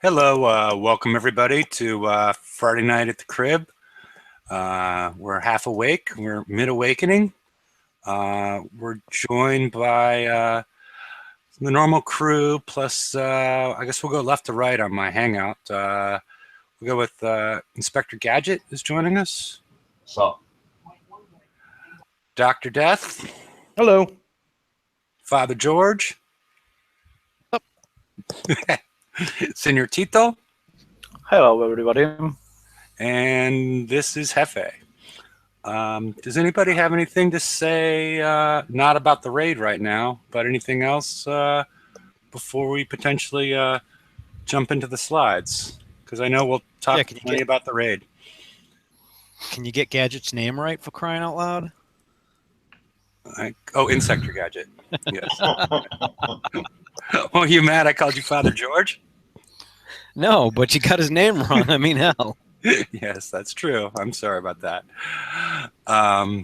Hello, welcome everybody to Friday Night at the Crib. We're half awake, we're mid awakening. We're joined by the normal crew, plus I guess we'll go left to right on my hangout. We'll go with Inspector Gadget is joining us, So, Dr. Death, Hello. Father George, Senor Tito, Hello, everybody. and this is Hefe. Does anybody have anything to say, not about the raid right now, but anything else before we potentially jump into the slides? Because I know we'll talk plenty about the raid. Can you get Gadget's name right for crying out loud? Insector Gadget. Yes. Well, you mad I called you Father George? No, but you got his name wrong. I mean, hell. Yes, that's true. I'm sorry about that. All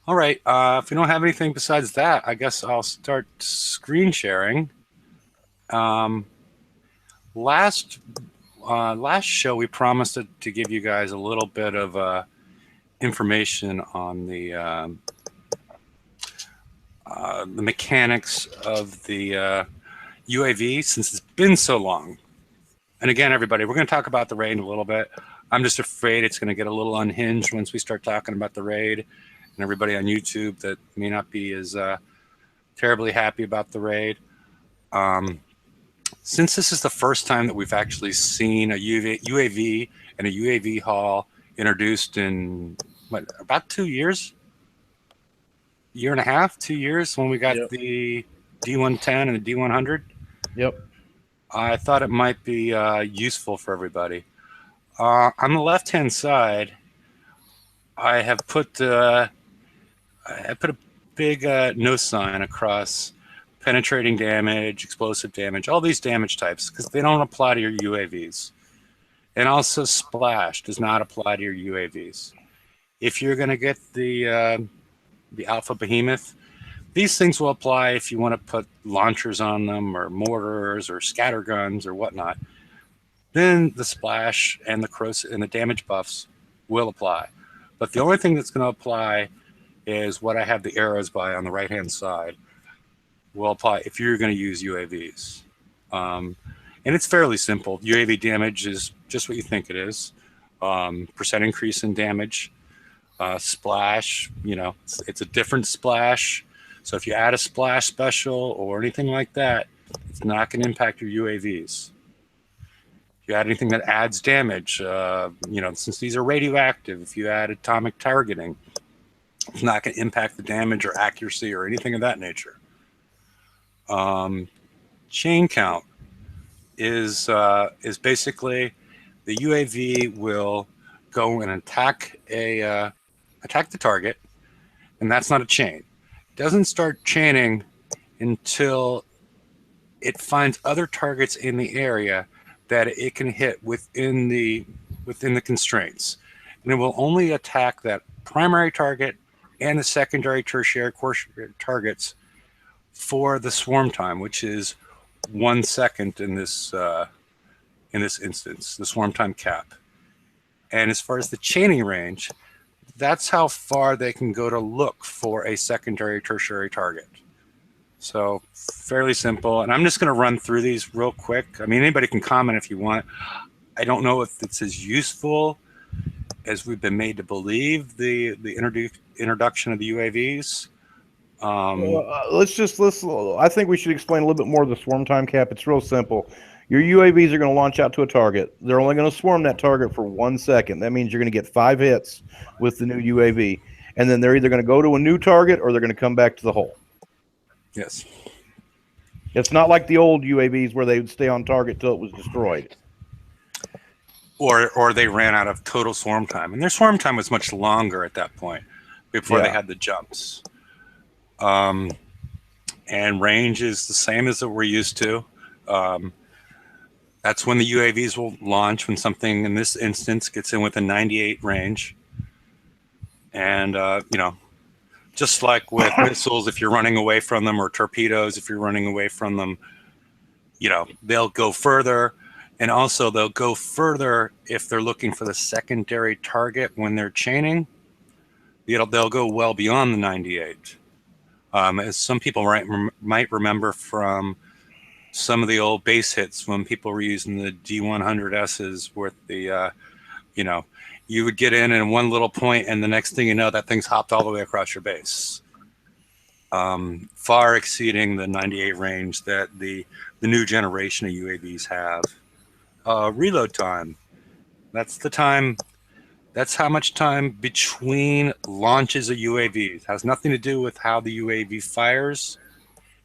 right. If we don't have anything besides that, I guess I'll start screen sharing. Last show, we promised to give you guys a little bit of information on the mechanics of the UAV, since it's been so long. And again, everybody, we're going to talk about the raid in a little bit. I'm just afraid it's going to get a little unhinged once we start talking about the raid. And everybody on YouTube that may not be as terribly happy about the raid. Since this is the first time that we've actually seen a UAV and a UAV haul introduced in, about 2 years? Year and a half, 2 years, when we got the D110 and the D100? Yep. I thought it might be useful for everybody. On the left-hand side, I have put a big no sign across penetrating damage, explosive damage, all these damage types, because they don't apply to your UAVs. And also splash does not apply to your UAVs. If you're going to get the Alpha Behemoth, these things will apply if you want to put launchers on them or mortars or scatter guns or whatnot. Then the splash and the corrosive and the damage buffs will apply. But the only thing that's going to apply is what I have the arrows by on the right-hand side will apply if you're going to use UAVs. And it's fairly simple. UAV damage is just what you think it is. Percent increase in damage. Splash, it's a different splash. So if you add a splash special or anything like that, it's not going to impact your UAVs. If you add anything that adds damage, since these are radioactive, if you add atomic targeting, it's not going to impact the damage or accuracy or anything of that nature. Chain count is basically the UAV will go and attack the target, and that's not a chain. Doesn't start chaining until it finds other targets in the area that it can hit within the constraints, and it will only attack that primary target and the secondary, tertiary targets for the swarm time, which is 1 second in this instance, the swarm time cap. And as far as the chaining range, that's how far they can go to look for a secondary, tertiary target. So fairly simple. And I'm just going to run through these real quick. I mean, anybody can comment if you want. I don't know if it's as useful as we've been made to believe, the introduction of the UAVs. I think we should explain a little bit more of the swarm time cap. It's real simple. Your UAVs are going to launch out to a target. They're only going to swarm that target for 1 second. That means you're going to get 5 hits with the new UAV. And then they're either going to go to a new target or they're going to come back to the hole. Yes. It's not like the old UAVs where they would stay on target till it was destroyed. Or they ran out of total swarm time. And their swarm time was much longer at that point before they had the jumps. And range is the same as that we're used to. That's when the UAVs will launch, when something in this instance gets in with a 98 range. And, just like with missiles, if you're running away from them, or torpedoes, if you're running away from them, they'll go further. And also, they'll go further if they're looking for the secondary target when they're chaining. They'll go well beyond the 98. As some people might remember from some of the old base hits when people were using the D100Ss with the, you would get in one little point, and the next thing you know, that thing's hopped all the way across your base. Far exceeding the 98 range that the new generation of UAVs have. Reload time. That's the time. That's how much time between launches of UAVs. It has nothing to do with how the UAV fires,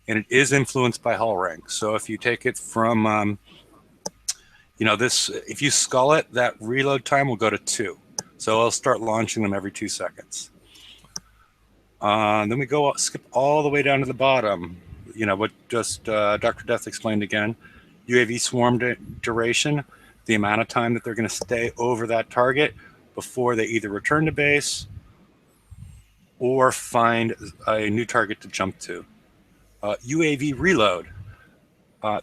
and it is influenced by hull rank. So if you take it from, if you skull it, that reload time will go to 2. So I'll start launching them every 2 seconds. Then we skip all the way down to the bottom. What just Dr. Death explained again. UAV swarm duration, the amount of time that they're going to stay over that target before they either return to base or find a new target to jump to. UAV reload.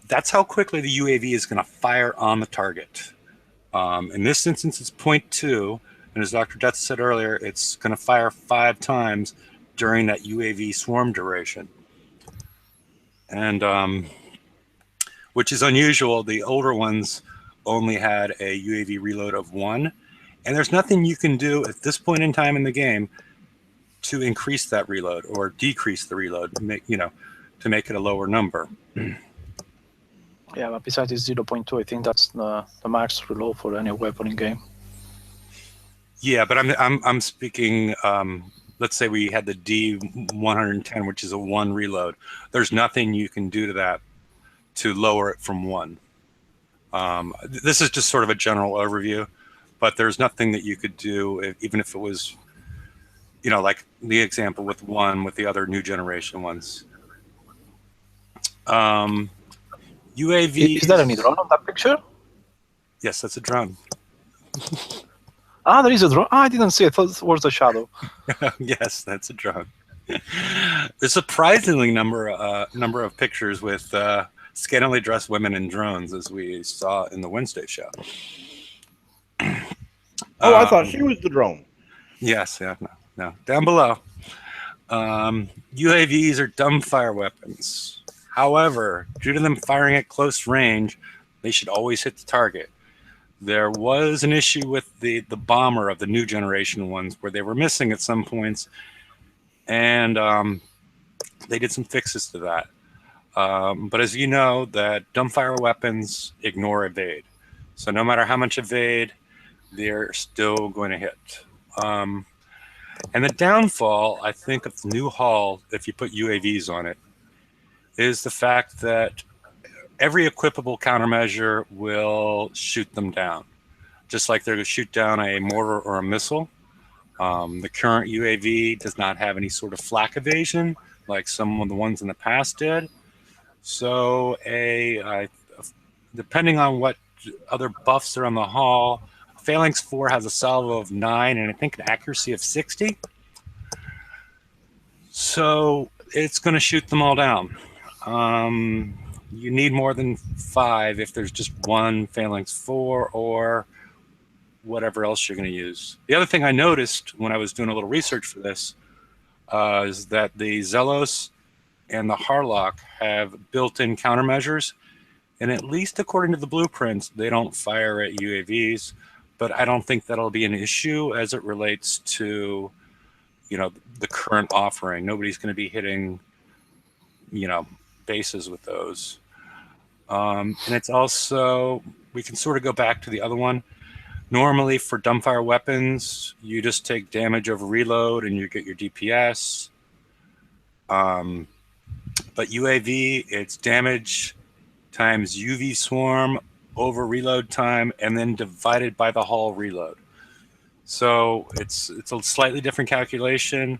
That's how quickly the UAV is going to fire on the target. In this instance, it's 0.2. And as Dr. Death said earlier, it's going to fire 5 times during that UAV swarm duration. And which is unusual. The older ones only had a UAV reload of 1. And there's nothing you can do at this point in time in the game to increase that reload or decrease the reload, to make it a lower number. Yeah, but besides this 0.2, I think that's the max reload for any weapon in game. Yeah, but I'm speaking. Let's say we had the D110, which is a 1 reload. There's nothing you can do to that to lower it from 1. This is just sort of a general overview, but there's nothing that you could do, even if it was, like the example with 1 with the other new generation ones. UAVs. Is there any drone on that picture? Yes, that's a drone. There is a drone. I didn't see it. I thought it was a shadow. Yes, that's a drone. There's a surprisingly number of pictures with scantily dressed women in drones, as we saw in the Wednesday show. I thought she was the drone. Yes, yeah, no. Down below. UAVs are dumbfire weapons. However, due to them firing at close range, they should always hit the target. There was an issue with the bomber of the new generation ones where they were missing at some points, and they did some fixes to that. But as you know, that dumbfire weapons ignore evade. So no matter how much evade, they're still going to hit. And the downfall, I think, of the new hull, if you put UAVs on it, is the fact that every equipable countermeasure will shoot them down, just like they're going to shoot down a mortar or a missile. The current UAV does not have any sort of flak evasion like some of the ones in the past did. So depending on what other buffs are on the hull, Phalanx 4 has a salvo of 9 and I think an accuracy of 60. So it's going to shoot them all down. You need more than 5 if there's just one Phalanx 4 or whatever else you're going to use. The other thing I noticed when I was doing a little research for this is that the Zelos and the Harlock have built-in countermeasures, and at least according to the blueprints, they don't fire at UAVs, but I don't think that'll be an issue as it relates to, the current offering. Nobody's going to be hitting, bases with those. And it's also, we can sort of go back to the other one. Normally for dumbfire weapons, you just take damage over reload and you get your DPS. But UAV, it's damage times UV swarm over reload time and then divided by the hull reload. So it's a slightly different calculation.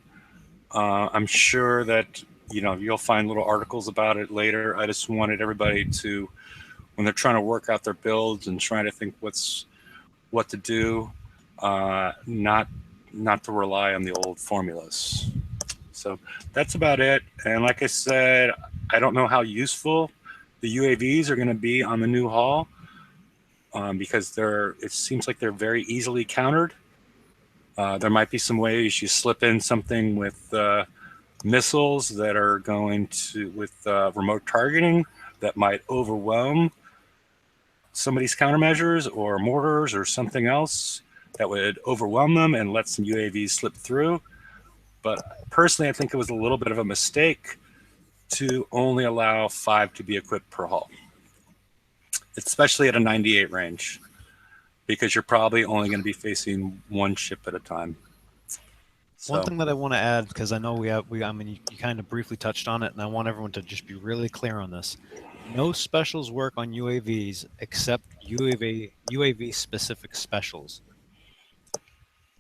I'm sure that you'll find little articles about it later. I just wanted everybody to, when they're trying to work out their builds and trying to think what to do, not to rely on the old formulas. So that's about it. And like I said, I don't know how useful the UAVs are going to be on the new hull, because it seems like they're very easily countered. There might be some ways you slip in something with missiles that are going to with remote targeting that might overwhelm somebody's countermeasures, or mortars or something else that would overwhelm them and let some UAVs slip through. But personally, I think it was a little bit of a mistake to only allow 5 to be equipped per hull, especially at a 98 range, because you're probably only going to be facing one ship at a time. So, one thing that I want to add, because I know I mean, you kind of briefly touched on it, and I want everyone to just be really clear on this. No specials work on UAVs except UAV specific specials.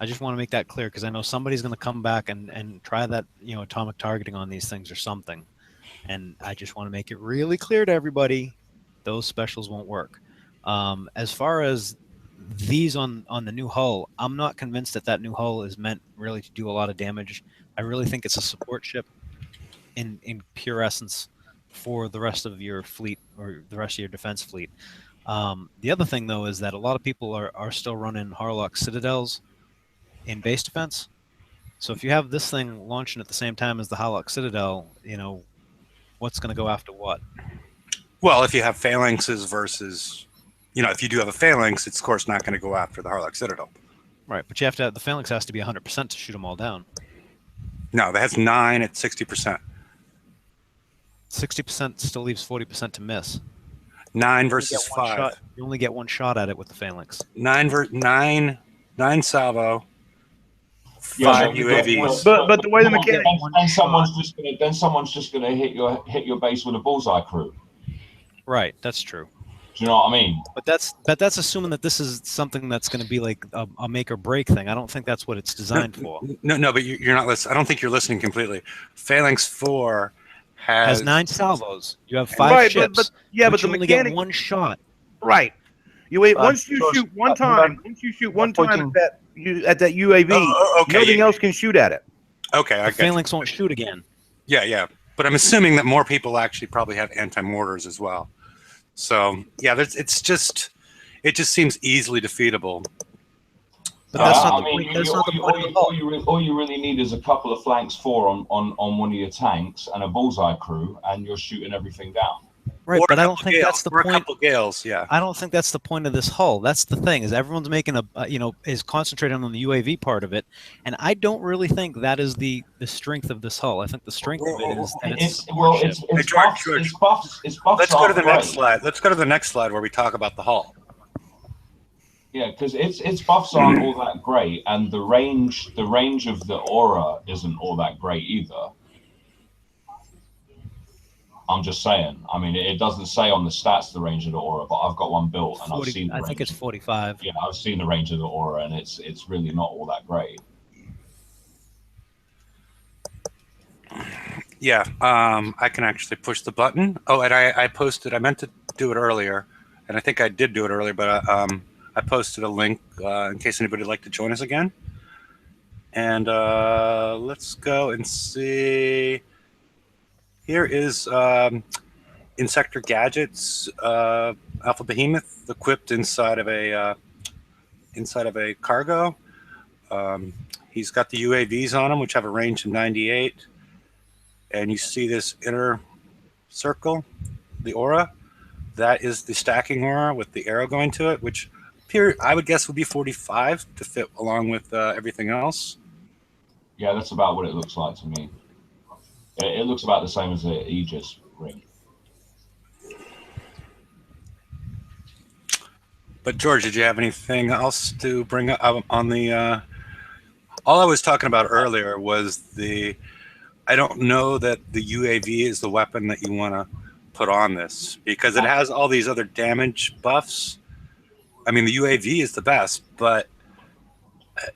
I just want to make that clear, because I know somebody's going to come back and try that, atomic targeting on these things or something. And I just want to make it really clear to everybody, those specials won't work. As far as these on the new hull, I'm not convinced that new hull is meant really to do a lot of damage. I really think it's a support ship in pure essence for the rest of your fleet, or the rest of your defense fleet. The other thing, though, is that a lot of people are still running Harlock Citadels in base defense. So if you have this thing launching at the same time as the Harlock Citadel, what's going to go after what? well, if you have phalanxes versus, if you do have a phalanx, it's of course not going to go after the Harlock Citadel. Right, but you have to the phalanx has to be 100% to shoot them all down. No, that has 9 at 60%. 60% still leaves 40% to miss. 9 versus 5. You only get one shot at it with the phalanx. 9 salvo. 5 UAVs. But the way the mechanics, and someone's just gonna hit your base with a bullseye crew. Right, that's true. Do you know what I mean? But that's assuming that this is something that's going to be like a make or break thing. I don't think that's what it's designed for. No, but you're not listening. I don't think you're listening completely. Phalanx 4 has 9 salvos. You have 5 ships. But you the only mechanic, get one shot. right? You wait once you shoot one time. Once you shoot one time at that UAV, nothing else can shoot at it. Okay, I the phalanx won't shoot again. Yeah. But I'm assuming that more people actually probably have anti-mortars as well. So yeah, it just seems easily defeatable. But that's not the point. That's not the point of the hull. All you really need is a couple of flanks 4 on one of your tanks and a bullseye crew, and you're shooting everything down. Right, but I don't think that's the point. A couple gales, yeah. I don't think that's the point of this hull. That's the thing, is everyone's making is concentrating on the UAV part of it, and I don't really think that is the strength of this hull. I think the strength of it is that it's buffs. Let's go to the next slide. Let's go to the next slide where we talk about the hull. Yeah, because its buffs aren't all that great, and the range of the aura isn't all that great either. I'm just saying. I mean, it doesn't say on the stats the range of the aura, but I've got one built and 40, I've seen. I think it's 45. Yeah, I've seen the range of the aura, and it's really not all that great. Yeah, I can actually push the button. Oh, and I posted. I meant to do it earlier, and I think I did do it earlier, but I posted a link in case anybody would like to join us again. And let's go and see. Here is Insector Gadgets Alpha Behemoth equipped inside of a cargo. He's got the UAVs on him, which have a range of 98. And you see this inner circle, the aura. That is the stacking aura with the arrow going to it, which I would guess would be 45 to fit along with everything else. Yeah, that's about what it looks like to me. It looks about the same as the Aegis ring. But George, did you have anything else to bring up on the? All I was talking about earlier was I don't know that the UAV is the weapon that you want to put on this, because it has all these other damage buffs. I mean, the UAV is the best, but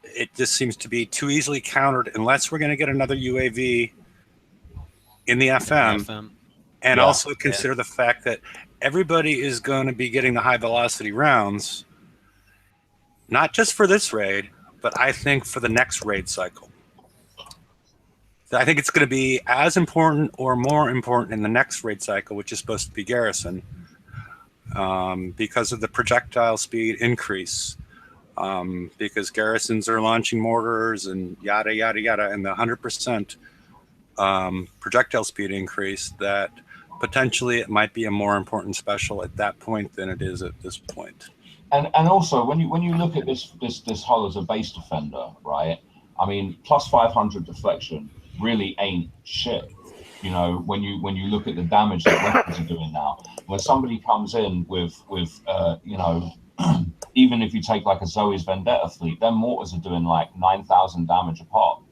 it just seems to be too easily countered unless we're going to get another UAV in the FM. And also consider the fact that everybody is going to be getting the high velocity rounds, not just for this raid, but I think for the next raid cycle. I think it's going to be as important or more important in the next raid cycle, which is supposed to be Garrison, because of the projectile speed increase, because garrisons are launching mortars and yada, yada, yada, and the 100% projectile speed increase, that potentially it might be a more important special at that point than it is at this point. And also when you look at this hull as a base defender, right? I mean, plus 500 deflection really ain't shit. You know, when you look at the damage that weapons are doing now, when somebody comes in with you know, even if you take like a Zoe's Vendetta fleet, their mortars are doing like 9,000 damage a pop,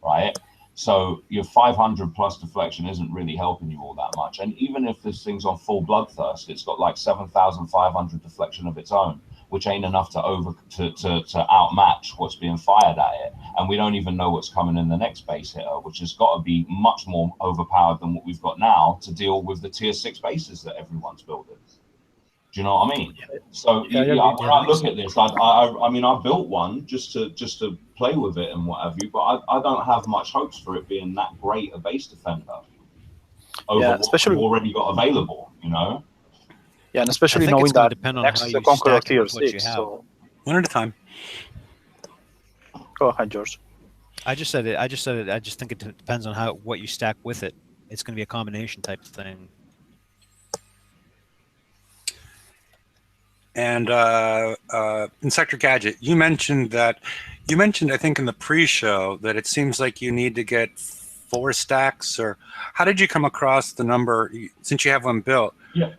right? So your 500 plus deflection isn't really helping you all that much. And even if this thing's on full bloodthirst, it's got like 7,500 deflection of its own, which ain't enough to outmatch what's being fired at it. And we don't even know what's coming in the next base hitter, which has got to be much more overpowered than what we've got now to deal with the tier 6 bases that everyone's building. Do you know what I mean? So when I look at this, I mean, I built one just to play with it and what have you, but I don't have much hopes for it being that great a base defender over what we've already got available, you know? Yeah, and especially knowing that depend on next how is you the Conqueror stack it tier with what you 6. have. So One at a time. go ahead, George. I just said it. I just think it depends on what you stack with it. It's going to be a combination type of thing. And Inspector Gadget, you mentioned, I think in the pre-show, that it seems like you need to get 4 stacks, or how did you come across the number, since you have one built? Yeah.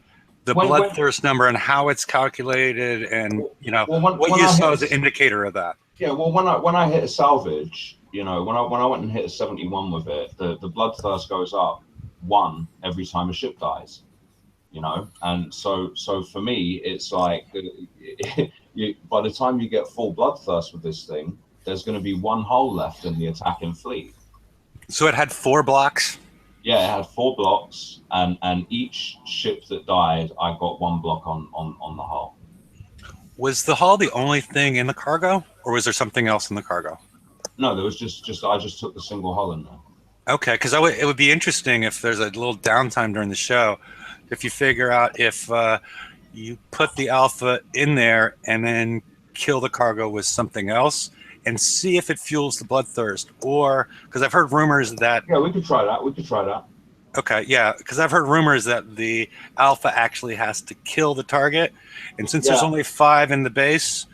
The bloodthirst number and how it's calculated, and you know what you saw as an indicator of that. Yeah, well, when I hit a salvage, you know, when I went and hit a 71 with it, the bloodthirst goes up 1 every time a ship dies. You know, and so for me, it's like by the time you get full bloodthirst with this thing, there's going to be 1 hull left in the attacking fleet. So it had 4 blocks. Yeah, it had 4 blocks, and each ship that died, I got 1 block on the hull. Was the hull the only thing in the cargo, or was there something else in the cargo? No, there was just I just took the single hull in there. Okay, because it would be interesting if there's a little downtime during the show, if you figure out if you put the alpha in there and then kill the cargo with something else and see if it fuels the bloodthirst, or because I've heard rumors that we could try that. Okay, yeah, because I've heard rumors that the alpha actually has to kill the target, and since there's only 5 in the base,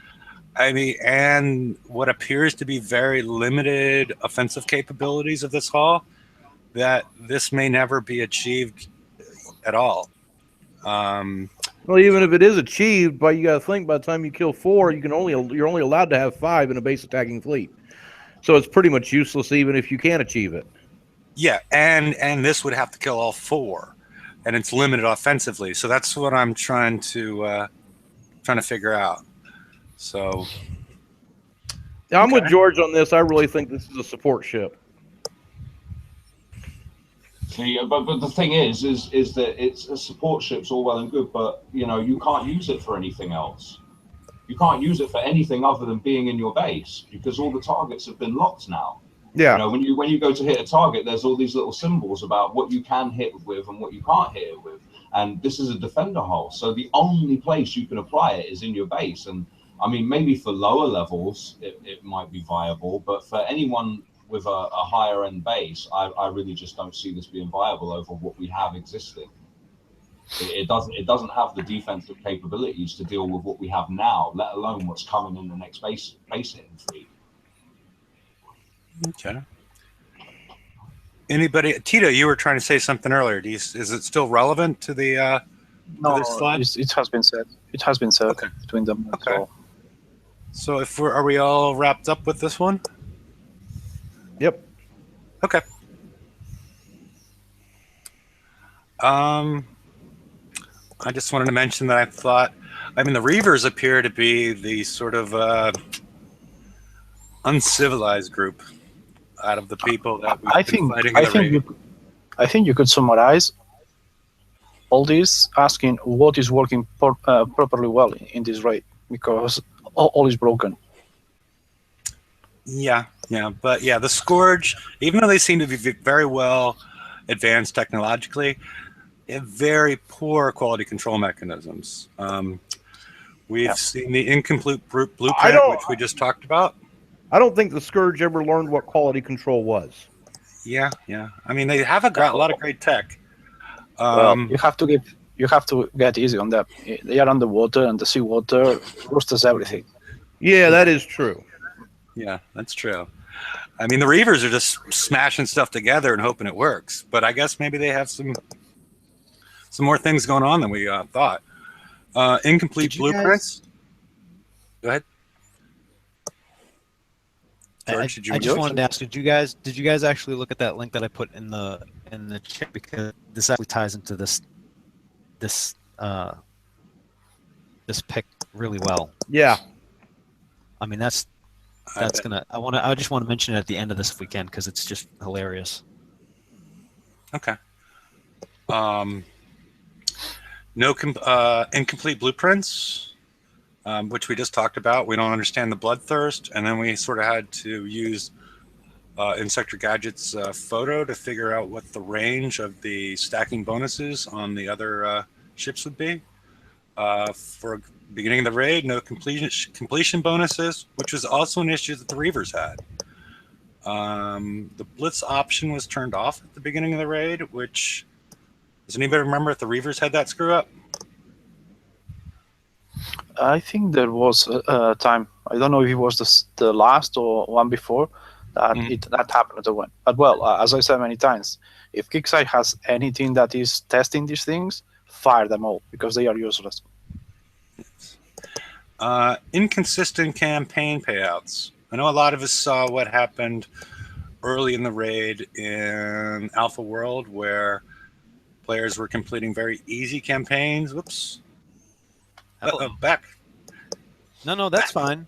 I mean, and what appears to be very limited offensive capabilities of this hull, that this may never be achieved at all. Well, even if it is achieved, but you got to think by the time you kill 4, you're only allowed to have 5 in a base attacking fleet. So it's pretty much useless even if you can achieve it. Yeah, and this would have to kill all 4, and it's limited offensively. So that's what I'm trying to figure out. So I'm with George on this. I really think this is a support ship. See, but the thing is that it's a support ship's all well and good, but you know, you can't use it for anything else. You can't use it for anything other than being in your base, because all the targets have been locked now. Yeah. You know, when you go to hit a target, there's all these little symbols about what you can hit with and what you can't hit it with. And this is a defender hull, so the only place you can apply it is in your base. And I mean, maybe for lower levels it might be viable, but for anyone with a higher end base, I really just don't see this being viable over what we have existing. It doesn't have the defensive capabilities to deal with what we have now, let alone what's coming in the next base hitting fleet. Okay. Anybody, Tito? You were trying to say something earlier. Is it still relevant to the? No, to this slide? it has been said. It has been said between them. Okay. So are we all wrapped up with this one? Yep. Okay. I just wanted to mention that the Reavers appear to be the sort of uncivilized group out of the people that we've been fighting. I think you could summarize all this asking what is working properly well in this raid, because all is broken. Yeah, but the Scourge, even though they seem to be very well advanced technologically, have very poor quality control mechanisms. We've seen the incomplete blueprint, which we just talked about. I don't think the Scourge ever learned what quality control was. Yeah. I mean, they have a lot of great tech. Well, you have to get easy on them. They are underwater, and the seawater roosters everything. Yeah, that is true. Yeah, that's true. I mean, the Reavers are just smashing stuff together and hoping it works. But I guess maybe they have some more things going on than we thought. Incomplete blueprints. Go ahead. George, I just wanted to ask: Did you guys actually look at that link that I put in the chat, because this actually ties into this pick really well. Yeah. I mean, that's gonna. I just want to mention it at the end of this if we can, because it's just hilarious. Okay. No incomplete blueprints, which we just talked about. We don't understand the bloodthirst, and then we sort of had to use Insector Gadget's photo to figure out what the range of the stacking bonuses on the other ships would be. For beginning of the raid, no completion bonuses, which was also an issue that the Reavers had. The Blitz option was turned off at the beginning of the raid, which... Does anybody remember if the Reavers had that screw up? I think there was a time. I don't know if it was the last or one before that that happened. But well, as I said many times, if Kickside has anything that is testing these things, fire them all because they are useless. Inconsistent campaign payouts. I know a lot of us saw what happened early in the raid in Alpha World, where players were completing very easy campaigns. Whoops. Back. No, that's fine.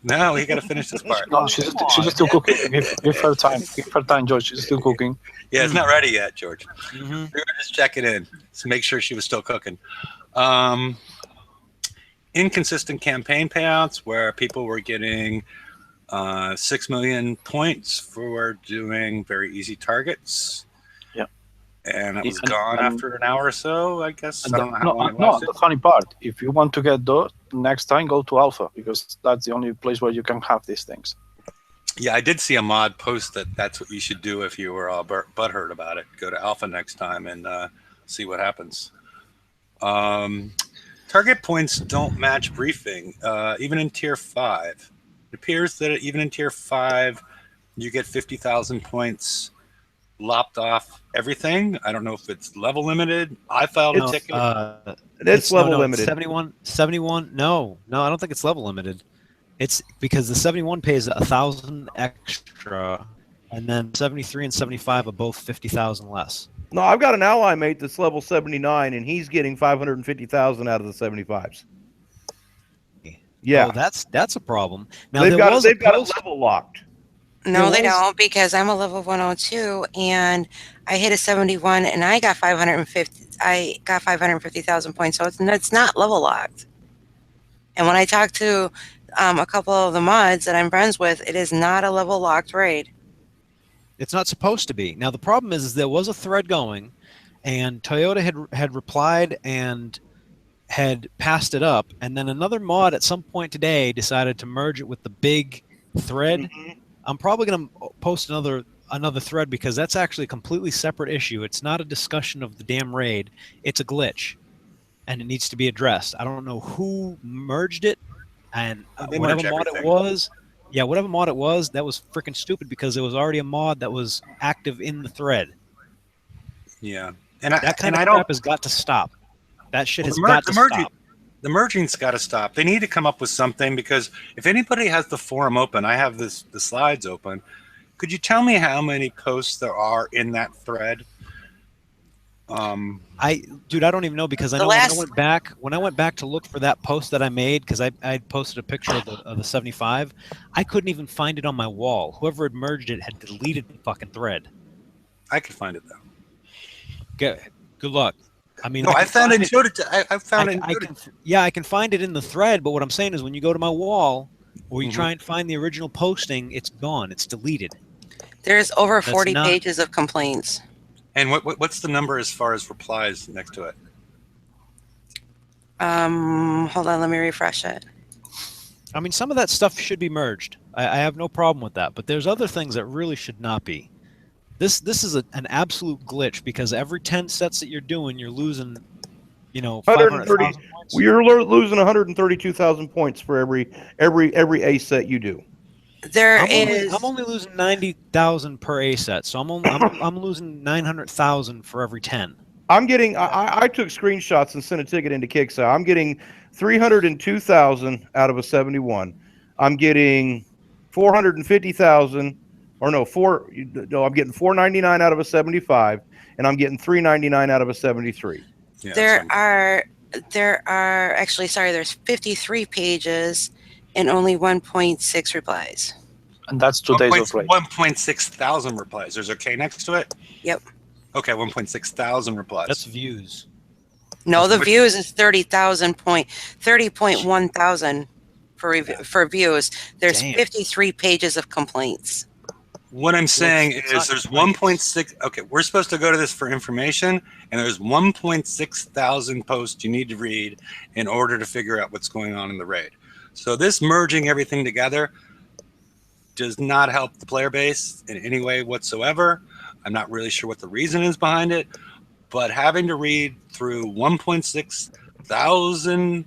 No, we got to finish this part. No, she's still cooking. Give her time. Give her time, George. She's still cooking. Yeah, it's not ready yet, George. We were just checking in to make sure she was still cooking. Inconsistent campaign payouts, where people were getting 6 million points for doing very easy targets. And it was gone after an hour or so, I guess. I don't know how long it lasted. The funny part, if you want to get those, next time go to Alpha, because that's the only place where you can have these things. Yeah, I did see a mod post that that's what you should do if you were all butthurt about it. Go to Alpha next time and see what happens. Target points don't match briefing, even in Tier 5. It appears that even in Tier 5, you get 50,000 points lopped off everything. I don't know if it's level limited. I filed a ticket. It's level limited. 71. No, I don't think it's level limited. It's because the 71 pays 1,000 extra, and then 73 and 75 are both 50,000 less. No, I've got an ally mate that's level 79, and he's getting 550,000 out of the 75s. Yeah, oh, that's a problem. Now they've got it level locked. No, they don't, because I'm a level 102 and I hit a 71 and I got 550. I got 550,000 points, so it's not level locked. And when I talk to a couple of the mods that I'm friends with, it is not a level locked raid. It's not supposed to be. Now the problem is there was a thread going, and Toyota had replied and had passed it up, and then another mod at some point today decided to merge it with the big thread. I'm probably going to post another thread, because that's actually a completely separate issue. It's not a discussion of the damn raid. It's a glitch, and it needs to be addressed. I don't know who merged it, and whatever mod it was. Yeah, whatever mod it was, that was freaking stupid, because there was already a mod that was active in the thread. Yeah, that kind of crap has got to stop. That shit has got to stop. The merging's got to stop. They need to come up with something, because if anybody has the forum open, I have the slides open. Could you tell me how many posts there are in that thread? Dude, I don't even know, because I know when I went back to look for that post that I made, because I posted a picture of the 75, I couldn't even find it on my wall. Whoever had merged it had deleted the fucking thread. I could find it though. Good luck. I mean, no, I found it. I found it. I can find it in the thread, but what I'm saying is, when you go to my wall, or you try and find the original posting, it's gone. It's deleted. There's over 40 pages of complaints. And what's the number as far as replies next to it? Hold on, let me refresh it. I mean, some of that stuff should be merged. I have no problem with that, but there's other things that really should not be. This is an absolute glitch because every 10 sets that you're doing, you're losing, 500,000 points. You're losing 132,000 points for every A set you do. I'm only losing 90,000 per A set, so I'm losing 900,000 for every 10. I'm getting. I took screenshots and sent a ticket into Kickstarter. I'm getting 302,000 out of a 71. I'm getting 450,000, or no, I'm getting 499 out of a 75, and I'm getting 399 out of a 73. Yeah, there are actually, there's 53 pages and only 1.6 replies. And that's 2 days of play. 1.6 thousand replies. There's a K next to it? Yep. Okay, 1.6 thousand replies. That's views. No, the views is 30.1 thousand for views. There's 53 pages of complaints. What I'm saying is there's 1.6. Okay, we're supposed to go to this for information, and there's 1.6 thousand posts you need to read in order to figure out what's going on in the raid. So this merging everything together does not help the player base in any way whatsoever. I'm not really sure what the reason is behind it, but having to read through 1.6 thousand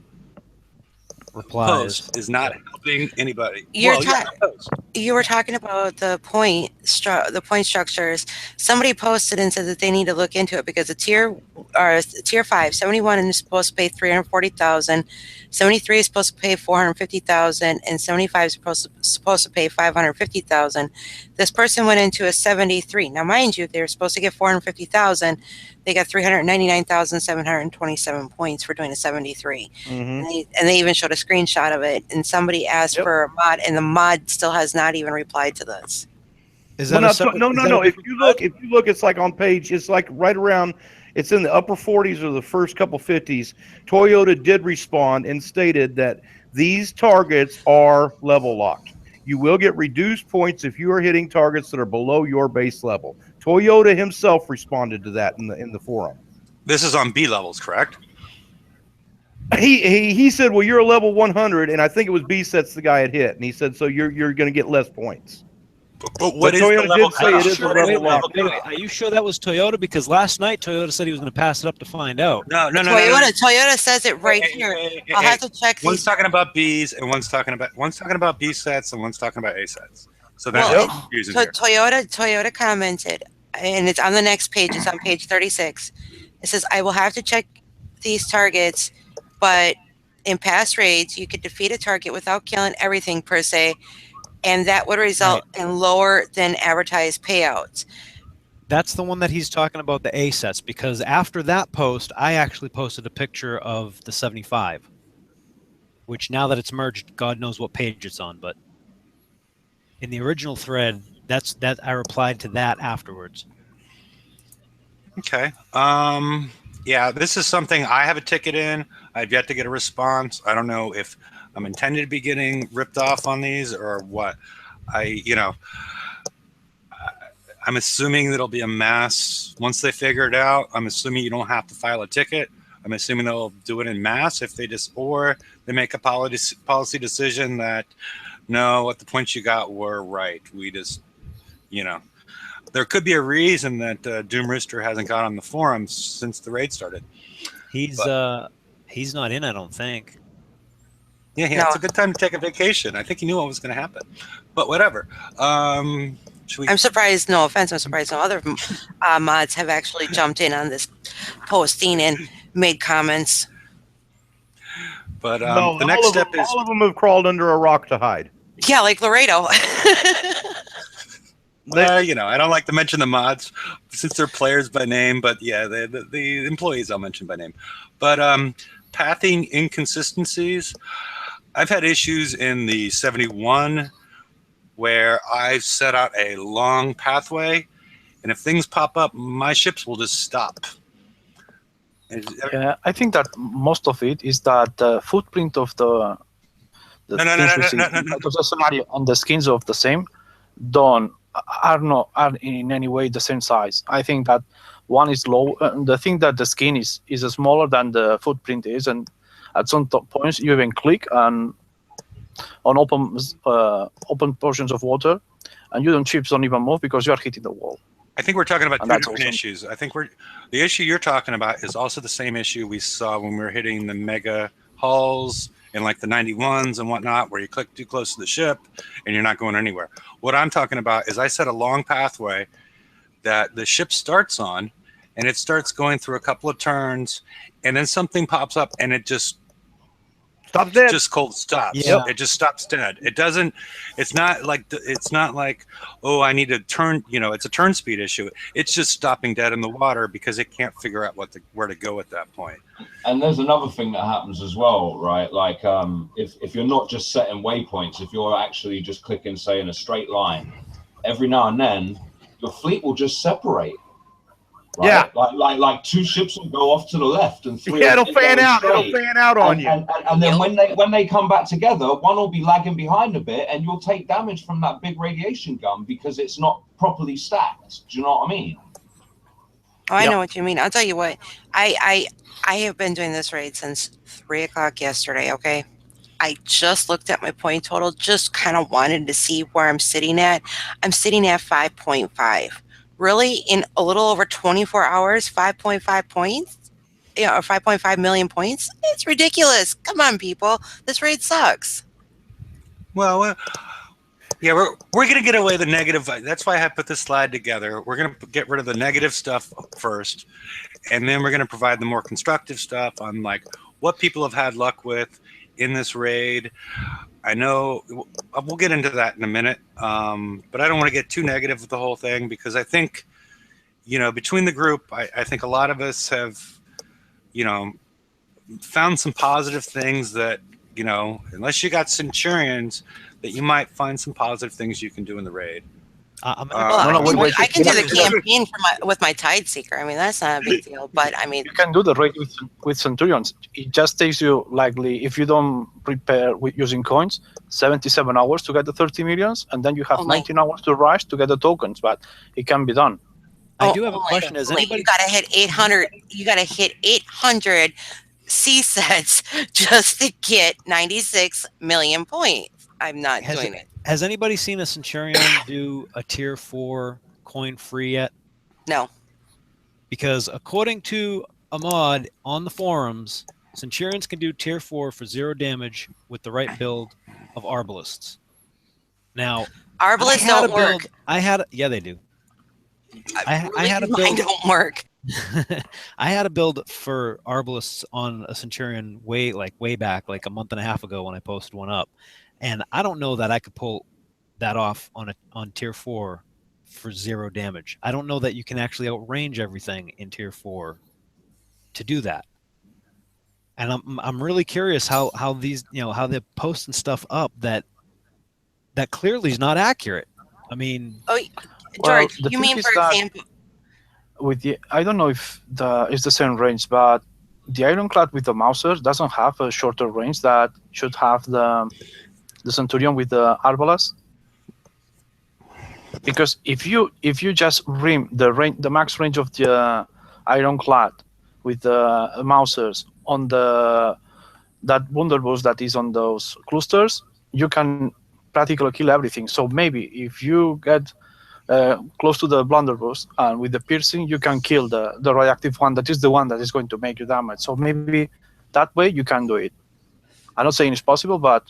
replies is not helping anybody. You were talking about the point structures. Somebody posted and said that they need to look into it because the tier 5, 71 is supposed to pay 340,000, 73 is supposed to pay 450,000, and 75 is supposed to pay 550,000. This person went into a 73. Now, mind you, they were supposed to get 450,000. They got 399,727 points for doing a 73. Mm-hmm. And they even showed a screenshot of it. And somebody asked for a mod, and the mod still has not even replied to this. Is that no? If you look, it's like on page. It's like right around. It's in the upper 40s or the first couple 50s. Toyota did respond and stated that these targets are level locked. You will get reduced points if you are hitting targets that are below your base level. Toyota himself responded to that in the forum. This is on B levels, correct? He said, "Well, you're a level 100," and I think it was B sets the guy had hit, and he said, "So you're going to get less points." But what is the level? Are you sure that was Toyota? Because last night Toyota said he was going to pass it up to find out. No. Toyota says it right here. I'll have to check. One's talking about Bs and one's talking about B sets and one's talking about A sets. So that's confusing here. Toyota commented, and it's on the next page. It's on page 36. It says, "I will have to check these targets, but in past raids, you could defeat a target without killing everything per se, and that would result in lower than advertised payouts." That's the one that he's talking about, the A sets, because after that post, I actually posted a picture of the 75, which now that it's merged, God knows what page it's on, but in the original thread, that I replied to that afterwards. Okay. Yeah, this is something I have a ticket in. I've yet to get a response. I don't know if I'm intended to be getting ripped off on these or what. I'm assuming that'll be a mass once they figure it out. I'm assuming you don't have to file a ticket. I'm assuming they'll do it in mass if they or they make a policy decision that no, what the points you got were right. We just, there could be a reason that Doom Rooster hasn't got on the forums since the raid started. He's not in, I don't think. Yeah, it's a good time to take a vacation. I think he knew what was going to happen, but whatever. I'm surprised. No offense, I'm surprised no other mods have actually jumped in on this posting and made comments. But the next step is all of them have crawled under a rock to hide. Yeah, like Laredo. I don't like to mention the mods since they're players by name, but yeah, the employees I'll mention by name. But pathing inconsistencies, I've had issues in the 71 where I've set out a long pathway, and if things pop up, my ships will just stop. Yeah, I think that most of it is that the footprint of the scenario and the skins of the same are in any way the same size. I think that one is low. The thing that the skin is smaller than the footprint is, and at some points you even click on open portions of water, and your chips don't even move because you are hitting the wall. I think we're talking about And two that's different awesome. issues. I think the issue you're talking about is also the same issue we saw when we were hitting the mega hulls and like the 91s and whatnot, where you click too close to the ship and you're not going anywhere. What I'm talking about is I set a long pathway that the ship starts on, and it starts going through a couple of turns, and then something pops up and it just Stop dead. just cold stops. Yeah. It just stops dead. It doesn't. It's not like oh, I need to turn. It's a turn speed issue. It's just stopping dead in the water because it can't figure out where to go at that point. And there's another thing that happens as well, right? Like if you're not just setting waypoints, if you're actually just clicking, say, in a straight line, every now and then your fleet will just separate. Right? Yeah. Like two ships will go off to the left and three. Yeah, it'll fan out. Straight. It'll fan out on you. And then when they come back together, one will be lagging behind a bit, and you'll take damage from that big radiation gun because it's not properly stacked. Do you know what I mean? Oh, I know what you mean. I'll tell you what. I have been doing this raid since 3:00 yesterday. Okay, I just looked at my point total. Just kind of wanted to see where I'm sitting at. I'm sitting at 5.5. Really, in a little over 24 hours, 5.5 points, or 5.5 million points. It's ridiculous. Come on, people. This raid sucks. Well, yeah, we're gonna get away the negative. That's why I put this slide together. We're gonna get rid of the negative stuff first, and then we're gonna provide the more constructive stuff on like what people have had luck with in this raid. I know we'll get into that in a minute, but I don't want to get too negative with the whole thing because I think, between the group, I think a lot of us have, found some positive things that, unless you got Centurions, that you might find some positive things you can do in the raid. I can do the campaign with my Tide Seeker. I mean, that's not a big deal. But I mean, you can do the raid with Centurions. It just takes you, likely, if you don't prepare with using coins, 77 hours to get the 30 millions, and then you have 19 hours to rush to get the tokens. But it can be done. I do have a question. Is anybody? You gotta hit 800. You gotta hit 800 C sets just to get 96 million points. I'm not doing it. Has anybody seen a Centurion do a tier 4 coin free yet? No. Because according to Ahmad on the forums, Centurions can do tier 4 for 0 damage with the right build of Arbalists. Now, Arbalists don't work. Yeah, they do. I had a build. Mine don't work. I had a build for Arbalists on a Centurion way back, like a month and a half ago when I posted one up. And I don't know that I could pull that off on tier 4 for 0 damage. I don't know that you can actually outrange everything in tier 4 to do that. And I'm really curious how these, how they're posting stuff up that clearly is not accurate. I mean, George, you mean, for example, I don't know if it's the same range, but the Ironclad with the Mauser doesn't have a shorter range that should have the Centurion with the Arbalest. Because if you just rim the max range of the Ironclad with the Mausers on that Wunderboss that is on those clusters, you can practically kill everything. So maybe if you get close to the blunderbuss and with the piercing, you can kill the radioactive one. That is the one that is going to make you damage. So maybe that way you can do it. I'm not saying it's possible, but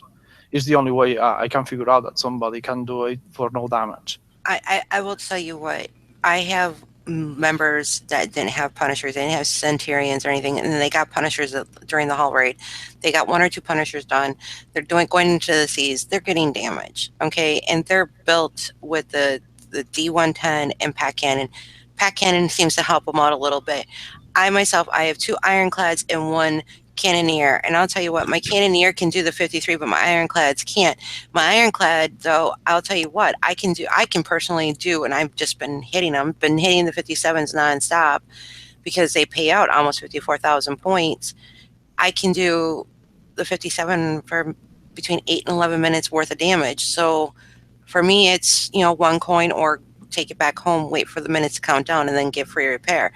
it's the only way I can figure out that somebody can do it for no damage. I will tell you what, I have members that didn't have Punishers, they didn't have Centurions or anything, and then they got Punishers during the Hall raid. They got 1 or 2 Punishers done. They're going into the seas. They're getting damage, okay? And they're built with the D110 and Pack Cannon. Pack Cannon seems to help them out a little bit. I have 2 Ironclads and 1 Cannoneer, and I'll tell you what, my Cannoneer can do the 53, but my Ironclads can't. My Ironclad, though, I'll tell you what, I can personally do, and I've just been hitting them, been hitting the 57s nonstop because they pay out almost 54,000 points. I can do the 57 for between 8 and 11 minutes worth of damage. So for me, it's 1 coin or take it back home, wait for the minutes to count down, and then get free repair.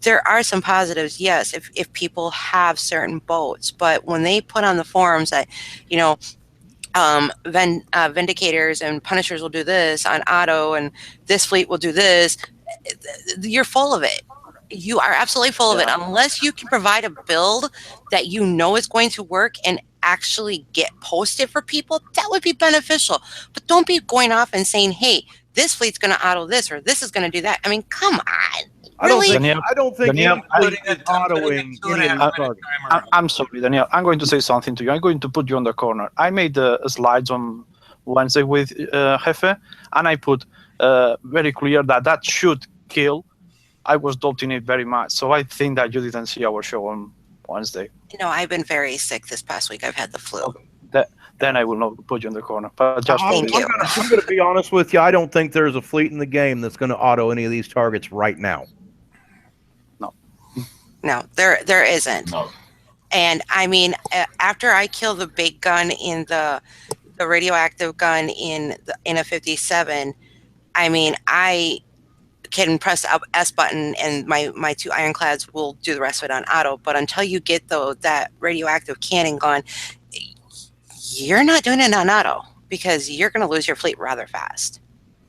There are some positives, yes, if people have certain boats, but when they put on the forums that, you know, Vindicators and Punishers will do this on auto, and this fleet will do this, you're full of it. You are absolutely full of it. Unless you can provide a build that you know is going to work and actually get posted for people, that would be beneficial. But don't be going off and saying, hey, this fleet's going to auto this, or this is going to do that. I mean, come on. Really? I don't think Daniel, anybody is autoing any of these targets. I'm sorry, Daniel. I'm going to say something to you. I'm going to put you on the corner. I made slides on Wednesday with Jefe, and I put very clear that should kill. I was doubting it very much, so I think that you didn't see our show on Wednesday. No, I've been very sick this past week. I've had the flu. Okay. Then I will not put you in the corner. But just Thank you. I'm going to be honest with you. I don't think there's a fleet in the game that's going to auto any of these targets right now. No, there isn't. No. And I mean, after I kill the big gun in the radioactive gun in a 57, I mean, I can press the S button and my two ironclads will do the rest of it on auto. But until you get that radioactive cannon gun, you're not doing it on auto because you're going to lose your fleet rather fast.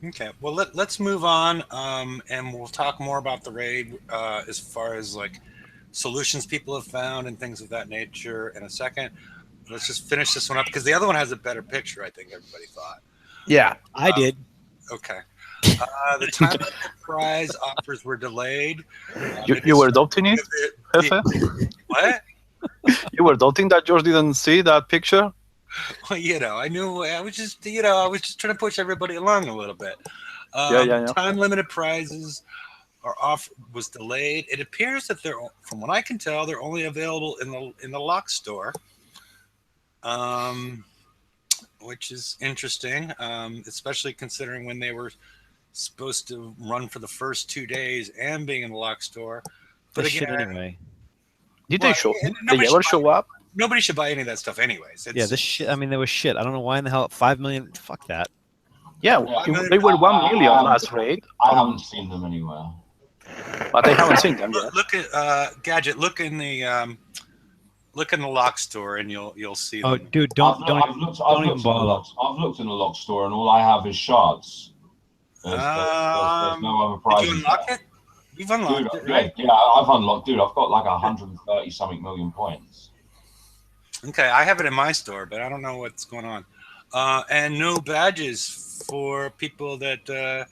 Okay, well let's move on, and we'll talk more about the raid as far as like solutions people have found and things of that nature in a second. Let's just finish this one up because the other one has a better picture, I think everybody thought. Yeah, I did. Okay. The time limit prize offers were delayed. You were doubting it, Jefe? What? You were doubting that George didn't see that picture? Well, you know, I knew I was just trying to push everybody along a little bit. Yeah. Time limited prizes was delayed. It appears that they're, from what I can tell, they're only available in the lock store, which is interesting, especially considering when they were supposed to run for the first 2 days and being in the lock store. But This shit again, anyway. Did they ever show up? Nobody should buy any of that stuff, anyways. Yeah, this shit. I mean, there was shit. I don't know why in the hell 5 million. Fuck that. Yeah, they were 1 million last raid. I haven't seen them anywhere. But I haven't seen them yet. Look at Gadget. Look in the lock store, and you'll see them. Oh, dude, don't even bother. I've looked in the lock store, and all I have is shards. There's no other prizes. Did you unlock it? You've unlocked it, right? Yeah, I've unlocked. Dude, I've got like 130 something million points. Okay, I have it in my store, but I don't know what's going on. And no badges for people that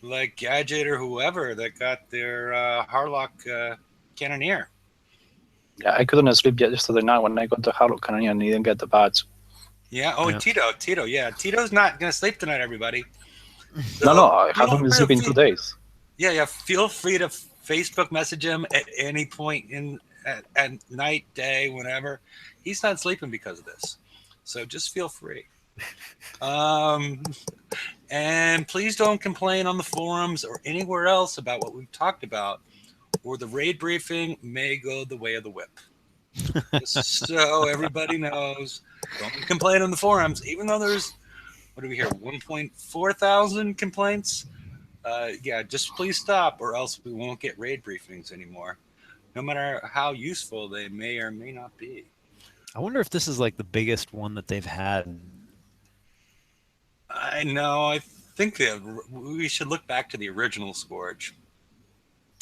like Gadget or whoever that got their Harlock Cannoneer. Yeah, I couldn't sleep yesterday night when I got the Harlock Cannoneer and didn't get the badge. Yeah. Oh, yeah. Tito. Yeah, Tito's not gonna sleep tonight, everybody. So, no, I haven't been sleeping 2 days. Yeah. Feel free to Facebook message him at any point at night, day, whenever. He's not sleeping because of this, so just feel free. And please don't complain on the forums or anywhere else about what we've talked about, or the raid briefing may go the way of the whip. Just so everybody knows, don't complain on the forums, even though there's, what do we hear, 1.4 thousand complaints. Yeah, just please stop, or else we won't get raid briefings anymore, no matter how useful they may or may not be. I wonder if this is like the biggest one that they've had. I know. I think that we should look back to the original Scourge.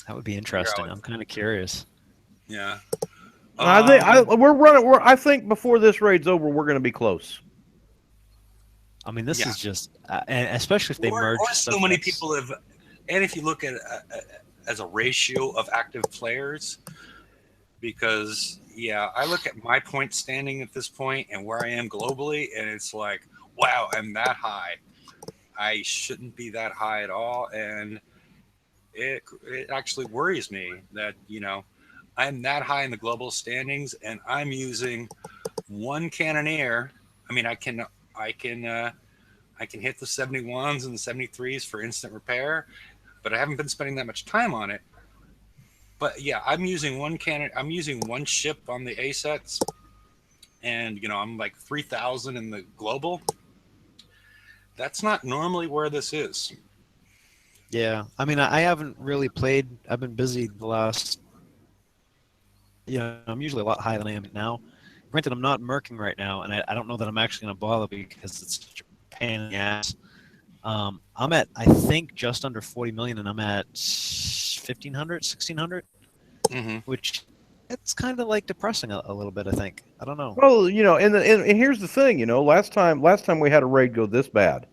That would be interesting. I'm kind of curious. Yeah. I think before this raid's over, we're going to be close. I mean, this is just, and especially if they merge. Or so many people have, and if you look at as a ratio of active players, because I look at my point standing at this point and where I am globally, and it's like, wow, I'm that high. I shouldn't be that high at all, and it actually worries me that I'm that high in the global standings, and I'm using one Cannoneer. I mean, I can hit the 71s and the 73s for instant repair, but I haven't been spending that much time on it. But yeah, I'm using one cannon. I'm using one ship on the A sets, and I'm like 3,000 in the global. That's not normally where this is. Yeah, I mean, I haven't really played. I've been busy the last. I'm usually a lot higher than I am now. Granted, I'm not merking right now, and I don't know that I'm actually going to bother because it's such a pain in the ass. I'm at, I think, just under 40 million, and I'm at 1,500, 1,600, Mm-hmm. which it's kind of like depressing a little bit, I think. I don't know. Well, and here's the thing, last time we had a raid go this bad,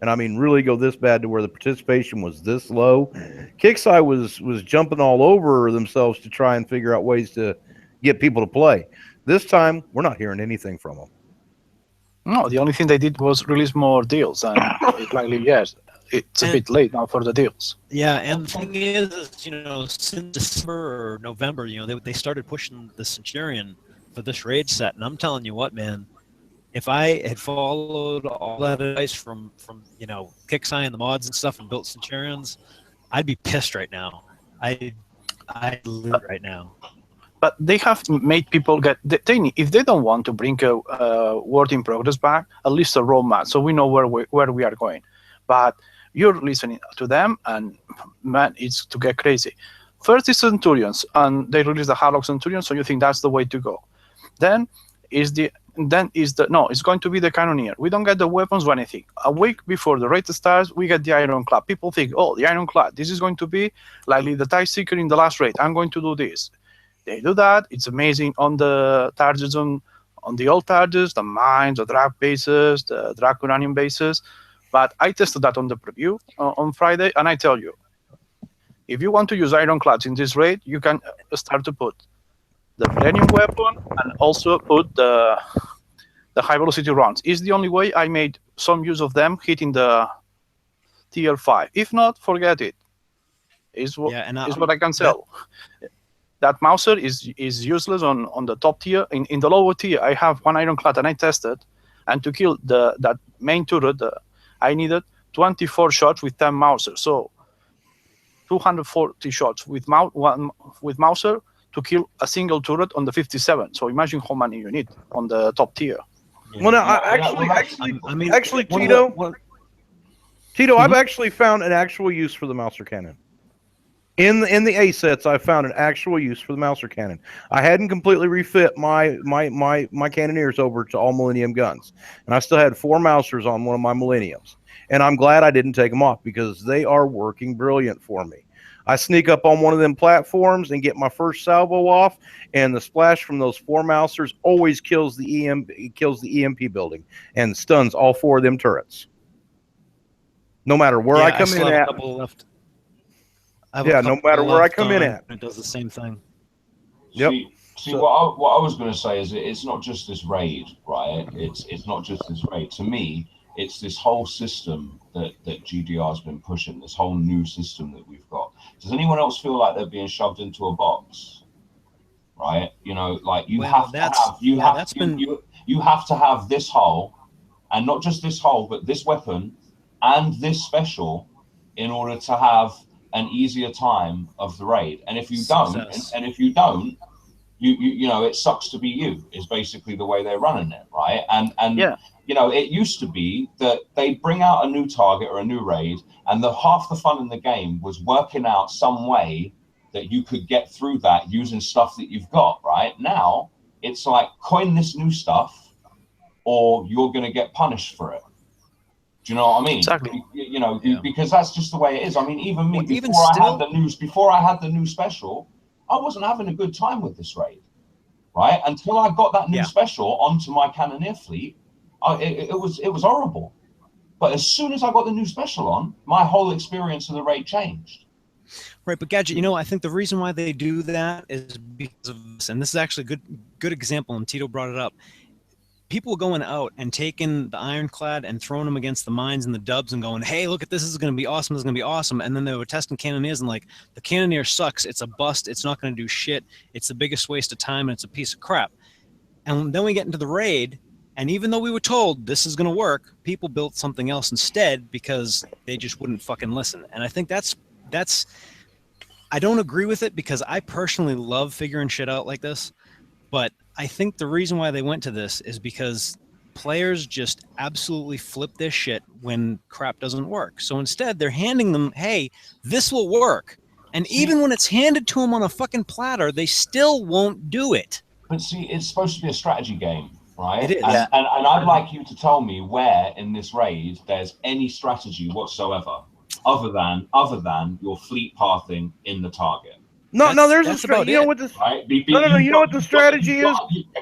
and I mean really go this bad to where the participation was this low. Kixeye was jumping all over themselves to try and figure out ways to get people to play. This time, we're not hearing anything from them. No, the only thing they did was release more deals, and it's likely, yes, it's a bit late now for the deals. Yeah, and the thing is, since December or November, they started pushing the Centurion for this raid set, and I'm telling you what, man, if I had followed all that advice from Kixeye and the mods and stuff and built Centurions, I'd be pissed right now. I'd lose right now. But they have made people get. If they don't want to bring a work in progress back, at least a roadmap, so we know where we are going. But you're listening to them, and man, it's to get crazy. First is Centurions, and they release the Harlock Centurion, so you think that's the way to go. Then it's going to be the Cannoneer. We don't get the weapons or anything. A week before the raid starts, we get the Ironclad. People think, oh, the Ironclad, this is going to be like the TIE Seeker in the last raid. I'm going to do this. They do that. It's amazing on the targets, on the old targets, the mines, the drag bases, the drag uranium bases. But I tested that on the preview on Friday, and I tell you, if you want to use Ironclads in this raid, you can start to put the Millennium weapon and also put the high velocity rounds. It's the only way I made some use of them hitting the tier 5. If not, forget it. Is what I can sell. That Mauser is useless on the top tier. In the lower tier, I have one Ironclad and I tested, and to kill that main turret, I needed 24 shots with 10 Mauser. So 240 shots with Mauser to kill a single turret on the 57. So imagine how many you need on the top tier. Yeah. Well, now Tito, I've actually found an actual use for the Mauser cannon. In the A sets, I found an actual use for the Mauser cannon. I hadn't completely refit my cannoneers over to all Millennium guns, and I still had 4 Mausers on one of my Millenniums. And I'm glad I didn't take them off because they are working brilliant for me. I sneak up on one of them platforms and get my first salvo off, and the splash from those 4 Mausers always kills the EMP building and stuns all 4 of them turrets. No matter where I come in at. No matter where I come in at. It does the same thing. Yep. See, what I was going to say is it's not just this raid, right? It's not just this raid. To me, it's this whole system that GDR has been pushing, this whole new system that we've got. Does anyone else feel like they're being shoved into a box? Right? Like you have to have this hull, and not just this hull, but this weapon and this special in order to have an easier time of the raid. And if you don't, it sucks to be you, is basically the way they're running it, right? And it used to be that they'd bring out a new target or a new raid, and half the fun in the game was working out some way that you could get through that using stuff that you've got, right? Now, it's like, coin this new stuff, or you're going to get punished for it. Do you know what I mean? Exactly. Because that's just the way it is. I mean, even me, before I had the new special, I wasn't having a good time with this raid, right? Until I got that new special onto my Cannoneer fleet, it was horrible. But as soon as I got the new special on, my whole experience of the raid changed. Right, but Gadget, I think the reason why they do that is because of this, and this is actually a good example, and Tito brought it up. People going out and taking the Ironclad and throwing them against the mines and the dubs and going, hey, look at this is going to be awesome, this is going to be awesome. And then they were testing Cannoneers and like, the Cannoneer sucks, it's a bust, it's not going to do shit, it's the biggest waste of time, and it's a piece of crap. And then we get into the raid, and even though we were told this is going to work, people built something else instead because they just wouldn't fucking listen. And I think that's I don't agree with it because I personally love figuring shit out like this, but I think the reason why they went to this is because players just absolutely flip their shit when crap doesn't work. So instead, they're handing them, hey, this will work. And even when it's handed to them on a fucking platter, they still won't do it. But see, it's supposed to be a strategy game, right? It is. And I'd like you to tell me where in this raid there's any strategy whatsoever other than your fleet pathing in the target. No, there's a strategy. You know what the right? You know what the strategy is?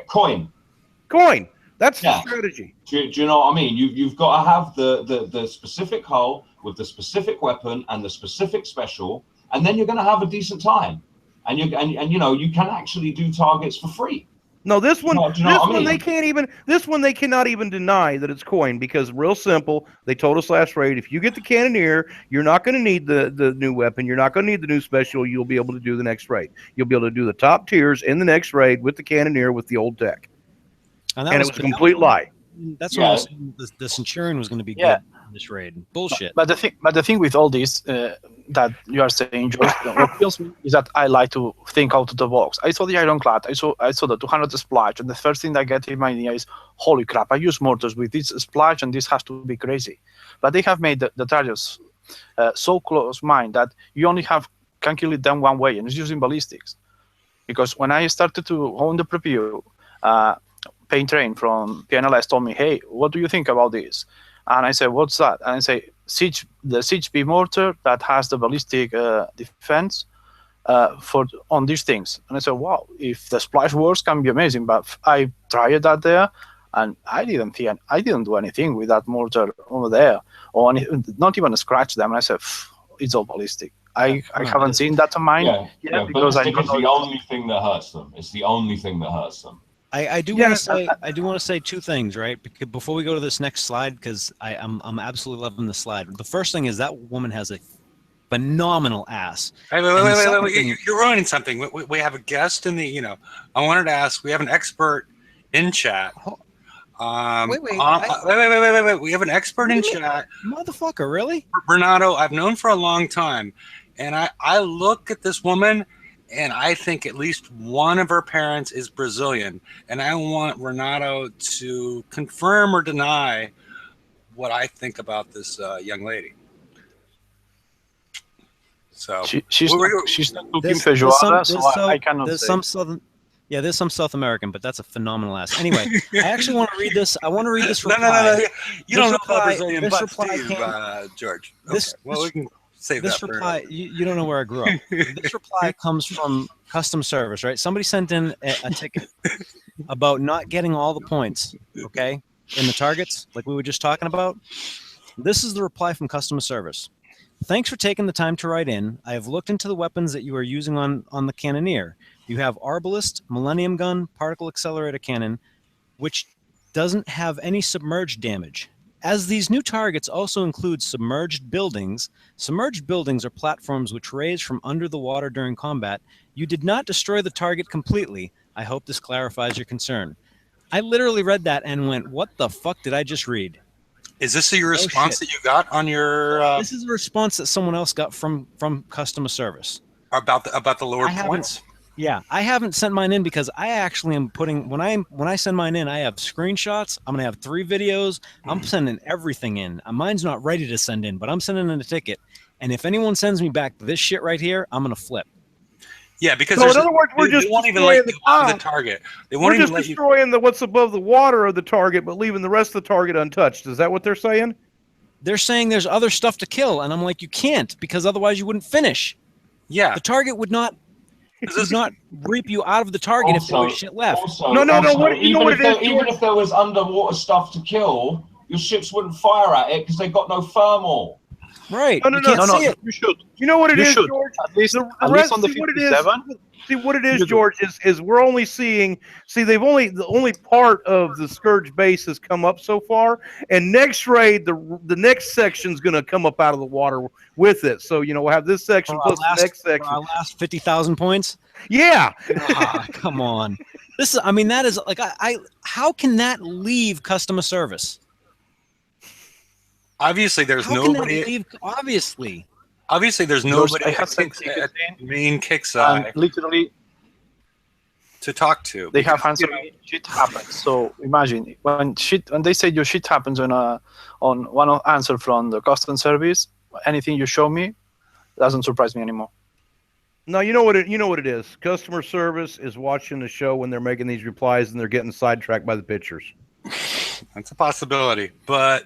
Coin. That's the strategy. Do you know what I mean? You've got to have the specific hull with the specific weapon and the specific special, and then you're going to have a decent time. And you can actually do targets for free. No, this one, they can't even. This one they cannot even deny that it's coin because real simple. They told us last raid, if you get the cannoneer, you're not going to need the new weapon. You're not going to need the new special. You'll be able to do the next raid. You'll be able to do the top tiers in the next raid with the cannoneer with the old tech. And it was a complete lie. That's what I was saying. The Centurion was going to be good in this raid. Bullshit. But the thing with all this that you are saying, George, what kills me is that I like to think out of the box. I saw the Ironclad, I saw the 200 splash, and the first thing that gets in my idea is, holy crap, I use mortars with this splash, and this has to be crazy. But they have made the targets so close mind that you only can kill it them one way, and it's using ballistics. Because when I started to own the preview, Paint Train from PNLS told me, hey, what do you think about this? And I said, what's that? And I say, the Siege B mortar that has the ballistic defense on these things. And I said, wow, if the splash works, can be amazing. But I tried that there, and I didn't do anything with that mortar over there, or not even scratch them. And I said, it's all ballistic. I haven't seen that on mine yet because it's the only thing that hurts them. It's the only thing that hurts them. I do want to say two things, right? Because before we go to this next slide, because I'm absolutely loving the slide. The first thing is that woman has a phenomenal ass. Wait, you're ruining something. We have a guest in the, I wanted to ask, we have an expert in chat. Wait. We have an expert in chat. Motherfucker, really? Renato, I've known for a long time. And I look at this woman, and I think at least one of her parents is Brazilian. And I want Renato to confirm or deny what I think about this young lady. So she's not looking feijoada, so I cannot say. There's some South American, but that's a phenomenal ass. Anyway, I actually want to read this. I want to read this reply. No. You don't know about Brazilian butts, do you, George? Okay. We can save this that reply, you don't know where I grew up. This reply comes from custom service, right? Somebody sent in a ticket about not getting all the points, okay, in the targets, like we were just talking about. This is the reply from customer service. Thanks for taking the time to write in. I have looked into the weapons that you are using on the Cannoneer. You have Arbalist, Millennium Gun, Particle Accelerator Cannon, which doesn't have any submerged damage. As these new targets also include submerged buildings are platforms which raise from under the water during combat. You did not destroy the target completely. I hope this clarifies your concern. I literally read that and went, what the fuck did I just read? Is this your response that you got on your... This is a response that someone else got from customer service. About the lower points? Yeah, I haven't sent mine in because I actually am putting when I send mine in, I have screenshots. I'm gonna have 3 videos. I'm sending everything in. Mine's not ready to send in, but I'm sending in a ticket. And if anyone sends me back this shit right here, I'm gonna flip. Yeah, because in other words, we're just they won't even let you off the target. They won't even let you destroying what's above the water of the target, but leaving the rest of the target untouched. Is that what they're saying? They're saying there's other stuff to kill, and I'm like, you can't because otherwise you wouldn't finish. Yeah, the target would not. Does not reap you out of the target if there was shit left. Even if there was underwater stuff to kill, your ships wouldn't fire at it because they got no thermal. Right. No. You should. You know what it is, George? At least on the 57. See what it is, George, is we're only seeing. See, the only part of the Scourge base has come up so far, and next raid, the next section's going to come up out of the water with it. So we'll have this section plus the next section. Our last 50,000 points. Yeah. Come on. That is like how can that leave customer service? Obviously, there's nobody. Obviously, there's nobody at main kick side. Literally, to talk to. They have answered shit happens. So imagine when they say your shit happens on one answer from the customer service, anything you show me doesn't surprise me anymore. No, you know what it is. Customer service is watching the show when they're making these replies and they're getting sidetracked by the pictures. That's a possibility. But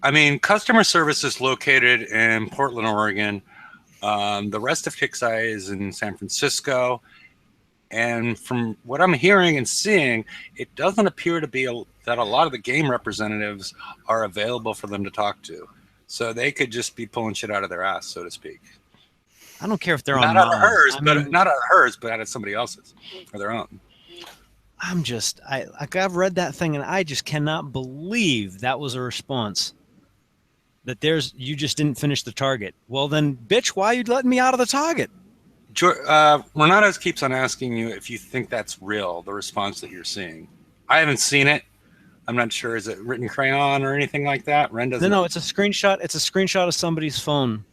I mean, customer service is located in Portland, Oregon. The rest of Kixeye is in San Francisco. And from what I'm hearing and seeing, it doesn't appear to be that a lot of the game representatives are available for them to talk to. So they could just be pulling shit out of their ass, so to speak. I don't care if they're not on out of hers, I mean, not out of hers, but out of somebody else's or their own. I've read that thing and I just cannot believe that was a response. That you just didn't finish the target. Well then, bitch, why are you letting me out of the target? Renato keeps on asking you if you think that's real, the response that you're seeing. I haven't seen it. I'm not sure. Is it written crayon or anything like that? Ren doesn't. No, it's a screenshot. It's a screenshot of somebody's phone.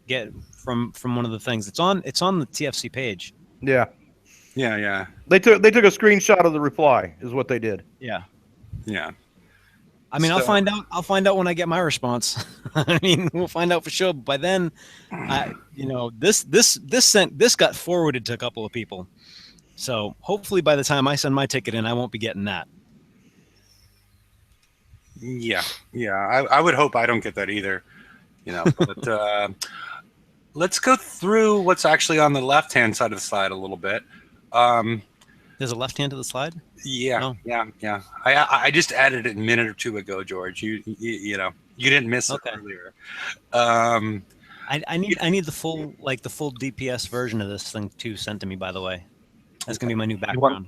Get from one of the things. It's on the TFC page. Yeah. Yeah. They took a screenshot of the reply, is what they did. Yeah. I mean, So, I'll find out when I get my response. I mean, we'll find out for sure. By then, this got forwarded to a couple of people. So hopefully, by the time I send my ticket in, I won't be getting that. Yeah. I would hope I don't get that either. But let's go through what's actually on the left-hand side of the slide a little bit. There's a left hand to the slide? Yeah. I just added it a minute or two ago, George. You didn't miss it earlier. I need the full DPS version of this thing too sent to me, by the way. That's gonna be my new background.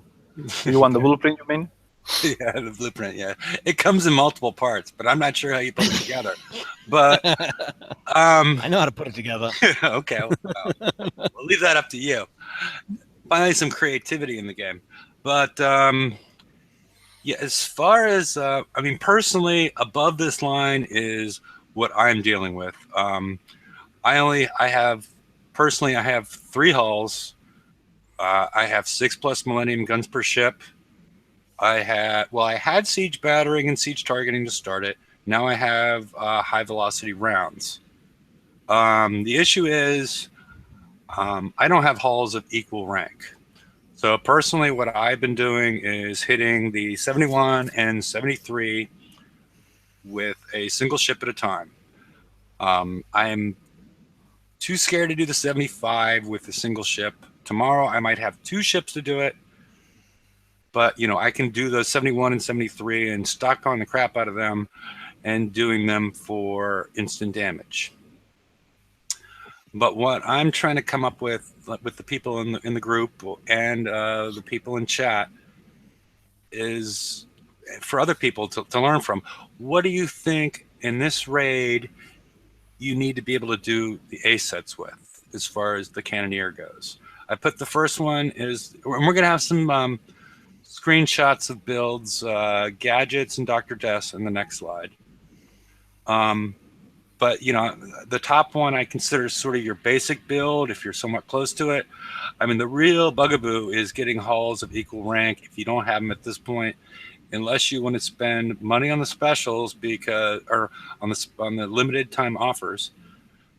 You want the blueprint, you mean? Yeah, the blueprint. Yeah, it comes in multiple parts, but I'm not sure how you put it together. But I know how to put it together. Okay, we'll leave that up to you. Finally, some creativity in the game. But as far as personally, above this line is what I'm dealing with. I have 3 hulls. I have 6+ Millennium guns per ship. I had siege battering and siege targeting to start it. Now I have high velocity rounds. The issue is I don't have hulls of equal rank. So personally, what I've been doing is hitting the 71 and 73 with a single ship at a time. I'm too scared to do the 75 with a single ship. Tomorrow I might have 2 ships to do it. But, I can do those 71 and 73 and stock on the crap out of them and doing them for instant damage. But what I'm trying to come up with the people in the group and the people in chat is for other people to learn from. What do you think in this raid you need to be able to do the A sets with as far as the Cannoneer goes? I put the first one is, and we're going to have some screenshots of builds, gadgets, and Dr. Death in the next slide. But, the top one I consider sort of your basic build if you're somewhat close to it. I mean, the real bugaboo is getting hulls of equal rank if you don't have them at this point, unless you want to spend money on the specials or on the limited time offers,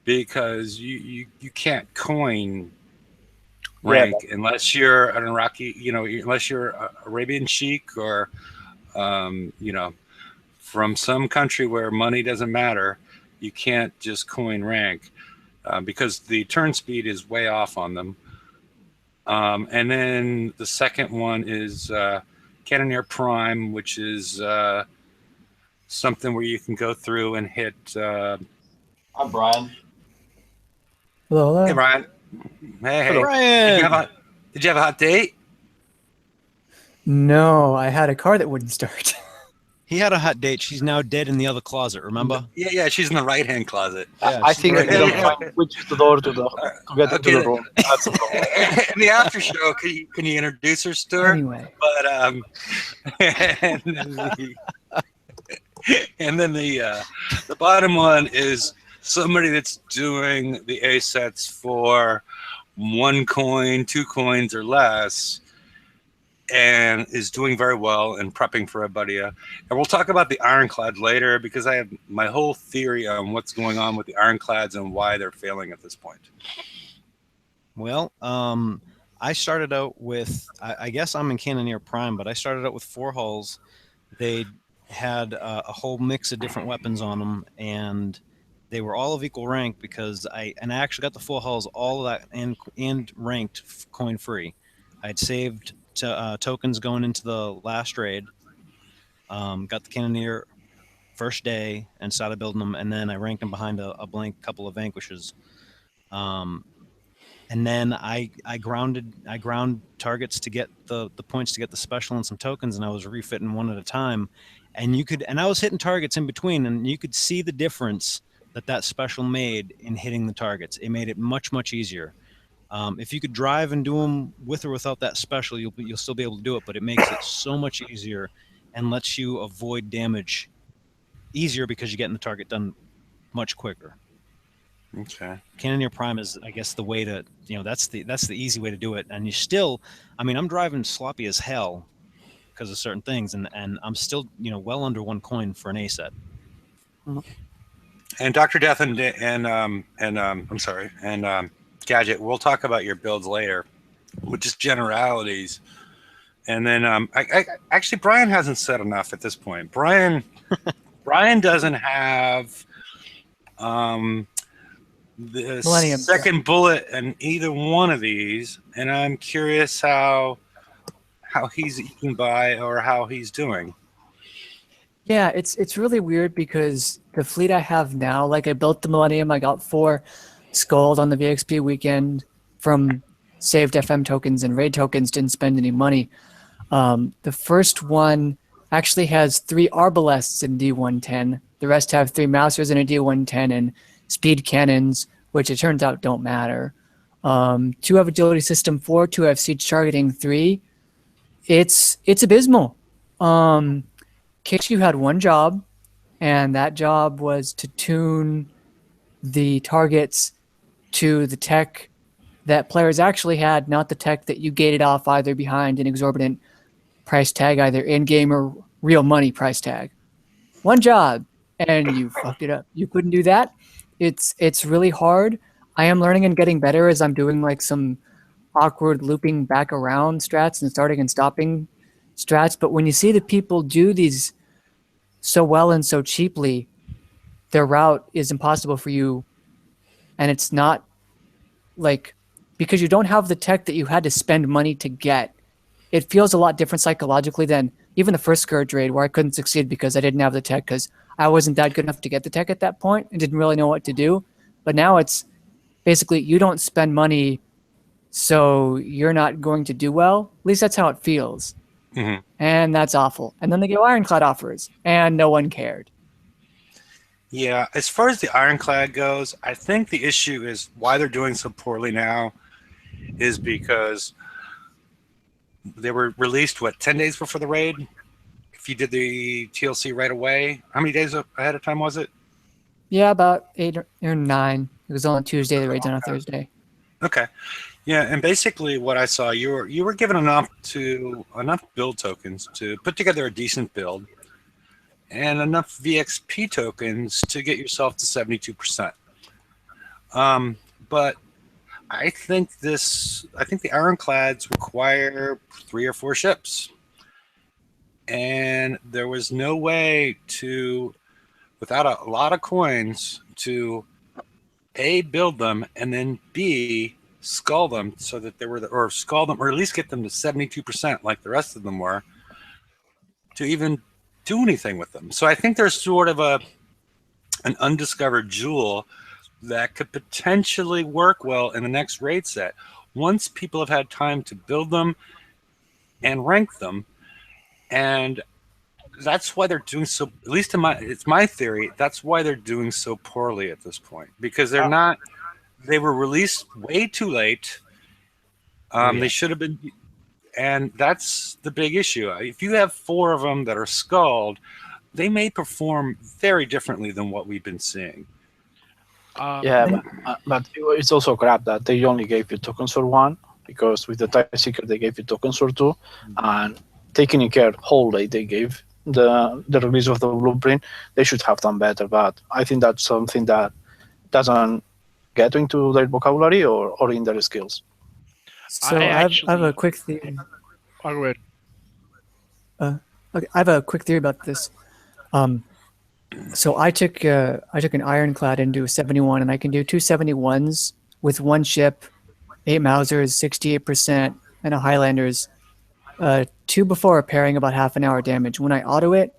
because you can't coin rank unless you're an Iraqi, unless you're Arabian Sheik or, from some country where money doesn't matter. You can't just coin rank because the turn speed is way off on them. And then the second one is Cannoneer Prime, which is something where you can go through and hit. Hi, Brian. Hello. Hey, Brian. Hey, Brian. Did you have a hot date? No, I had a car that wouldn't start. He had a hot date. She's now dead in the other closet, remember? Yeah, she's in the right-hand closet. Yeah, I think right they don't find which is the door to get into the room. That's the problem. In the after show, can you introduce her to her? Anyway. But and then the bottom one is somebody that's doing the A sets for 1 coin, 2 coins or less. and is doing very well and prepping for Abudia. And we'll talk about the Ironclad later because I have my whole theory on what's going on with the Ironclads and why they're failing at this point. Well, I started out with, I guess I'm in Cannoneer Prime, but I started out with 4 hulls. They had a whole mix of different weapons on them, and they were all of equal rank because I actually got the full hulls, all of that, and ranked coin free. I'd saved tokens going into the last raid, got the Cannoneer first day and started building them, and then I ranked them behind a blank couple of Vanquishes. And then I ground targets to get the points to get the special and some tokens, and I was refitting one at a time. And I was hitting targets in between, and you could see the difference that special made in hitting the targets. It made it much, much easier. If you could drive and do them with or without that special, you'll still be able to do it, but it makes it so much easier and lets you avoid damage easier because you're getting the target done much quicker. Okay. Cannoneer Prime is, I guess, the way to, that's the easy way to do it. And you still, I'm driving sloppy as hell because of certain things, and I'm still, well under 1 coin for an A set. And Dr. Death and Gadget, we'll talk about your builds later with just generalities. And then I actually, Brian hasn't said enough at this point. Brian doesn't have the Millennium. second bullet in either one of these, and I'm curious how he's eating by or how he's doing. Yeah, it's really weird because the fleet I have now, like I built the Millennium, I got 4 skulls on the VXP weekend from saved FM tokens and raid tokens, didn't spend any money. The first one actually has 3 Arbalests in D110. The rest have 3 Mousers in a D110 and speed cannons, which it turns out don't matter. 2 have agility system 4, 2 have siege targeting 3. It's abysmal. Kishu had 1 job, and that job was to tune the targets to the tech that players actually had, not the tech that you gated off either behind an exorbitant price tag, either in-game or real money price tag. 1 job, and you fucked it up. You couldn't do that. It's really hard. I am learning and getting better as I'm doing like some awkward looping back around strats and starting and stopping strats. But when you see the people do these so well and so cheaply, their route is impossible for you. And it's not like, because you don't have the tech that you had to spend money to get, it feels a lot different psychologically than even the first Scourge raid where I couldn't succeed because I didn't have the tech because I wasn't that good enough to get the tech at that point and didn't really know what to do. But now it's basically you don't spend money, so you're not going to do well. At least that's how it feels. Mm-hmm. And that's awful. And then they go Ironclad offers, and no one cared. Yeah, as far as the Ironclad goes, I think the issue is why they're doing so poorly now is because they were released, 10 days before the raid? If you did the TLC right away, how many days ahead of time was it? Yeah, about 8 or 9. It was on Tuesday, the raid's on a Thursday. Okay. Yeah, and basically what I saw, you were given enough build tokens to put together a decent build and enough VXP tokens to get yourself to 72%. But I think the Ironclads require 3 or 4 ships. And there was no way to, without a lot of coins, to A, build them, and then B, skull them so that they were, or skull them, or at least get them to 72% like the rest of them were, to even do anything with them. So I think there's sort of an undiscovered jewel that could potentially work well in the next raid set. Once people have had time to build them and rank them, and that's why they're doing so, at least it's my theory, that's why they're doing so poorly at this point. Because they were released way too late. They should have been, and that's the big issue. If you have 4 of them that are skulled, they may perform very differently than what we've been seeing. But it's also crap that they only gave you tokens for 1. because with the Tie Seeker they gave you tokens or two, and taking care whole day they gave the release of the blueprint. They should have done better, but I think that's something that doesn't get into their vocabulary or in their skills. So I have a quick theory. Oh, go ahead. Okay, I have a quick theory about this. So I took an Ironclad into 71, and I can do 2 71s with 1 ship, 8 Mausers, 68%, and a Highlanders. 2 before repairing, about half an hour damage. When I auto it,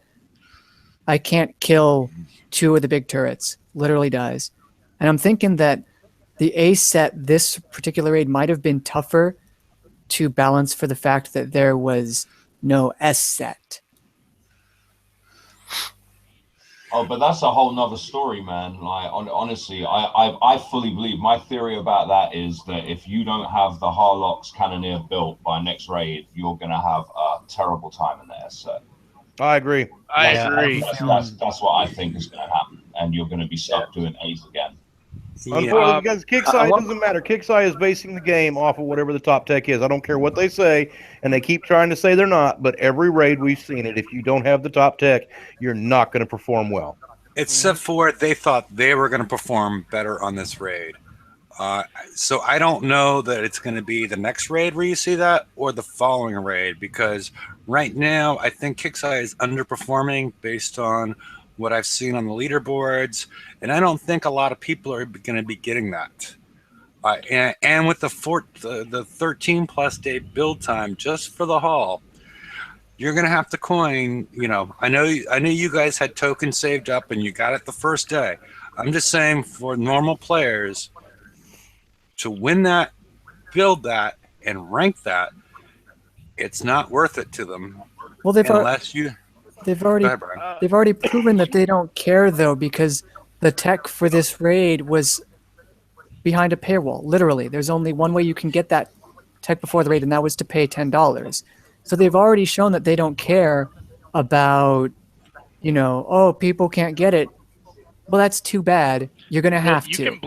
I can't kill 2 of the big turrets. Literally dies. And I'm thinking that the A set this particular raid might have been tougher to balance for the fact that there was no S set. Oh, but that's a whole nother story, man. Like, honestly, I fully believe, my theory about that is that if you don't have the Harlock's Cannoneer built by next raid, you're going to have a terrible time in the S set. I agree. I agree. That's what I think is going to happen, and you're going to be stuck doing A's again. Unfortunately, because Kixeye doesn't matter. Kixeye is basing the game off of whatever the top tech is. I don't care what they say, and they keep trying to say they're not, but every raid we've seen it, if you don't have the top tech, you're not going to perform well. Except for they thought they were going to perform better on this raid. So I don't know that it's going to be the next raid where you see that or the following raid, because right now I think Kixeye is underperforming based on what I've seen on the leaderboards, and I don't think a lot of people are going to be getting that. And with the 13 plus day build time just for the haul, you're going to have to coin. You know, I know you guys had tokens saved up and you got it the first day. I'm just saying, for normal players to win that, build that, and rank that, it's not worth it to them. Well, they've already proven that they don't care, though, because the tech for this raid was behind a paywall. Literally, there's only one way you can get that tech before the raid, and that was to pay $10. So they've already shown that they don't care about, you know, oh, people can't get it. Well, that's too bad. You're gonna have to.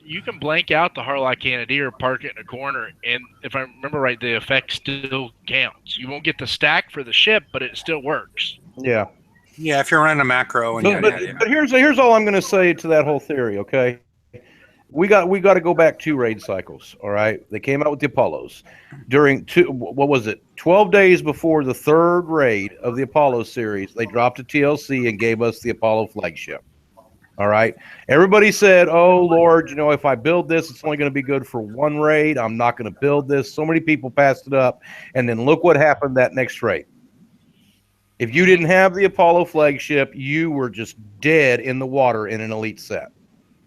You can blank out the Harlock Cannoneer, park it in a corner, and if I remember right, the effect still counts. You won't get the stack for the ship, but it still works. Yeah. Yeah, if you're running a macro. And but here's all I'm going to say to that whole theory, okay? We got to go back 2 raid cycles, all right? They came out with the Apollos. During 12 days before the 3rd raid of the Apollo series, they dropped a TLC and gave us the Apollo flagship. All right. Everybody said, oh, Lord, you know, if I build this, it's only going to be good for 1 raid. I'm not going to build this. So many people passed it up. And then look what happened that next raid. If you didn't have the Apollo flagship, you were just dead in the water in an elite set.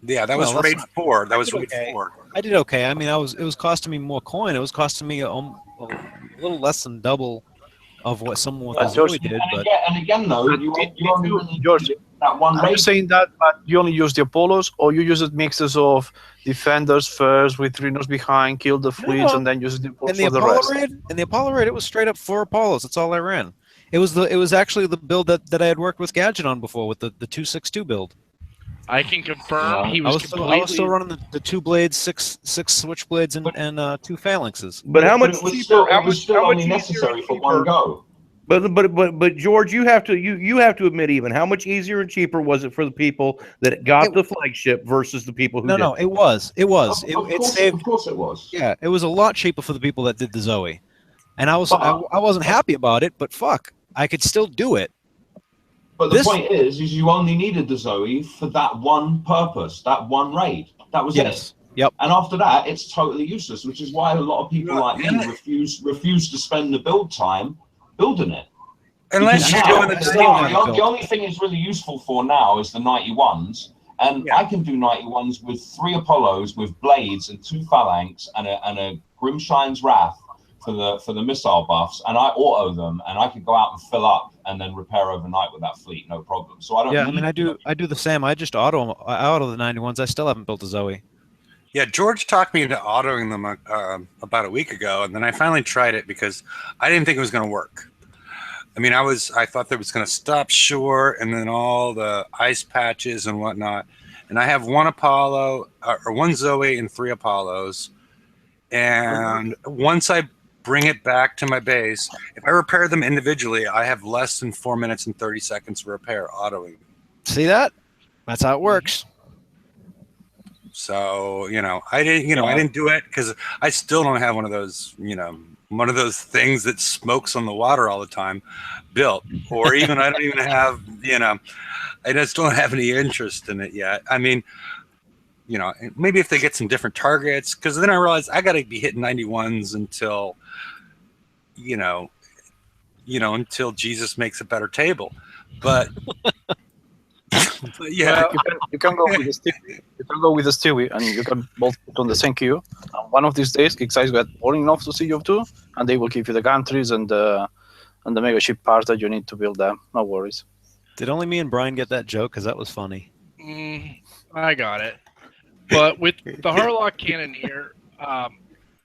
Yeah, that was raid 4. That was raid 4. I did okay. I mean, it was costing me more coin. It was costing me a little less than double of what someone with Zoe did. And again, though, you only really George, that one raid. Are you saying that, but you only use the Apollos, or you use it mixes of defenders first with Rhinos behind, kill the fleets, and then use the Apollos for the rest? In the Apollo raid, it was straight up 4 Apollos. That's all I ran. It was actually the build that I had worked with Gadget on before, with the 262 build. I can confirm I was still running the 2 blades, 6 switchblades, and 2 phalanxes. But how much cheaper? It was still only necessary for 1 go. But George, you have to admit, even how much easier and cheaper was it for the people that got the flagship versus the people who didn't? No, it was. Of course it was. Yeah, it was a lot cheaper for the people that did the Zoe, and I wasn't happy about it. But fuck, I could still do it. But the point is you only needed the Zoe for that one purpose, that one raid. That was it. Yep. And after that, it's totally useless, which is why a lot of people like me refuse to spend the build time building it. Unless you're doing the only thing it's really useful for now is the 91s, and I can do 91s with 3 Apollos with blades and 2 phalanx and a Grimshine's Wrath for the missile buffs, and I auto them, and I could go out and fill up and then repair overnight with that fleet, no problem. So I don't. Yeah, I mean, I do the same. I just auto the 91s. I still haven't built a Zoe. Yeah, George talked me into autoing them about a week ago, and then I finally tried it because I didn't think it was going to work. I mean, I thought that was going to stop short, and then all the ice patches and whatnot. And I have 1 Apollo or 1 Zoe and 3 Apollos, And once I bring it back to my base, if I repair them individually, I have less than 4 minutes and 30 seconds to repair autoing. See that? That's how it works. So, I didn't do it because I still don't have one of those, one of those things that smokes on the water all the time built, or even I don't even have, I just don't have any interest in it yet. I mean, maybe if they get some different targets, because then I realized I got to be hitting 91s until, until Jesus makes a better table. But, but yeah, you can go with the Stewie. You can go with the Stewie, and you can both put on the same queue. One of these days, Geeksize get bored enough to see you too, and they will give you the gantries and the mega ship parts that you need to build them. No worries. Did only me and Brian get that joke? Because that was funny. I got it. But with the Harlock Cannoneer,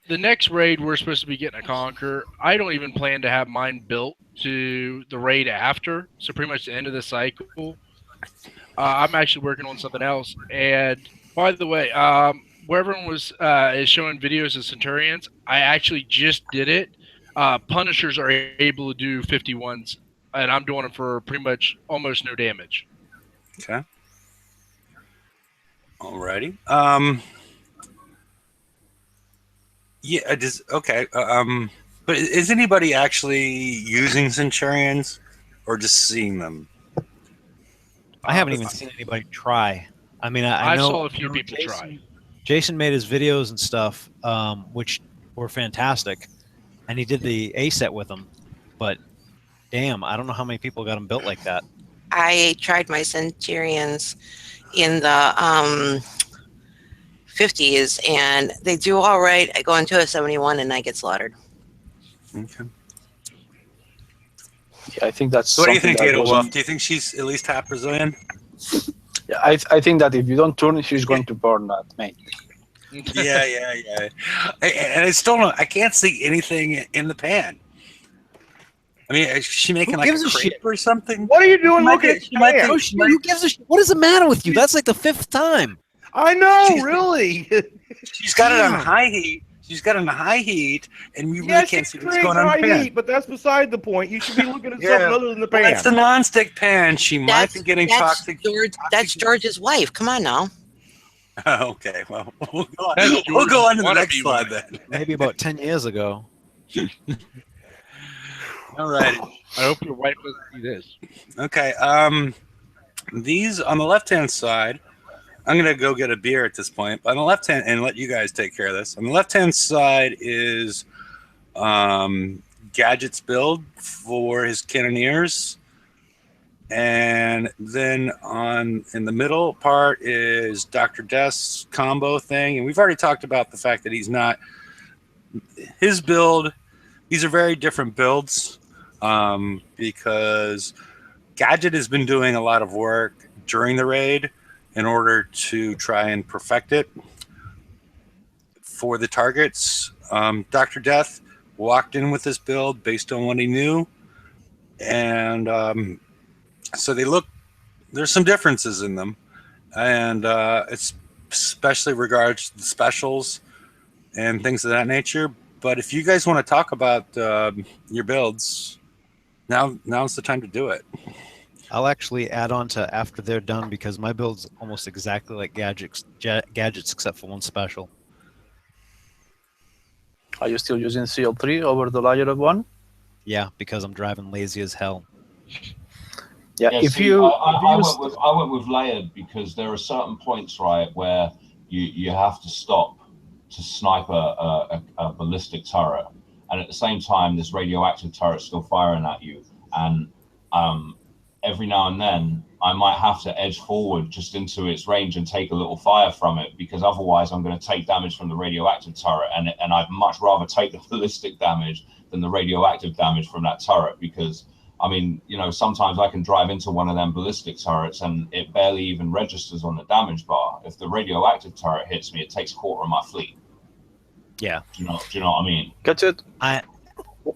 the next raid we're supposed to be getting a Conquer. I don't even plan to have mine built to the raid after, so pretty much the end of the cycle. I'm actually working on something else. And by the way, where everyone was is showing videos of Centurions, I actually just did it. Punishers are able to do 51s, and I'm doing it for pretty much almost no damage. Okay. Alrighty. Yeah, it is okay. But is anybody actually using Centurions or just seeing them? I haven't even seen anybody try. I mean, I know saw a few people try. Jason made his videos and stuff, which were fantastic, and he did the A set with them. But damn, I don't know how many people got them built like that. I tried my Centurions in the 50s, and they do all right. I go into a 71 and I get slaughtered. Okay. Yeah, I think that's. So what do you think, Ada Wolf? Do you think she's at least half Brazilian? Yeah, I think that if you don't turn, she's going to burn that, mate. Yeah. And I still don't. I can't see anything in the pan. I mean, is she making like a crepe or something? What are you doing looking at the pan? Who gives a shit? What is the matter with you? That's like the 5th time. I know, really. She's got it on high heat. She's got it on high heat, and we really can't see what's going on in the pan. Heat, but that's beside the point. You should be looking at something other than the pan. That's the non-stick pan. She might be getting toxic. That's George's wife. Come on now. Okay, well, we'll go on to the next slide then. Maybe about 10 years ago. All right. I hope your wife doesn't see this. Okay. These on the left-hand side, I'm going to go get a beer at this point. But on the left-hand, and let you guys take care of this. On the left-hand side is Gadget's build for his Cannoneers. And then in the middle part is Dr. Death's combo thing. And we've already talked about the fact that he's not... His build, these are very different builds because Gadget has been doing a lot of work during the raid in order to try and perfect it for the targets. Dr. Death walked in with this build based on what he knew. And so there's some differences in them. And it's especially regards to the specials and things of that nature. But if you guys want to talk about your builds, now's the time to do it. I'll actually add on to after they're done because my build's almost exactly like Gadget's except for one special. Are you still using CL3 over the layer of 1? Yeah, because I'm driving lazy as hell. Yeah, I went with layered because there are certain points, right, where you have to stop to snipe a ballistic turret, and at the same time this radioactive turret's still firing at you, and every now and then I might have to edge forward just into its range and take a little fire from it, because otherwise I'm going to take damage from the radioactive turret, and I'd much rather take the ballistic damage than the radioactive damage from that turret, because I mean, sometimes I can drive into one of them ballistic turrets and it barely even registers on the damage bar. If the radioactive turret hits me, it takes a quarter of my fleet. Yeah. Do you know what I mean? Gadget. I'm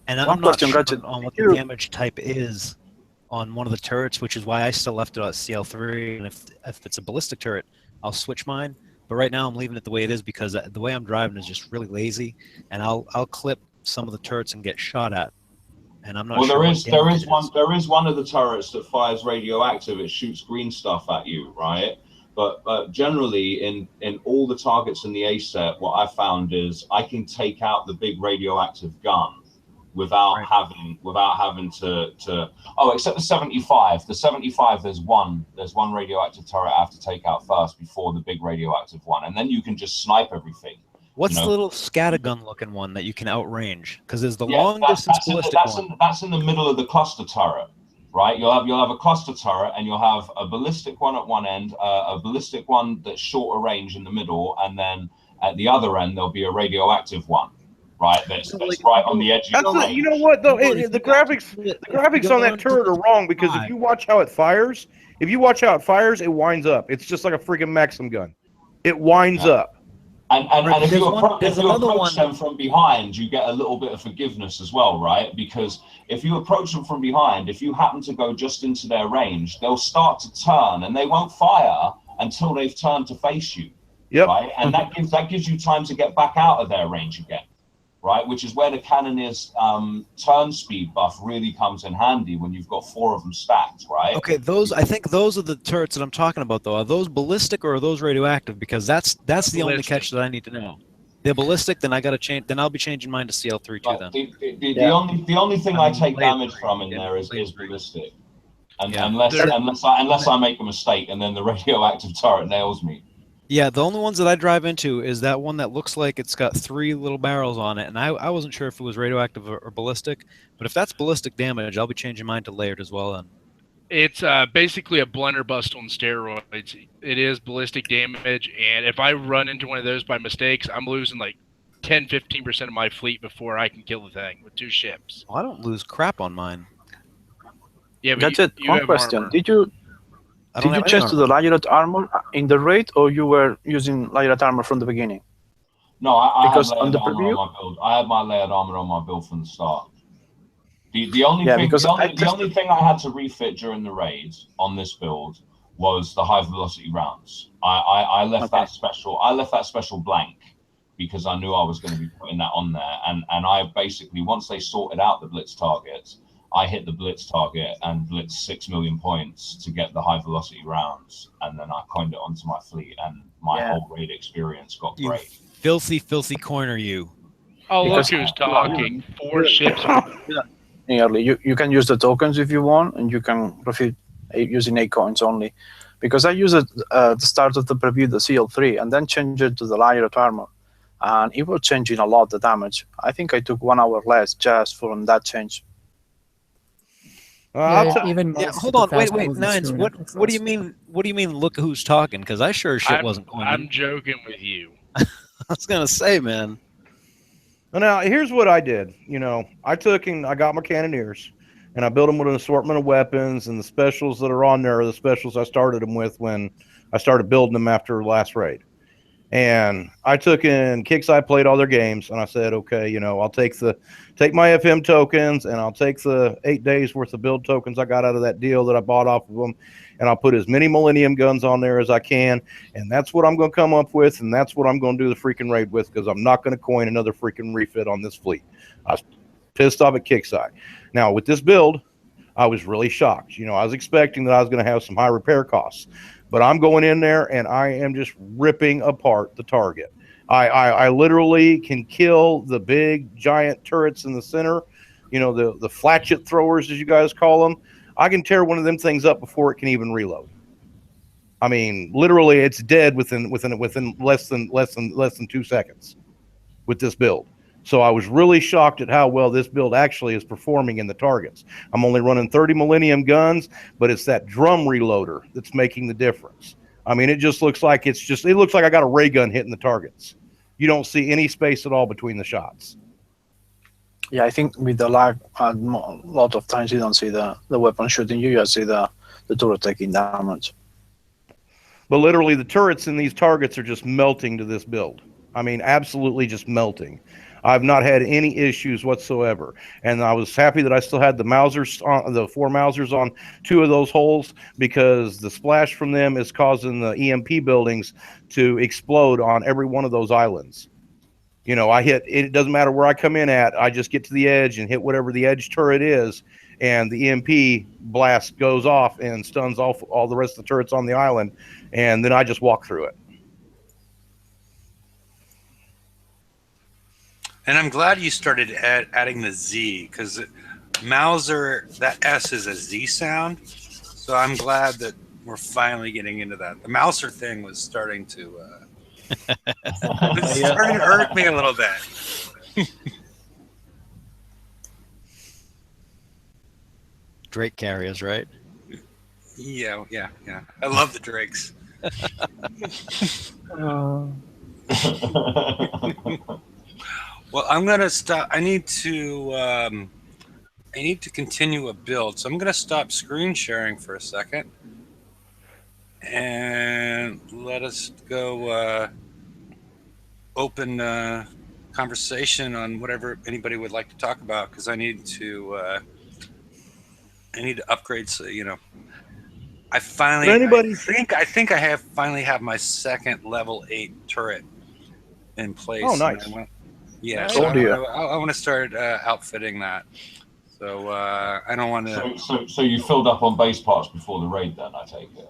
One not question, sure Gadget. on what the damage type is on one of the turrets, which is why I still left it at CL3. And if it's a ballistic turret, I'll switch mine. But right now I'm leaving it the way it is because the way I'm driving is just really lazy, and I'll clip some of the turrets and get shot at. And I'm not well, sure. there is one of the turrets that fires radioactive. It shoots green stuff at you, right? But generally, in all the targets in the A set, what I found is I can take out the big radioactive gun without having to. Oh, except the 75. The 75, there's one radioactive turret I have to take out first before the big radioactive one, and then you can just snipe everything. What's the little scattergun looking one that you can outrange? Because there's the long distance ballistic one. That's in the middle of the cluster turret, right? You'll have a cluster turret, and you'll have a ballistic one at one end, a ballistic one that's shorter range in the middle, and then at the other end there'll be a radioactive one, right? That's right on the edge of the range. You know what though? The graphics on that turret are wrong because if you watch how it fires, it winds up. It's just like a freaking Maxim gun. It winds up. And if you approach them from behind, you get a little bit of forgiveness as well, right? Because if you approach them from behind, if you happen to go just into their range, they'll start to turn and they won't fire until they've turned to face you. Yep. Right? And that gives you time to get back out of their range again. Right, which is where the Cannoneer's turn speed buff really comes in handy when you've got 4 of them stacked, right? Okay, I think those are the turrets that I'm talking about, though. Are those ballistic or are those radioactive? Because that's the only catch that I need to know. They're ballistic, then I got to change. Then I'll be changing mine to CL3 too. Then the only thing I take damage from in there is ballistic, and unless I make a mistake and then the radioactive turret nails me. Yeah, the only ones that I drive into is that one that looks like it's got 3 little barrels on it, and I wasn't sure if it was radioactive or ballistic, but if that's ballistic damage, I'll be changing mine to layered as well then. It's basically a blunderbuss on steroids. It is ballistic damage, and if I run into one of those by mistakes, I'm losing like 10-15% of my fleet before I can kill the thing with 2 ships. Well, I don't lose crap on mine. Yeah, but that's it. One question: armor. Did you change to the layered armor in the raid, or you were using layered armor from the beginning? No, I because had on the armor preview, on my build. I had my layered armor on my build from the start. The only thing I had to refit during the raid on this build was the high velocity rounds. I left that special blank because I knew I was going to be putting that on there, and I basically, once they sorted out the blitz targets, I hit the blitz target and blitzed 6 million points to get the high velocity rounds, and then I coined it onto my fleet, and my whole raid experience got great. Filthy coiner, you. Oh, look who's talking. 4 ships. Nearly. You can use the tokens if you want, and you can refit using 8 coins only. Because I used it at the start of the preview, the CL3, and then changed it to the layered armor, and it was changing a lot the damage. I think I took 1 hour less just from that change. Hold on, wait, Nines. What do you mean? What do you mean? Look who's talking? Because I sure shit wasn't going. I'm joking with you. I was gonna say, man. Now here's what I did. I got my Cannoneers, and I built them with an assortment of weapons, and the specials that are on there are the specials I started them with when I started building them after last raid. And I took in Kixeye, played all their games, and I said, okay, I'll take my FM tokens, and I'll take the 8 days worth of build tokens I got out of that deal that I bought off of them, and I'll put as many Millennium guns on there as I can, and that's what I'm going to come up with, and that's what I'm going to do the freaking raid with, because I'm not going to coin another freaking refit on this fleet. I was pissed off at Kixeye. Now, with this build, I was really shocked. I was expecting that I was going to have some high repair costs. But I'm going in there and I am just ripping apart the target. I literally can kill the big giant turrets in the center, the flatchet throwers, as you guys call them. I can tear one of them things up before it can even reload. I mean, literally, it's dead within less than 2 seconds with this build. So I was really shocked at how well this build actually is performing in the targets. I'm only running 30 Millennium guns, but it's that drum reloader that's making the difference. I mean, it just looks like it looks like I got a ray gun hitting the targets. You don't see any space at all between the shots. Yeah, I think with the lag, a lot of times you don't see the weapon shooting. You just see the turret taking damage. But literally, the turrets in these targets are just melting to this build. I mean, absolutely just melting. I've not had any issues whatsoever, and I was happy that I still had the Mausers on the 4 Mausers on 2 of those holes, because the splash from them is causing the EMP buildings to explode on every one of those islands. You know, I hit it doesn't matter where I come in at, I just get to the edge and hit whatever the edge turret is, and the EMP blast goes off and stuns off all the rest of the turrets on the island, and then I just walk through it. And I'm glad you started adding the Z, because Mauser, that S is a Z sound. So I'm glad that we're finally getting into that. The Mauser thing was starting to hurt me a little bit. Drake carriers, right? Yeah. I love the Drakes. Well, I'm gonna stop. I need to continue a build, so I'm gonna stop screen sharing for a second, and let us go open conversation on whatever anybody would like to talk about, because I need to upgrade. So I finally. I think I finally have my second level 8 turret in place. Oh, nice. Yeah, Nice. so Oh, I want to start outfitting that. So I don't want to. So you filled up on base parts before the raid, then I take it.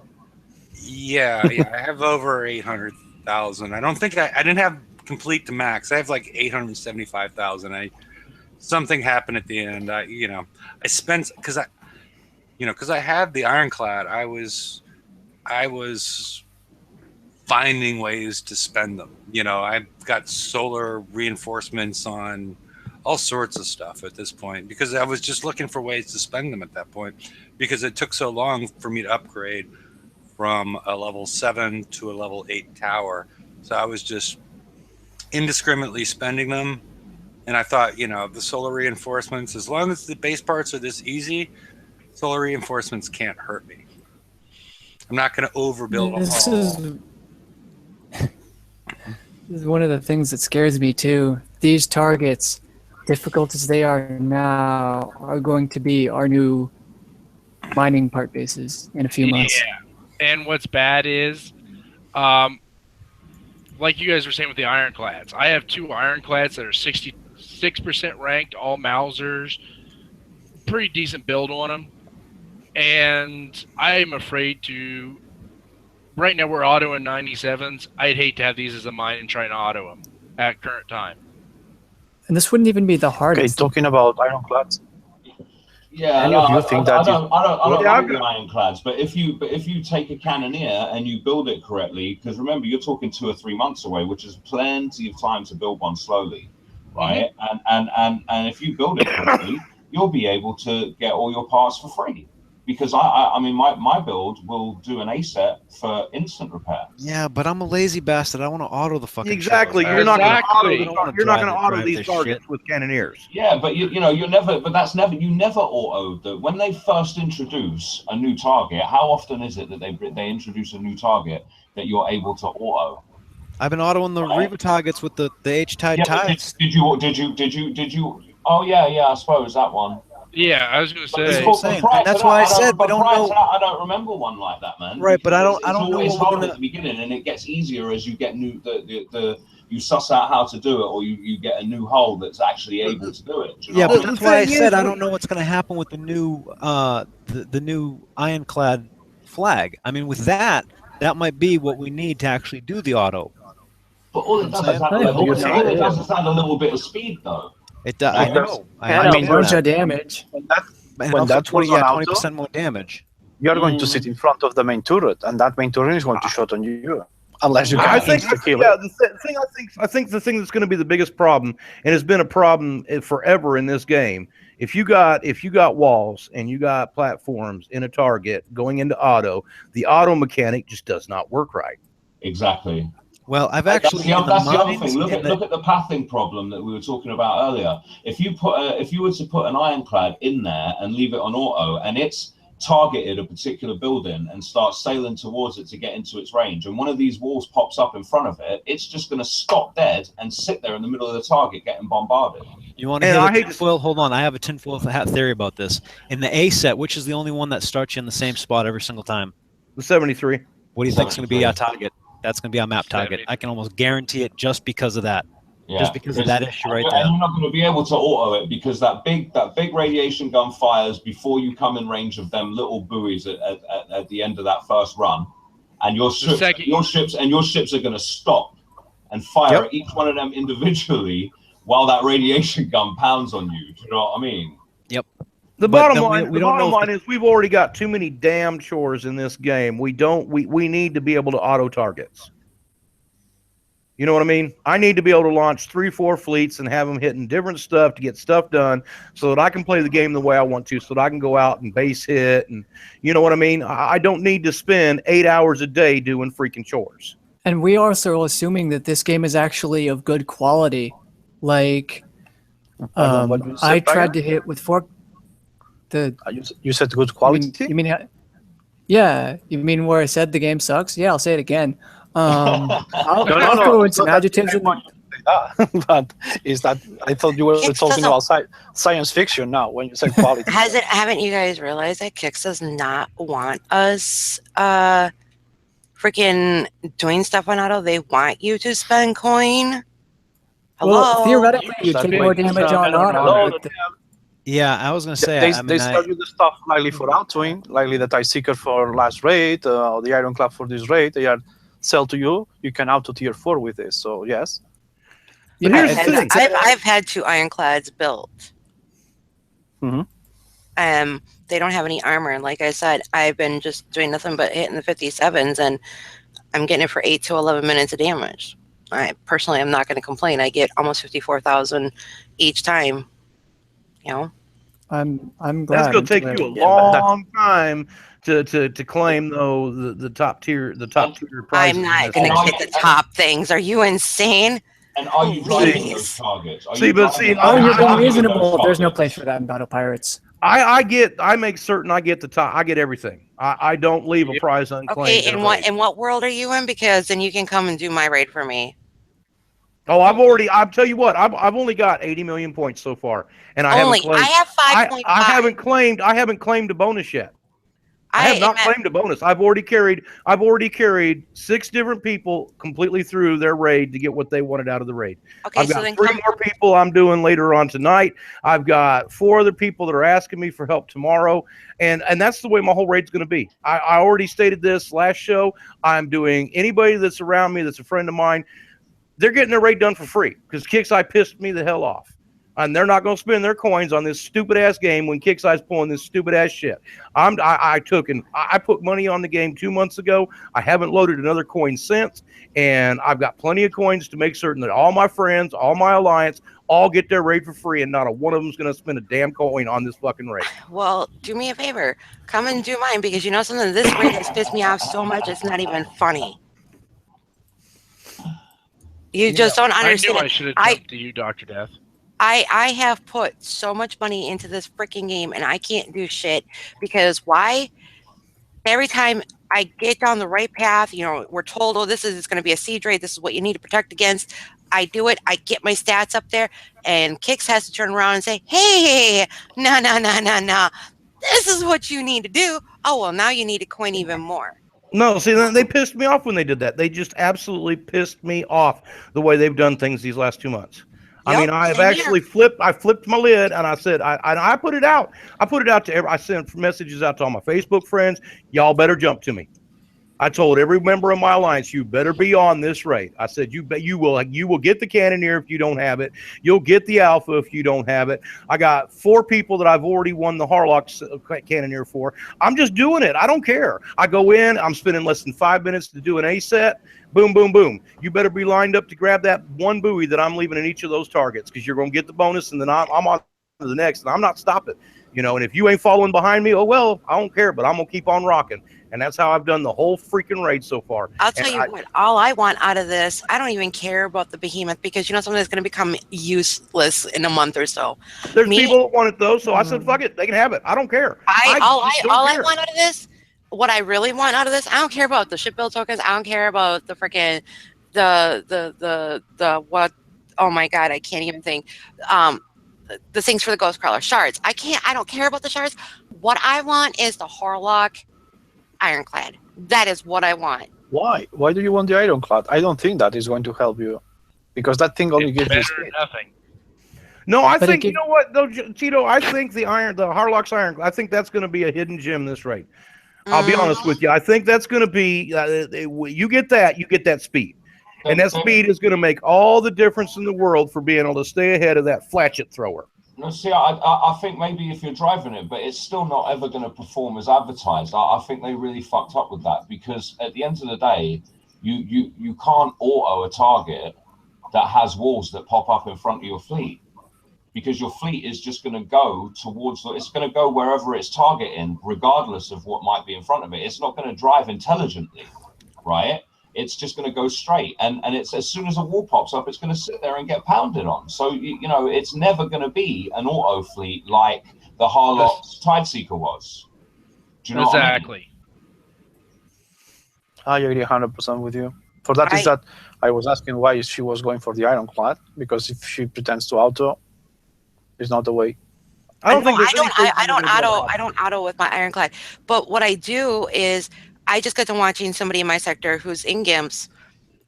Yeah. I have over 800,000. I don't think I didn't have complete to max. I have like 875,000. Something happened at the end. I spent because I had the ironclad. I was finding ways to spend them. I've got solar reinforcements on all sorts of stuff at this point, because I was just looking for ways to spend them at that point, because it took so long for me to upgrade from a level 7 to a level 8 tower. So I was just indiscriminately spending them. And I thought, the solar reinforcements, as long as the base parts are this easy, solar reinforcements can't hurt me. I'm not going to overbuild them. This is one of the things that scares me too. These targets, difficult as they are now, are going to be our new mining part bases in a few months. Yeah, and what's bad is, like you guys were saying with the ironclads, I have 2 ironclads that are 66% ranked, all Mausers, pretty decent build on them, and I'm afraid to. Right now we're autoing 97s. I'd hate to have these as a mine and try and auto them at current time. And this wouldn't even be the Okay, hardest. talking about ironclads. Yeah, Any of you think that I don't like the got- ironclads, but if you take a cannoneer and you build it correctly, because remember you're talking 2 or 3 months away, which is plenty of time to build one slowly, right? And if you build it correctly, you'll be able to get all your parts for free. Because I mean, my build will do an ASET for instant repair. Yeah, but I'm a lazy bastard. I want to auto the fucking Exactly. shit. You're not going Exactly. to auto these targets with cannoneers. Yeah, but you're never. But that's never. You never auto the when they first introduce a new target. How often is it that they introduce a new target that you're able to auto? I've been autoing the Reva targets with the H-Tide Yeah, but tides. did you? Oh yeah, I suppose that one. Yeah, I was going to But say. That's saying. And that's why I said we don't know. I don't remember one like that, man. Right, but I don't It's know always what we're hard gonna- at the beginning, and it gets easier as you get new. You suss out how to do it, or you get a new hull that's actually able to do it. Do you know Yeah, what I but mean? that's why I thing said is- I don't know what's going to happen with the new the new ironclad flag. I mean, with that might be what we need to actually do the auto. But all it does is add a little bit of speed, though. I know. I I mean, mean, bunch of damage. When that was on auto, 20% more damage. you're going to sit in front of the main turret, and that main turret is going to shot on you, unless you can I think insta-kill yeah, it. I think the thing that's going to be the biggest problem, and it's been a problem forever in this game. If you got walls and you got platforms in a target going into auto, the auto mechanic just does not work right. Exactly. Well, I've actually That's the other thing. Look at the pathing problem that we were talking about earlier. If you were to put an ironclad in there and leave it on auto, and it's targeted a particular building and start sailing towards it to get into its range, and one of these walls pops up in front of it, it's just going to stop dead and sit there in the middle of the target getting bombarded. You want to hit a tinfoil? Hold on, I have a tinfoil hat theory about this. In the A set, which is the only one that starts you in the same spot every single time? The 73. What do you think is going to be our target? That's going to be our map target. I can almost guarantee it just because of that. Yeah, just because of that issue right there. And you're not going to be able to auto it because that big radiation gun fires before you come in range of them little buoys at the end of that first run, and your ships are going to stop and fire at each one of them individually while that radiation gun pounds on you. Do you know what I mean? Yep. The bottom line is we've already got too many damn chores in this game. We need to be able to auto targets. You know what I mean? I need to be able to launch 3-4 fleets and have them hitting different stuff to get stuff done so that I can play the game the way I want to, so that I can go out and base hit. And you know what I mean? I don't need to spend 8 hours a day doing freaking chores. And we are also assuming that this game is actually of good quality. Like, I tried to hit with four. You said good quality? You mean yeah, you mean where I said the game sucks? Yeah, I'll say it again. I'll throw in some adjectives. But is that I thought you were talking about science fiction now when you said quality. Haven't you guys realized that Kix does not want us freaking doing stuff on auto? They want you to spend coin. Hello? Well, theoretically, you take more damage on auto. Yeah, I was going to say. They sell you the stuff likely for autoing, likely the TIE Seeker for last raid, or the Ironclad for this raid. They are sell to you. You can auto tier 4 with this. So yes. But here's the thing. I've had 2 Ironclads built. Mm-hmm. They don't have any armor, and like I said, I've been just doing nothing but hitting the 57s, and I'm getting it for 8 to 11 minutes of damage. I personally am not going to complain. I get almost 54,000 each time. You know, I'm glad. That's going to take you a long time to claim though the top tier prizes. I'm not going to get the top things. Are you insane? And are you driving those targets? You're being reasonable. There's no place for that in Battle Pirates. I make certain I get the top. I get everything. I don't leave a prize unclaimed. Okay, in what world are you in? Because then you can come and do my raid for me. Oh, I'll tell you what, I've only got 80 million points so far, and I have 5.5. I haven't claimed a bonus yet. I have not claimed a bonus. I've already carried 6 different people completely through their raid to get what they wanted out of the raid. Okay, I've got 3 more people I'm doing later on tonight. I've got 4 other people that are asking me for help tomorrow, and that's the way my whole raid's going to be. I already stated this last show. I'm doing anybody that's around me that's a friend of mine. They're getting their raid done for free because Kixeye pissed me the hell off. And they're not going to spend their coins on this stupid-ass game when Kixeye's pulling this stupid-ass shit. I put money on the game 2 months ago. I haven't loaded another coin since, and I've got plenty of coins to make certain that all my friends, all my alliance, all get their raid for free, and not a one of them's going to spend a damn coin on this fucking raid. Well, do me a favor. Come and do mine because you know something? This raid has pissed me off so much it's not even funny. You just don't understand. I knew I should have jumped to you, Dr. Death. I have put so much money into this freaking game and I can't do shit because why? Every time I get down the right path, you know, we're told, oh, this is going to be a siege raid. This is what you need to protect against. I do it. I get my stats up there and Kix has to turn around and say, hey, no. This is what you need to do. Oh, well, now you need to coin even more. No, see, they pissed me off when they did that. They just absolutely pissed me off the way they've done things these last 2 months. Yep, I mean, I have actually flipped my lid and I said, I put it out. I put it out to I sent messages out to all my Facebook friends. Y'all better jump to me. I told every member of my alliance, you better be on this raid. I said, you will get the Cannoneer if you don't have it. You'll get the Alpha if you don't have it. I got 4 people that I've already won the Harlock Cannoneer for. I'm just doing it. I don't care. I go in. I'm spending less than 5 minutes to do an A set. Boom, boom, boom. You better be lined up to grab that one buoy that I'm leaving in each of those targets because you're going to get the bonus, and then I'm on to the next, and I'm not stopping. You know, and if you ain't following behind me, oh, well, I don't care, but I'm going to keep on rocking. And that's how I've done the whole freaking raid so far. I'll tell you what, all I want out of this, I don't even care about the behemoth because something that's going to become useless in a month or so. There's people that want it though, so I said, fuck it, they can have it. I don't care. All I want out of this, what I really want out of this, I don't care about the ship build tokens. I don't care about the freaking the what? Oh my god, I can't even think. The things for the ghost crawler shards. I don't care about the shards. What I want is the Horlock Ironclad. That is what I want. Why? Why do you want the Ironclad? I don't think that is going to help you, because that thing only gives you speed. Nothing. No, I think you know what though, Tito. I think the Harlock's Ironclad. I think that's going to be a hidden gem this raid. I'll be honest with you. I think that's going to be you get that speed, and that speed is going to make all the difference in the world for being able to stay ahead of that flatchet thrower. No, see, I think maybe if you're driving it, but it's still not ever going to perform as advertised. I think they really fucked up with that, because at the end of the day, you can't auto a target that has walls that pop up in front of your fleet, because your fleet is just going to go towards, it's going to go wherever it's targeting, regardless of what might be in front of it. It's not going to drive intelligently, right? It's just going to go straight, and it's as soon as a wall pops up, it's going to sit there and get pounded on. So it's never going to be an auto fleet like the Harlock's Tideseeker was. Do you know exactly? I agree 100% with you. For that is that I was asking why she was going for the Ironclad, because if she pretends to auto, it's not the way. I don't auto with my Ironclad, but what I do is I just got to watching somebody in my sector who's in Gimps.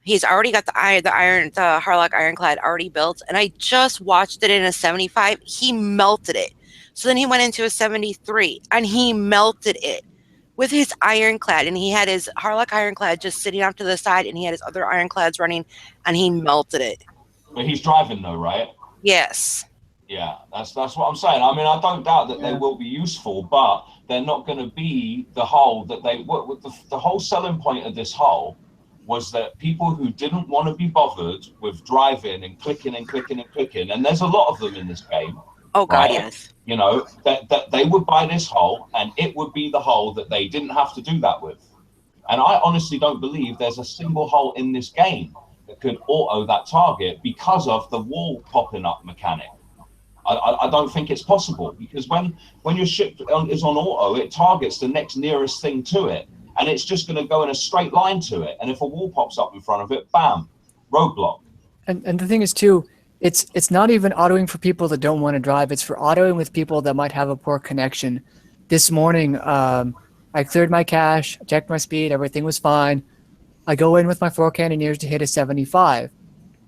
He's already got the Harlock Ironclad already built, and I just watched it in a 75. He melted it. So then he went into a 73, and he melted it with his Ironclad, and he had his Harlock Ironclad just sitting off to the side, and he had his other Ironclads running, and he melted it. But he's driving though, right? Yes. Yeah, that's what I'm saying. I mean, I don't doubt that they will be useful, but they're not going to be the hull that they were. The whole selling point of this hull was that people who didn't want to be bothered with driving and clicking and clicking and clicking, and there's a lot of them in this game. Oh God, right? Yes. That they would buy this hull, and it would be the hull that they didn't have to do that with. And I honestly don't believe there's a single hull in this game that could auto that target because of the wall popping up mechanic. I don't think it's possible, because when your ship is on auto, it targets the next nearest thing to it, and it's just going to go in a straight line to it. And if a wall pops up in front of it, bam, roadblock. And the thing is too, it's not even autoing for people that don't want to drive. It's for autoing with people that might have a poor connection. This morning, I cleared my cache, checked my speed, everything was fine. I go in with my 4 cannoneers to hit a 75.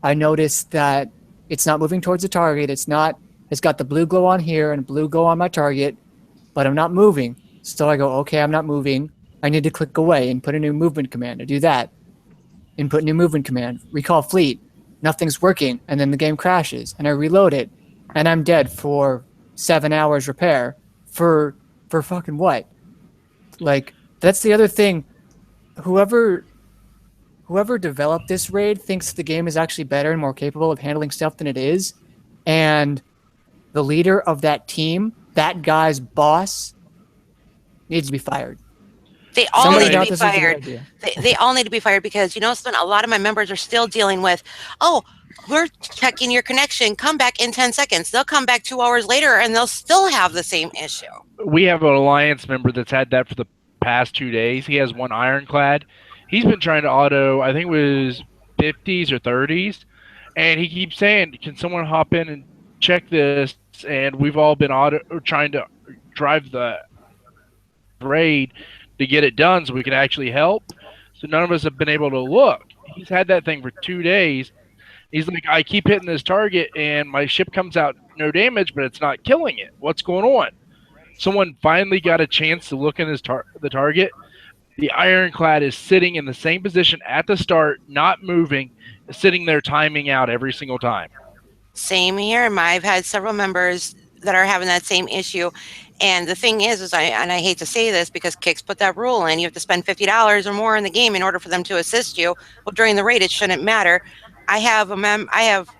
I noticed that it's not moving towards the target. It's got the blue glow on here and blue glow on my target, but I'm not moving. So I go, okay, I'm not moving. I need to click away and put a new movement command. I do that. Input new movement command. Recall fleet. Nothing's working. And then the game crashes. And I reload it. And I'm dead for 7 hours repair. For fucking what? Like, that's the other thing. Whoever developed this raid thinks the game is actually better and more capable of handling stuff than it is. And the leader of that team, that guy's boss, needs to be fired. They all need to be fired. They all need to be fired, because a lot of my members are still dealing with, we're checking your connection. Come back in 10 seconds. They'll come back 2 hours later, and they'll still have the same issue. We have an Alliance member that's had that for the past 2 days. He has one Ironclad. He's been trying to auto, I think it was 50s or 30s, and he keeps saying, can someone hop in and check this? And we've all been trying to drive the raid to get it done so we can actually help. So none of us have been able to look. He's had that thing for 2 days. He's like, I keep hitting this target and my ship comes out no damage, but it's not killing it. What's going on? Someone finally got a chance to look in the target. The Ironclad is sitting in the same position at the start, not moving, sitting there timing out every single time. Same here. I've had several members that are having that same issue. And the thing is I hate to say this because Kix put that rule in, you have to spend $50 or more in the game in order for them to assist you. Well, during the raid, it shouldn't matter. I have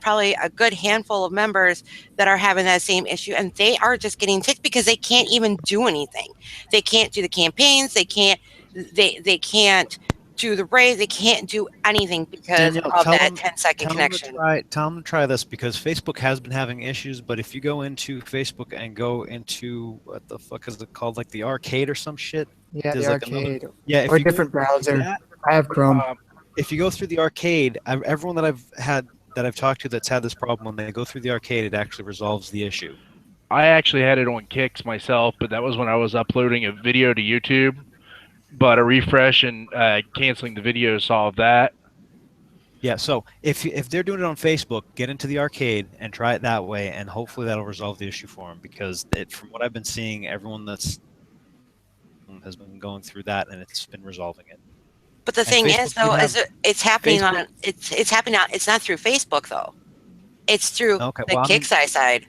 probably a good handful of members that are having that same issue, and they are just getting ticked because they can't even do anything. They can't do the campaigns. They can't they can't do the raid. They can't do anything because Danielle, of tell that them- 10-second Tell them to connection. try this because Facebook has been having issues. But if you go into Facebook and go into what the fuck is it called, like the arcade or some shit? Yeah, There's the like another- arcade Yeah, if or a you go different through browser. that, I have Chrome. if you go through the arcade, everyone that I've talked to that's had this problem, when they go through the arcade, it actually resolves the issue. I actually had it on Kicks myself, but that was when I was uploading a video to YouTube. But a refresh and canceling the video solved that. Yeah, so if they're doing it on Facebook, get into the arcade and try it that way, and hopefully that'll resolve the issue for them. Because from what I've been seeing, everyone has been going through that, and it's been resolving it. But the And thing Facebook is, though, could is it's happening Facebook- on it's happening out. It's not through Facebook though. It's through Okay, the well, I mean- Kickside side.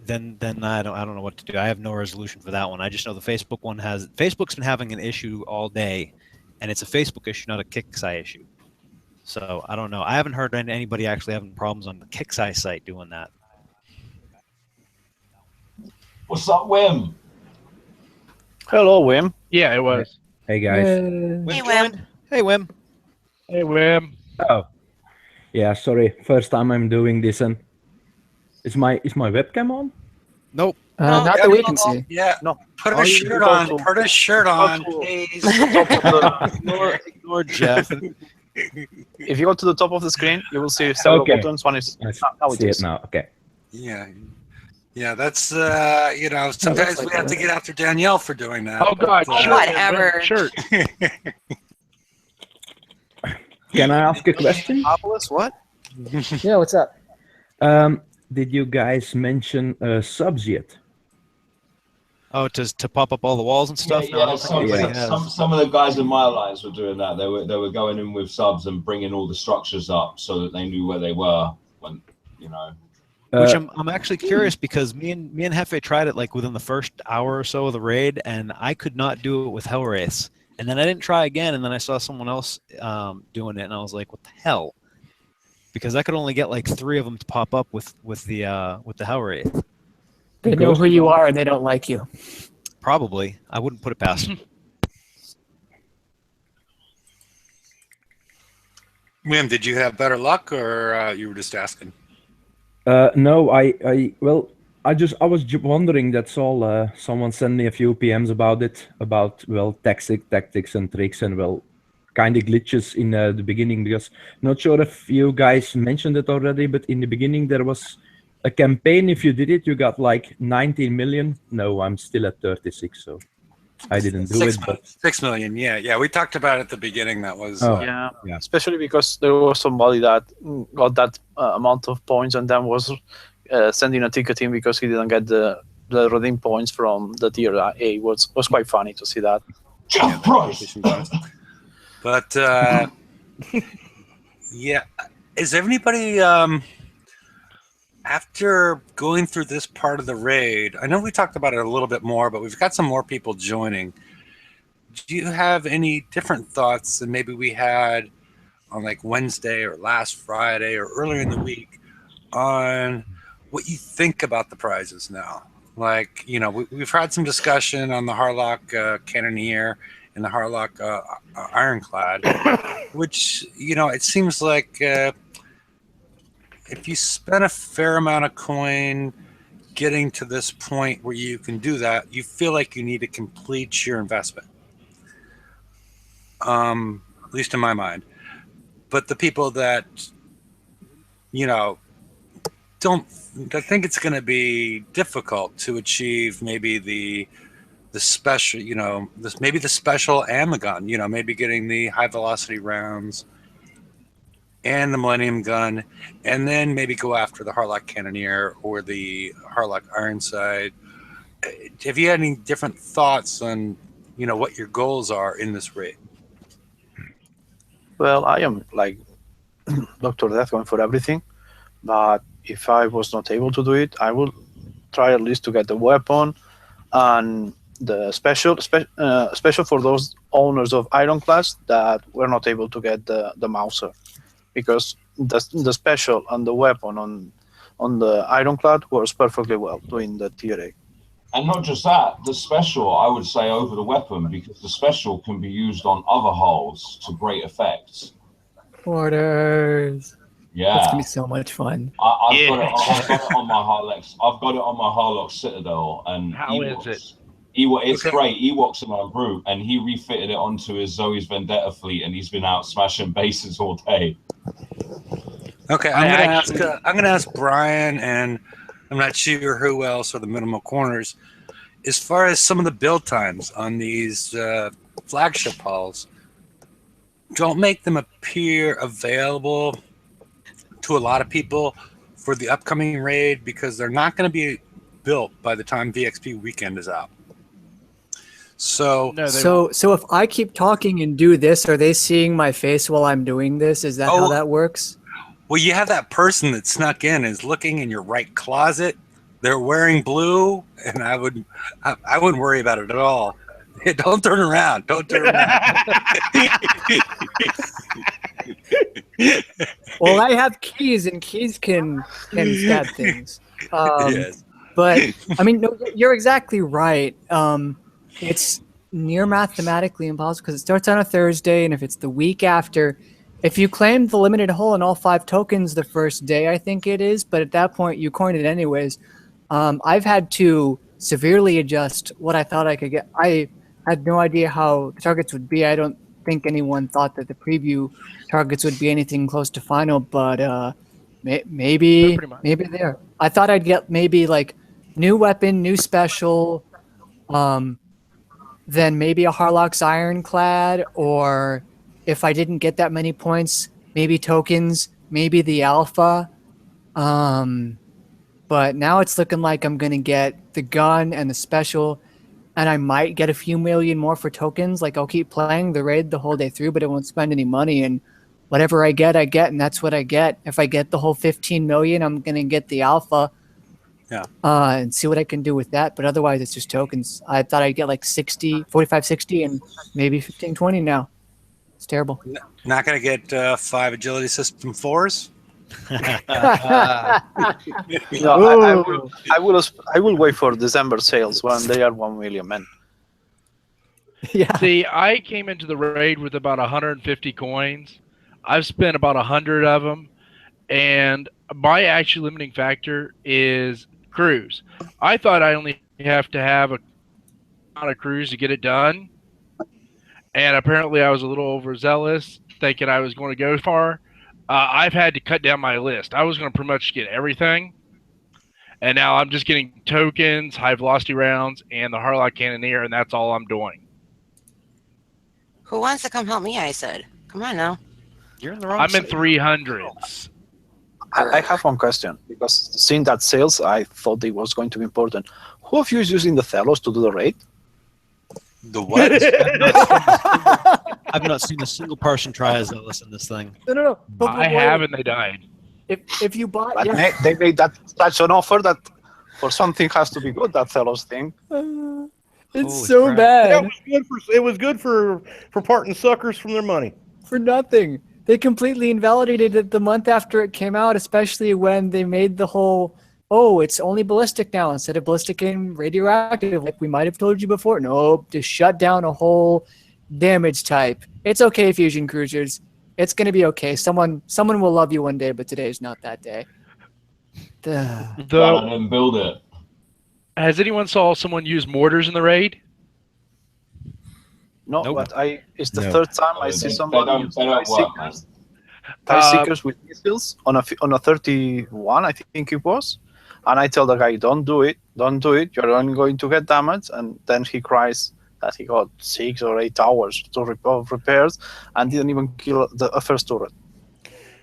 Then I don't know what to do. I have no resolution for that one. I just know the Facebook one Facebook's been having an issue all day, and it's a Facebook issue, not a Kickside issue. So I don't know. I haven't heard anybody actually having problems on the Kickside site doing that. What's up, Wim? Hello, Wim. Yeah, it was. Hey guys. Wim Hey, joined? Wim. Hey, Wim. Hey, Wim. Oh, yeah. Sorry, first time I'm doing this, and is my webcam on? Nope. Oh, Not yeah, that we no, can see. Yeah, No. put All a you shirt go on. to- Put a shirt on, to- please. Ignore Jeff. If you go to the top of the screen, you will see several Okay. buttons. One is I now it see is. it now. Okay. Yeah, yeah. That's sometimes we have to get after Danielle for doing that. Oh, God. but, Shirt, Whatever. Shirt. Can I ask a question? Marvelous. What? Yeah, what's up? Did you guys mention subs yet? Oh, to pop up all the walls and stuff? No, I don't think anybody has. Some of the guys in my alliance were doing that. They were going in with subs and bringing all the structures up so that they knew where they were when, you know. Which I'm actually curious because me and Hefe tried it like within the first hour or so of the raid, and I could not do it with Hellwraiths. And then I didn't try again, and then I saw someone else doing it, and I was like, "What the hell?" Because I could only get like 3 of them to pop up with the Hellwraith. They know who you are and they don't like you. Probably, I wouldn't put it past them. Wim, did you have better luck, or you were just asking? No, I was wondering. That's all. Someone sent me a few PMs about it, about tactics and tricks, and kind of glitches in the beginning. Because not sure if you guys mentioned it already, but in the beginning there was a campaign. If you did it, you got like 19 million. No, I'm still at 36, so I didn't do it. But 6 million. Yeah. We talked about it at the beginning. That was. Oh. Yeah. Yeah. Especially because there was somebody that got that amount of points and then was sending a ticket in because he didn't get the redeem points from the tier A. Was quite funny to see that. Jeff Price! But yeah, is everybody after going through this part of the raid? I know we talked about it a little bit more, but we've got some more people joining. Do you have any different thoughts than maybe we had on like Wednesday or last Friday or earlier in the week on what you think about the prizes now? Like, we've had some discussion on the Harlock Cannoneer and the Harlock Ironclad, which, it seems like if you spend a fair amount of coin getting to this point where you can do that, you feel like you need to complete your investment. At least in my mind. But the people that, I think it's going to be difficult to achieve maybe the special, maybe the special and the gun, maybe getting the high velocity rounds and the Millennium Gun, and then maybe go after the Harlock Cannoneer or the Harlock Ironside. Have you had any different thoughts on, what your goals are in this raid? Well, I am like Dr. Death going for everything, but if I was not able to do it, I will try at least to get the weapon and the special for those owners of Ironclads that were not able to get the Mauser, because the special and the weapon on the Ironclad works perfectly well doing the tier A. And not just that, the special, I would say, over the weapon, because the special can be used on other hulls to great effect. Orders. Yeah. That's gonna be so much fun. I've got it on my Harlex. I've got it on my Harlock Citadel, and How is it? It's great. Ewok's in our group, and he refitted it onto his Zoe's Vendetta fleet, and he's been out smashing bases all day. Okay, I'm gonna ask Brian, and I'm not sure who else are the minimal corners. As far as some of the build times on these flagship hulls, don't make them appear available to a lot of people for the upcoming raid, because they're not going to be built by the time VXP weekend is out. So, so if I keep talking and do this, are they seeing my face while I'm doing this? Is that how that works? Well, you have that person that snuck in, is looking in your right closet. They're wearing blue, and I wouldn't worry about it at all. Don't turn around. Don't turn around. Well, I have keys, and keys can stab things. Yes. But I mean, no, you're exactly right. It's near mathematically impossible because it starts on a Thursday, and if it's the week after, if you claim the limited hull and all 5 tokens the first day, I think it is, but at that point you coin it anyways. I've had to severely adjust what I thought I could get. I had no idea how the targets would be. I don't think anyone thought that the preview targets would be anything close to final, but maybe they are. I thought I'd get maybe like new weapon, new special, then maybe a Harlock's Ironclad, or if I didn't get that many points, maybe tokens, maybe the Alpha. But now it's looking like I'm going to get the gun and the special, and I might get a few million more for tokens. Like, I'll keep playing the raid the whole day through, but it won't spend any money, and whatever I get, and that's what I get. If I get the whole 15 million, I'm going to get the Alpha. Yeah. And see what I can do with that. But otherwise, it's just tokens. I thought I'd get like 45, 60, and maybe 15, 20 now. It's terrible. Not going to get 5 agility system 4s? No, I will wait for December sales when they are 1 million men. Yeah. See, I came into the raid with about 150 coins. I've spent about 100 of them, and my actual limiting factor is crews. I thought I only have to have a amount of crews to get it done, and apparently I was a little overzealous, thinking I was going to go far. I've had to cut down my list. I was going to pretty much get everything, and now I'm just getting tokens, high velocity rounds, and the Harlock Cannoneer, and that's all I'm doing. Who wants to come help me? I said, come on now. You're in the wrong I'm in side. 300s. I have one question, because seeing that sales, I thought it was going to be important. Who of you is using the Thelos to do the raid? The what? I've not seen a single person try as Zealous in this thing. No. But I have, and they died. If you bought, But they made that such an offer that for something has to be good, that Thelos thing. it's Holy so crap. bad It was good for parting suckers from their money. for nothing. They completely invalidated it the month after it came out, especially when they made the whole, oh, it's only ballistic now instead of ballistic and radioactive, like we might have told you before. Nope, just shut down a whole damage type. It's okay, fusion cruisers. It's gonna be okay. Someone will love you one day, but today's not that day. I didn't build it. Has anyone saw someone use mortars in the raid? No, Nope. but it's the No. third time I see They somebody don't use work, TIE Seekers with missiles on a 31, I think it was. And I tell the guy, don't do it. You're only going to get damage. And then he cries that he got 6 or 8 hours to repairs and didn't even kill the first turret.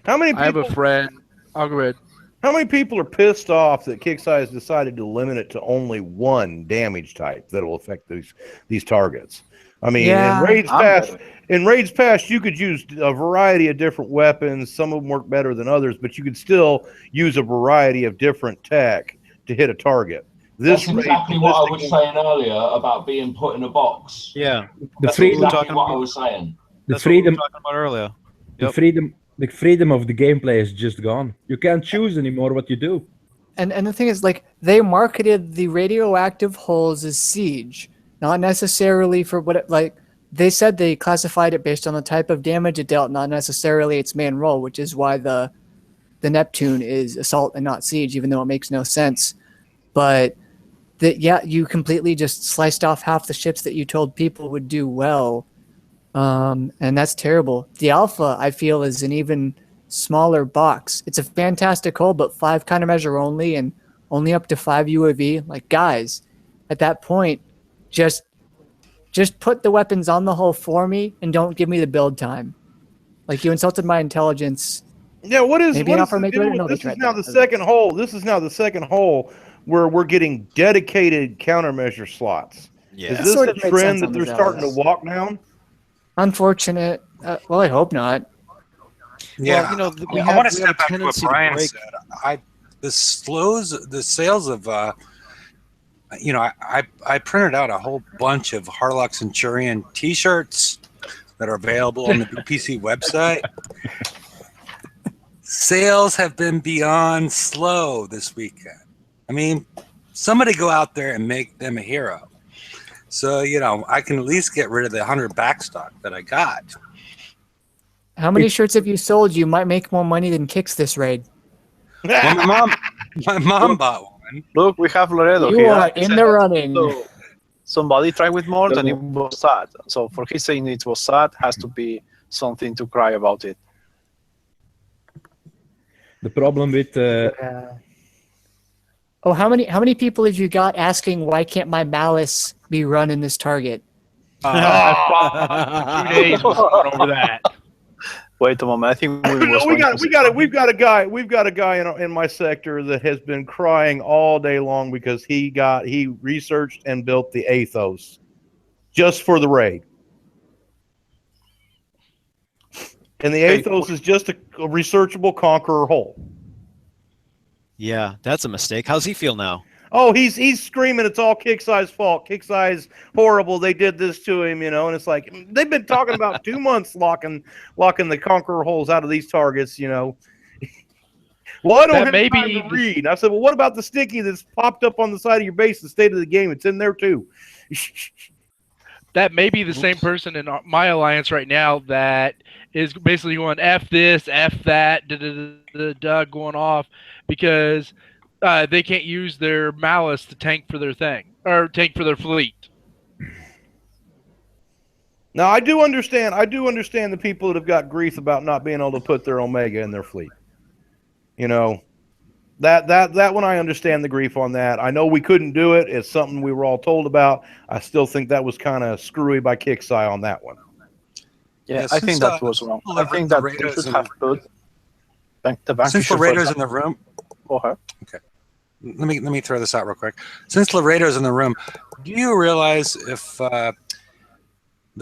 How many I have a people? friend. I'll go ahead. How many people are pissed off that Kicksai decided to limit it to only one damage type that will affect these targets? I mean, Yeah, in raids past, you could use a variety of different weapons. Some of them work better than others, but you could still use a variety of different tech to hit a target. That's exactly what I was saying earlier about being put in a box. Yeah, That's exactly what I was saying. The that's what we freedom, were talking about earlier. the Yep. freedom, the freedom of the gameplay is just gone. You can't choose anymore what you do. And the thing is, like, they marketed the radioactive hulls as siege, not necessarily for what it, like, they said they classified it based on the type of damage it dealt, not necessarily its main role, which is why the Neptune is assault and not siege, even though it makes no sense. But you completely just sliced off half the ships that you told people would do well. And that's terrible. The Alpha, I feel, is an even smaller box. It's a fantastic hull, but 5 countermeasure only and only up to 5 UAV. Like, guys, at that point, just put the weapons on the hull for me and don't give me the build time. Like, you insulted my intelligence. Yeah, what is Maybe what an is the offer deal maker? No, with, they this is tried now that. the second hole. This is now the second hole where we're getting dedicated countermeasure slots. Yeah. Is That this sort a of made trend sense that on they're the starting to Zealous. walk down? Unfortunate. Well, I hope not. Yeah, Well, you know, we I have, want to we have step a back to what tendency to Brian break. said. The sales of I printed out a whole bunch of Harlock Centurion T-shirts that are available on the BPC website. Sales have been beyond slow this weekend. I mean, somebody go out there and make them a hero. So, I can at least get rid of the 100 backstock that I got. How many shirts have you sold? You might make more money than Kicks this raid. Well, my mom bought one. Look, we have Laredo You here. are in the running. So somebody tried with more and it was sad. So for his saying it was sad, has to be something to cry about it. The problem with Oh, how many people have you got asking why can't my malice be run in this target? 2 days was going over that. Wait a moment, I think we've got a guy in my sector that has been crying all day long because he researched and built the Athos just for the raid. And the Athos is just a researchable Conqueror hull. Yeah, that's a mistake. How's he feel now? Oh, he's screaming it's all Kick's fault. Kick's horrible. They did this to him, and it's like they've been talking about 2 months locking the Conqueror holes out of these targets, Well, I don't have time to read. I said, well, what about the sticky that's popped up on the side of your base, the state of the game? It's in there too. That may be the same person in my alliance right now that is basically going F this, F that, going off because they can't use their malice to tank for their thing or tank for their fleet. Now, I do understand the people that have got grief about not being able to put their Omega in their fleet. That one I understand the grief on that. I know we couldn't do it. It's something we were all told about. I still think that was kind of screwy by Kicksai on that one. Yeah, I think that was wrong. I think that they should have put the bank. Since Laredo's in the room. Go ahead. Okay. Let me throw this out real quick. Since Laredo's in the room, do you realize if the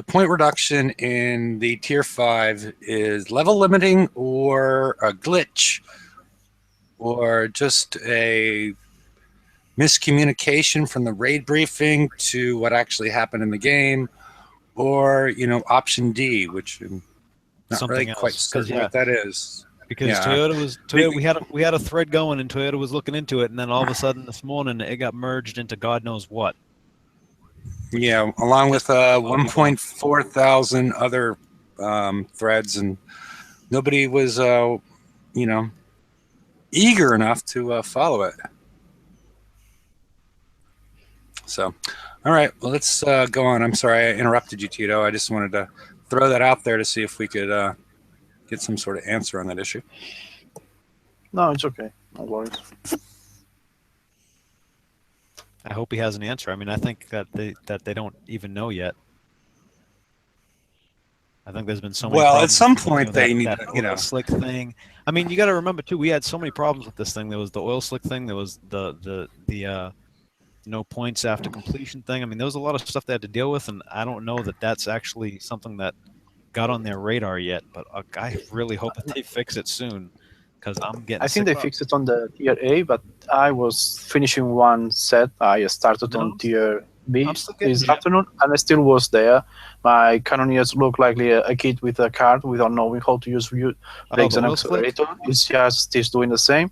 point reduction in the tier 5 is level limiting or a glitch or just a miscommunication from the raid briefing to what actually happened in the game, or option D, which I'm not Something really else, quite certain what that is. Because Toyota, we had a thread going and Toyota was looking into it, and then all of a sudden this morning it got merged into God knows what. Yeah, along with 1.4 thousand other threads, and nobody was eager enough to follow it. So, all right, well, let's go on. I'm sorry I interrupted you, Tito. I just wanted to throw that out there to see if we could get some sort of answer on that issue. No, it's okay. No worries. I hope he has an answer. I mean, I think that they don't even know yet. I think there's been so many problems. At some point they need that oil slick thing. I mean, you got to remember too. We had so many problems with this thing. There was the oil slick thing. There was the no points after completion thing. I mean, there was a lot of stuff they had to deal with, and I don't know that that's actually something that got on their radar yet. But I really hope that they fix it soon, because I'm getting. I think they fixed it on the tier A, but I was finishing one set. I started on tier B this afternoon, and I still was there. My cannoneers look like a kid with a card without knowing how to use brakes and accelerator. It's just doing the same.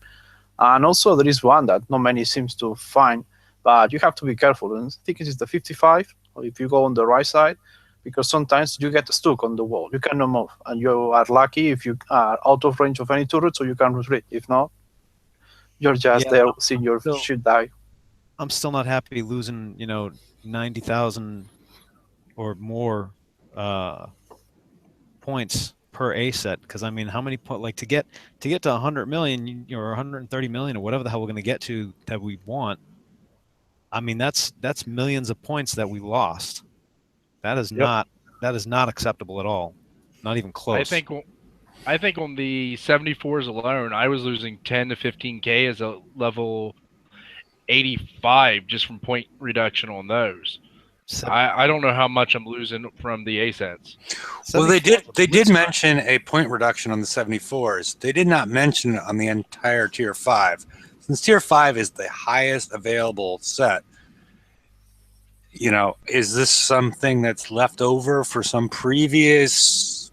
And also there is one that not many seems to find, but you have to be careful. And I think it is the 55, or if you go on the right side, because sometimes you get stuck on the wall. You cannot move, and you are lucky if you are out of range of any turret, so you can retreat. If not, you're just there seeing your shit die. I'm still not happy losing, 90,000 or more points per A set, because I mean, how many to get to 100 million or 130 million or whatever the hell we're going to get to that we want. I mean, that's millions of points that we lost. That is not acceptable at all. Not even close. I think on the 74s alone, I was losing 10 to 15K as a level 85 just from point reduction on those. I don't know how much I'm losing from the A-sets. Well, they did mention a point reduction on the 74s. They did not mention it on the entire Tier 5. Since Tier 5 is the highest available set, is this something that's left over for some previous,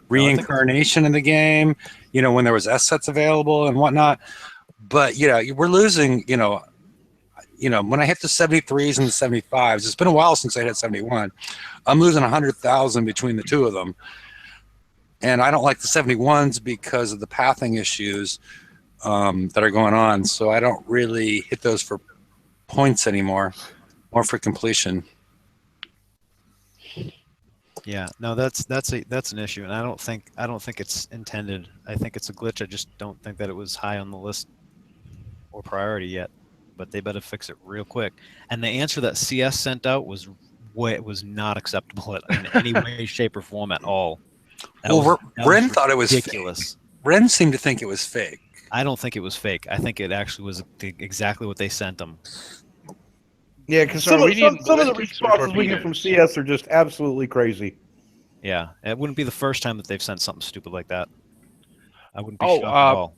reincarnation in the game, when there was S sets available and whatnot? But, we're losing, when I hit the 73s and the 75s, it's been a while since I hit 71. I'm losing 100,000 between the two of them. And I don't like the 71s because of the pathing issues that are going on. So I don't really hit those for points anymore, more for completion. Yeah, no, that's an issue, and I don't think it's intended. I think it's a glitch. I just don't think that it was high on the list or priority yet. But they better fix it real quick. And the answer that CS sent out was not acceptable in any way, shape, or form at all. Ren thought it was ridiculous. Fake. Ren seemed to think it was fake. I don't think it was fake. I think it actually was exactly what they sent them. Yeah, because some of the responses we get from CS are just absolutely crazy. Yeah, it wouldn't be the first time that they've sent something stupid like that. I wouldn't be shocked at all.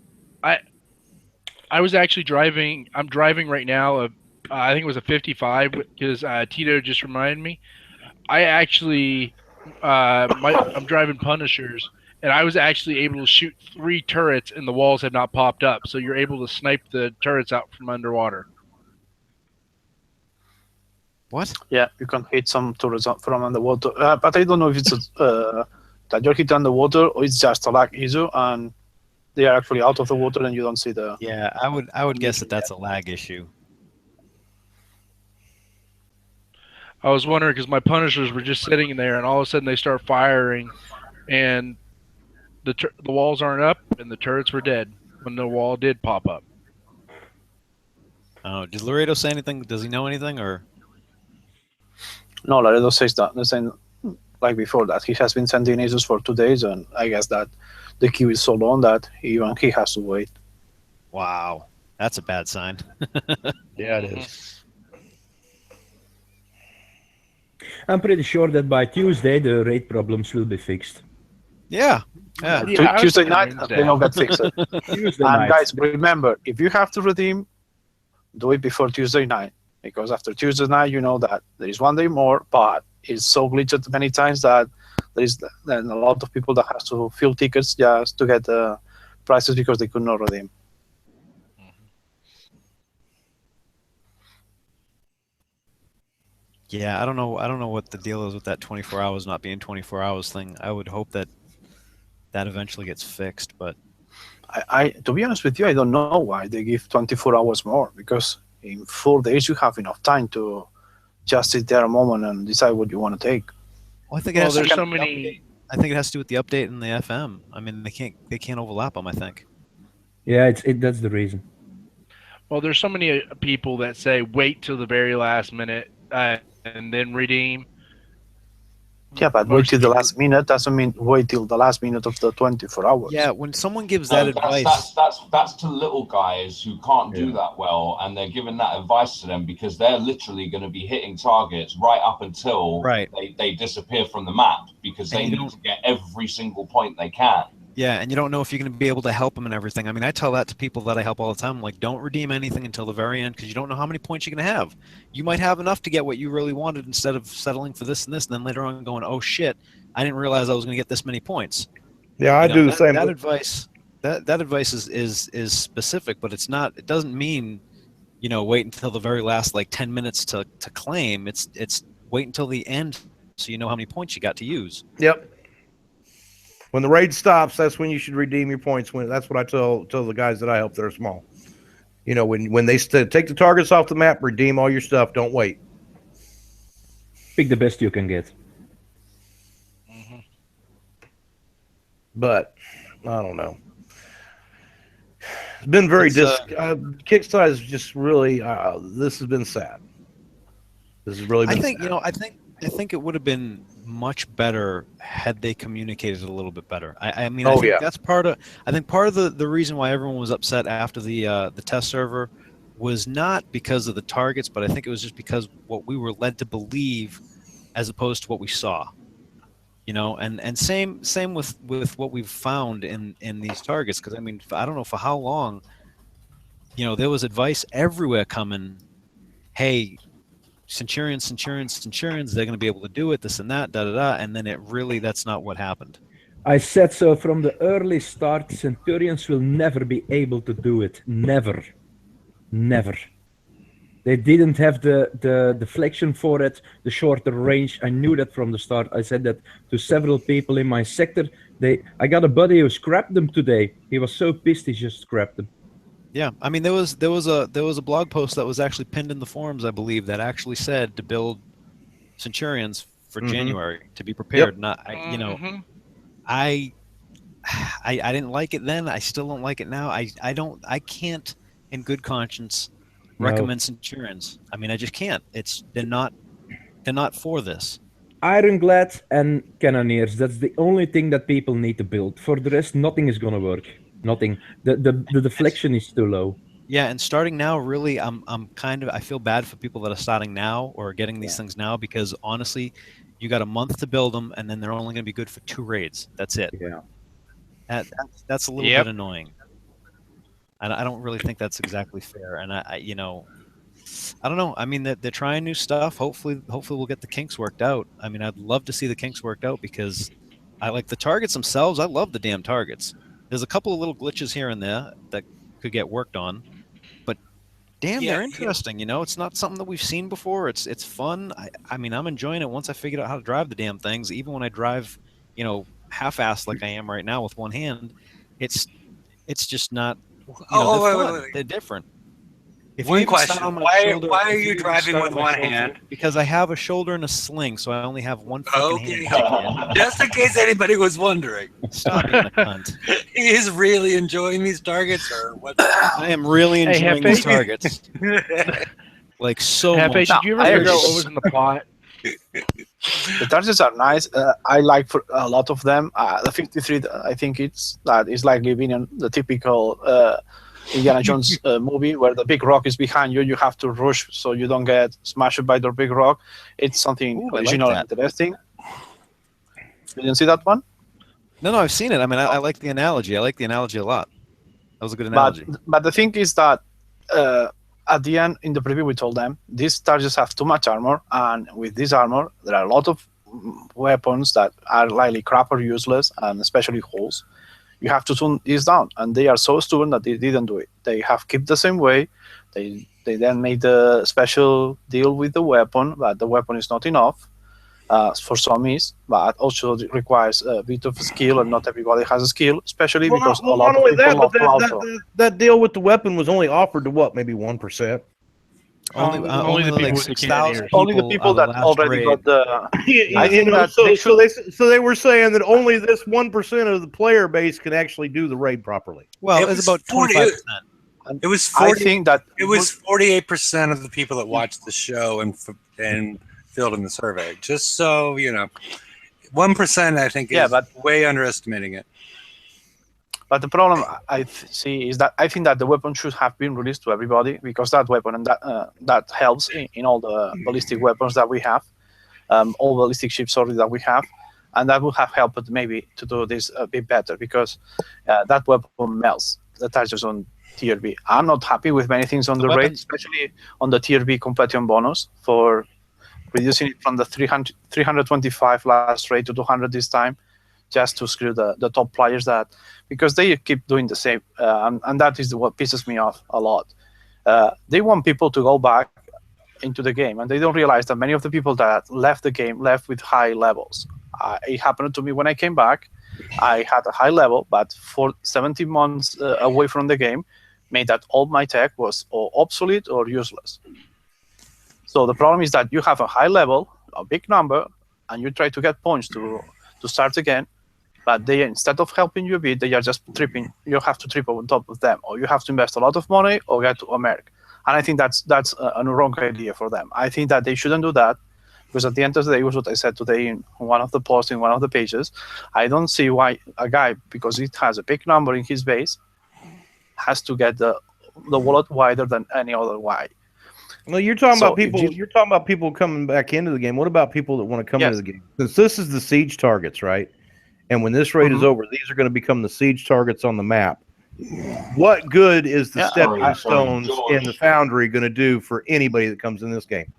I was actually driving. I'm driving right now. I think it was a 55 because Tito just reminded me. I actually, I'm driving Punishers, and I was actually able to shoot 3 turrets, and the walls have not popped up. So you're able to snipe the turrets out from underwater. What? Yeah, you can hit some turrets from underwater, but I don't know if it's that you're hit underwater or it's just a lag issue and they are actually out of the water and you don't see the... Yeah, I would guess that that's a lag issue. I was wondering because my Punishers were just sitting in there and all of a sudden they start firing and the walls aren't up and the turrets were dead when the wall did pop up. Oh, did Laredo say anything? Does he know anything or... No, Laredo says that. The same like before that. He has been sending issues for 2 days and I guess that the queue is so long that even he has to wait. Wow, that's a bad sign. Yeah, it is. I'm pretty sure that by Tuesday the raid problems will be fixed. Yeah. Tuesday night, they don't get fixed. Tuesday and night. guys, remember, if you have to redeem, do it before Tuesday night. Because after Tuesday night, you know that there is 1 day more, but it's so glitched many times that there is then a lot of people that has to fill tickets just to get the prices because they could not redeem. Yeah, I don't know what the deal is with that 24 hours not being 24 hours thing. I would hope that eventually gets fixed, but I to be honest with you, I don't know why they give 24 hours more, because in 4 days you have enough time to just sit there a moment and decide what you want to take. Well, I think there's so many. I think it has to do with the update and the FM. I mean, they can't overlap them, I think. Yeah, that's the reason. Well, there's so many people that say wait till the very last minute and then redeem. Yeah, but wait till the last minute doesn't mean wait till the last minute of the 24 hours. Yeah, when someone gives that advice... That's to little guys who can't do that well, and they're giving that advice to them because they're literally going to be hitting targets right up until they disappear from the map because they need to get every single point they can. Yeah, and you don't know if you're going to be able to help them and everything. I mean, I tell that to people that I help all the time. I'm like, don't redeem anything until the very end because you don't know how many points you're going to have. You might have enough to get what you really wanted instead of settling for this and this, and then later on going, oh, shit, I didn't realize I was going to get this many points. Yeah, I do the same. That that advice is specific, but it's not. It doesn't mean, wait until the very last 10 minutes to claim. It's wait until the end so you know how many points you got to use. Yep. When the raid stops, that's when you should redeem your points. That's what I tell the guys that I help that are small. When they take the targets off the map, redeem all your stuff. Don't wait. Pick the best you can get. But I don't know. It's been very Kickstarter is just really. This has been sad. This has really been. I think it would have been much better had they communicated a little bit better. I think that's part of. I think part of the reason why everyone was upset after the test server was not because of the targets, but I think it was just because what we were led to believe, as opposed to what we saw. And same with what we've found in these targets. Because I don't know for how long. There was advice everywhere coming. Hey, Centurions, they're going to be able to do it, this and that, and then that's not what happened. I said so from the early start. Centurions will never be able to do it. Never. They didn't have the deflection for it, the shorter range. I knew that from the start. I said that to several people in my sector. I got a buddy who scrapped them today. He was so pissed he just scrapped them. Yeah, there was a blog post that was actually pinned in the forums, I believe, that actually said to build Centurions for January, to be prepared. Yep. I didn't like it then. I still don't like it now. I can't, in good conscience, recommend Centurions. I just can't. They're not for this. Ironclad and Cannoneers. That's the only thing that people need to build. For the rest, nothing is gonna work. Nothing. The deflection is too low. Yeah, and starting now, really, I feel bad for people that are starting now or getting these things now, because honestly, you got a month to build them, and then they're only going to be good for 2 raids. That's it. Yeah. That's a little bit annoying. And I don't really think that's exactly fair. And I don't know. They're trying new stuff. Hopefully we'll get the kinks worked out. I'd love to see the kinks worked out, because I like the targets themselves. I love the damn targets. There's a couple of little glitches here and there that could get worked on, but damn, they're interesting. It's not something that we've seen before. It's fun. I'm enjoying it once I figured out how to drive the damn things. Even when I drive, half-assed like I am right now with one hand, it's just not. They're different. One question: why are you driving with one hand? Because I have a shoulder and a sling, so I only have one fucking hand. Just in case anybody was wondering. Stop being a cunt. He is really enjoying these targets, or what? I am really enjoying these targets. So much. Did you ever figure out what was in the plot? The targets are nice. I like for a lot of them. The 53, I think it's like living in the typical Indiana Jones movie where the big rock is behind you. You have to rush so you don't get smashed by the big rock. It's something original and interesting. You didn't see that one? No, I've seen it. I like the analogy. I like the analogy a lot. That was a good analogy. But the thing is that at the end, in the preview, we told them these targets have too much armor, and with this armor, there are a lot of weapons that are likely crap or useless, and especially holes. You have to tune this down, and they are so stubborn that they didn't do it. They have kept the same way. They then made the special deal with the weapon, but the weapon is not enough. For some is, but also it requires a bit of skill, and not everybody has a skill, especially because a lot of people love auto. That deal with the weepon was only offered to what, maybe 1%? Only the people with the Cannoneers. Only the people that already got the. I think that so they were saying that only this 1% of the player base can actually do the raid properly. Well, it's about 25%. It was 40, I think that it was 48% of the people that watched the show and filled in the survey. Just so you know, 1% I think is way underestimating it. But the problem I see is that I think that the weapon should have been released to everybody, because that weapon and that helps in all the ballistic weapons that we have, all ballistic ships that we have, and that would have helped maybe to do this a bit better, because that weapon melts the targets on Tier B. I'm not happy with many things on the raid, especially on the Tier B completion bonus for reducing it from the 325 last raid to 200 this time. just to screw the top players, that because they keep doing the same, and that is what pisses me off a lot. They want people to go back into the game, and they don't realize that many of the people that left the game left with high levels. It happened to me when I came back. I had a high level, but for 17 months away from the game made that all my tech was or obsolete or useless. So the problem is that you have a high level, a big number, and you try to get points to start again, but they, instead of helping you a bit, they are just tripping. You have to trip on top of them, or you have to invest a lot of money or get to America. And I think that's a wrong idea for them. I think that they shouldn't do that, because at the end of the day, was what I said today in one of the posts in one of the pages. I don't see why a guy, because it has a big number in his base, has to get the wallet wider than any other guy. Well, you're talking about people. You're talking about people coming back into the game. What about people that want to come into the game? Because this is the siege targets, right? And when this raid is over, these are going to become the siege targets on the map. What good is the stepping stones in the foundry going to do for anybody that comes in this game?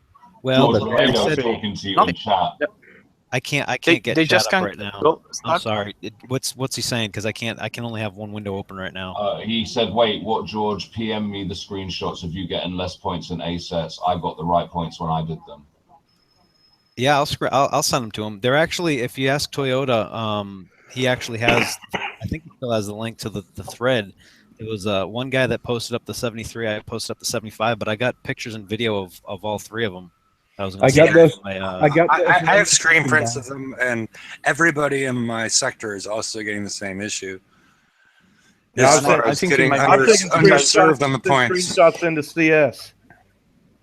Well, talking to you in chat. I can't get they chat just up can't right now. go. I'm sorry. What's he saying? Because I can only have one window open right now. He said, "Wait, what? George, PM me the screenshots of you getting less points than A sets. I got the right points when I did them." Yeah, I'll send them to him. They're actually, if you ask Toyota, he actually has. I think he still has the link to the thread. It was one guy that posted up the 73. I posted up the 75, but I got pictures and video of all three of them. I got those. I have screen prints of them, and everybody in my sector is also getting the same issue. Yeah, I think getting underserved on the points. Screenshots into CS.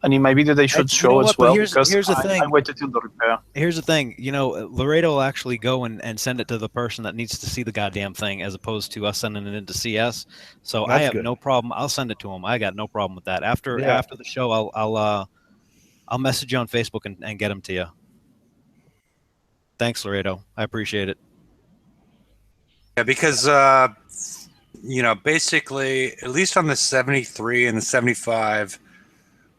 And in my video, they should show as well. Here's the thing. I waited till the repair. Here's the thing. You know, Laredo will actually go and send it to the person that needs to see the goddamn thing, as opposed to us sending it into CS. So I have no problem. I'll send it to him. I got no problem with that. After the show, I'll message you on Facebook and get them to you. Thanks, Laredo. I appreciate it. Yeah, because basically, at least on the 73 and the 75.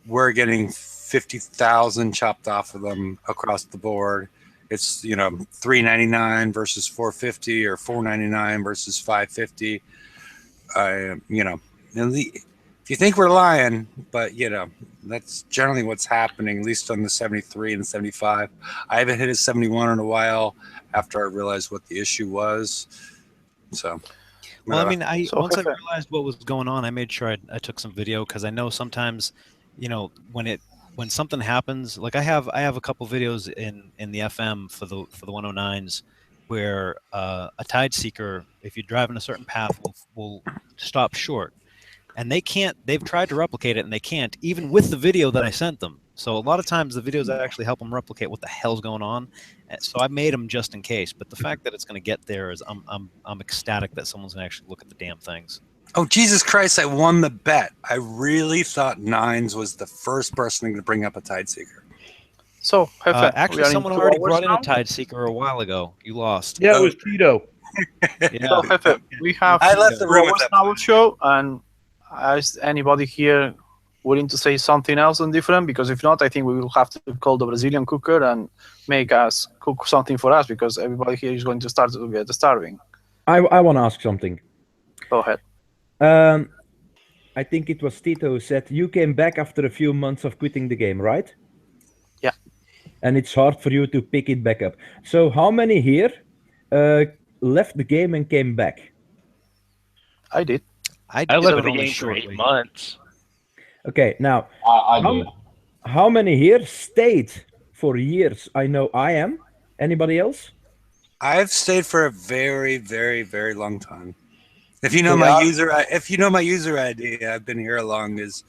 We're getting 50,000 chopped off of them across the board. It's $399 versus $450 or $499 versus $550. If you think we're lying, but that's generally what's happening. At least on the 73 and 75. I haven't hit a 71 in a while after I realized what the issue was. So. Well, I mean, once I realized what was going on, I made sure I took some video, because I know sometimes. When something happens, like I have a couple videos in the FM for the 109s where a tide seeker, if you drive in a certain path, will stop short, and they've tried to replicate it and they can't, even with the video that I sent them. So a lot of times the videos actually help them replicate what the hell's going on. So I made them just in case. But the fact that it's going to get there is I'm ecstatic that someone's going to actually look at the damn things. Oh, Jesus Christ, I won the bet. I really thought Nines was the first person to bring up a Tide Seeker. So, actually, someone already brought in a Tide Seeker a while ago. You lost. Yeah, it was Tito. So, Jefe, we have I left the room with our show, and is anybody here willing to say something else and different? Because if not, I think we will have to call the Brazilian cooker and make us cook something for us, because everybody here is going to start to get starving. I want to ask something. Go ahead. I think it was Tito who said you came back after a few months of quitting the game, right? Yeah. And it's hard for you to pick it back up. So how many here left the game and came back? I did. I left the game for 8 months. Okay, now how many here stayed for years? I know I am. Anybody else? I've stayed for a very, very, very long time. If you know my user ID, I've been here as long as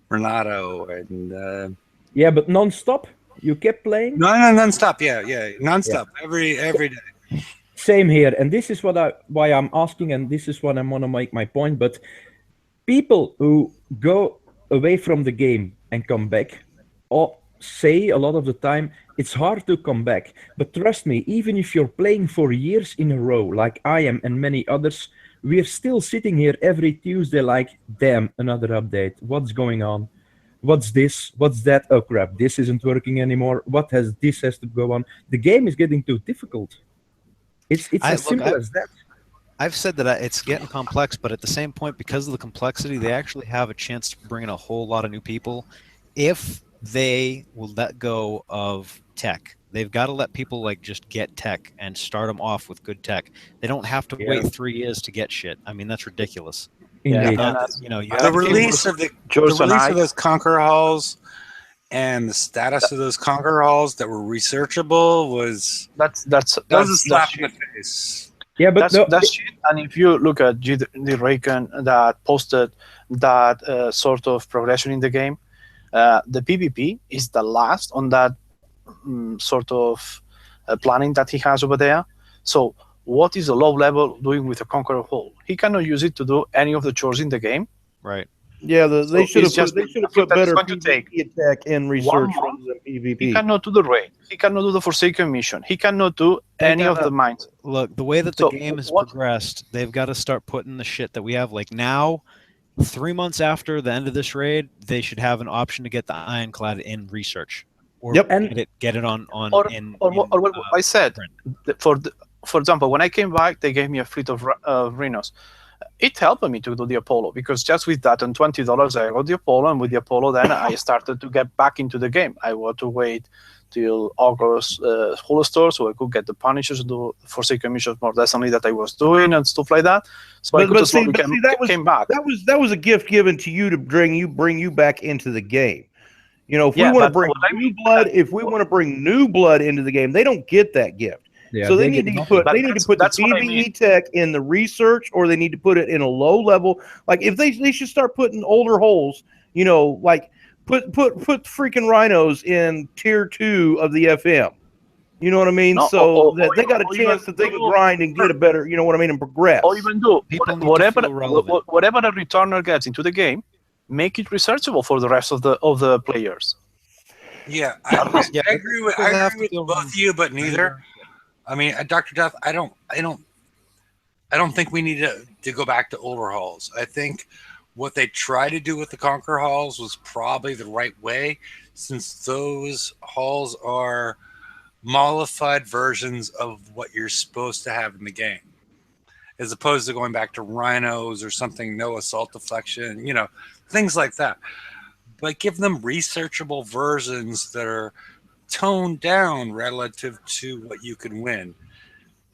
Renato and. Yeah, but non-stop. You kept playing. No, non-stop. Yeah, non-stop. Yeah. Every day. Same here, and this is why I'm asking, and this is what I want to make my point. But people who go away from the game and come back, or say a lot of the time it's hard to come back. But trust me, even if you're playing for years in a row, like I am and many others. We're still sitting here every Tuesday like, damn, another update. What's going on? What's this? What's that? Oh, crap, this isn't working anymore. This has to go on. The game is getting too difficult. It's as simple as that. I've said that it's getting complex, but at the same point, because of the complexity, they actually have a chance to bring in a whole lot of new people if they will let go of tech. They've got to let people like just get tech and start them off with good tech. They don't have to wait 3 years to get shit. I mean, that's ridiculous. Indeed. The release of those Conqueror Halls and the status of those Conqueror Halls that were researchable was that was a slap in the face. Yeah, but that's shit. And if you look at the Raycon that posted that sort of progression in the game, the PvP is the last on that sort of planning that he has over there. So what is a low level doing with a Conqueror Hall? He cannot use it to do any of the chores in the game. Right. Yeah, they should have put better PvP attack in research rather than PvP. He cannot do the raid. He cannot do the Forsaken mission. He cannot do any of the mines. Look, the way that the game has progressed, they've got to start putting the shit that we have. Like now, 3 months after the end of this raid, they should have an option to get the Ironclad in research. Or get it on what I said. For example, when I came back, they gave me a fleet of Rhinos. It helped me to do the Apollo because just with that and $20, I got the Apollo, and with the Apollo, then I started to get back into the game. I had to wait till August whole store so I could get the Punishers, do Forsaken missions more decently that I was doing and stuff like that. So I could came back. That was a gift given to you to bring you back into the game. You know, if we want to bring new blood, new blood into the game, they don't get that gift. Yeah, so they need to put the PvE tech in the research, or they need to put it in a low level. Like if they should start putting older holes, you know, like put freaking rhinos in tier 2 of the FM. You know what I mean? So that they got a chance that they can grind and get a better, you know what I mean, and progress. Or even do whatever a returner gets into the game, make it researchable for the rest of the players. Yeah, I agree with both of you, but neither. I mean, Dr. Duff, I don't think we need to go back to older halls. I think what they tried to do with the Conqueror halls was probably the right way, since those halls are mollified versions of what you're supposed to have in the game, as opposed to going back to rhinos or something, no assault deflection, you know, things like that. But give them researchable versions that are toned down relative to what you can win.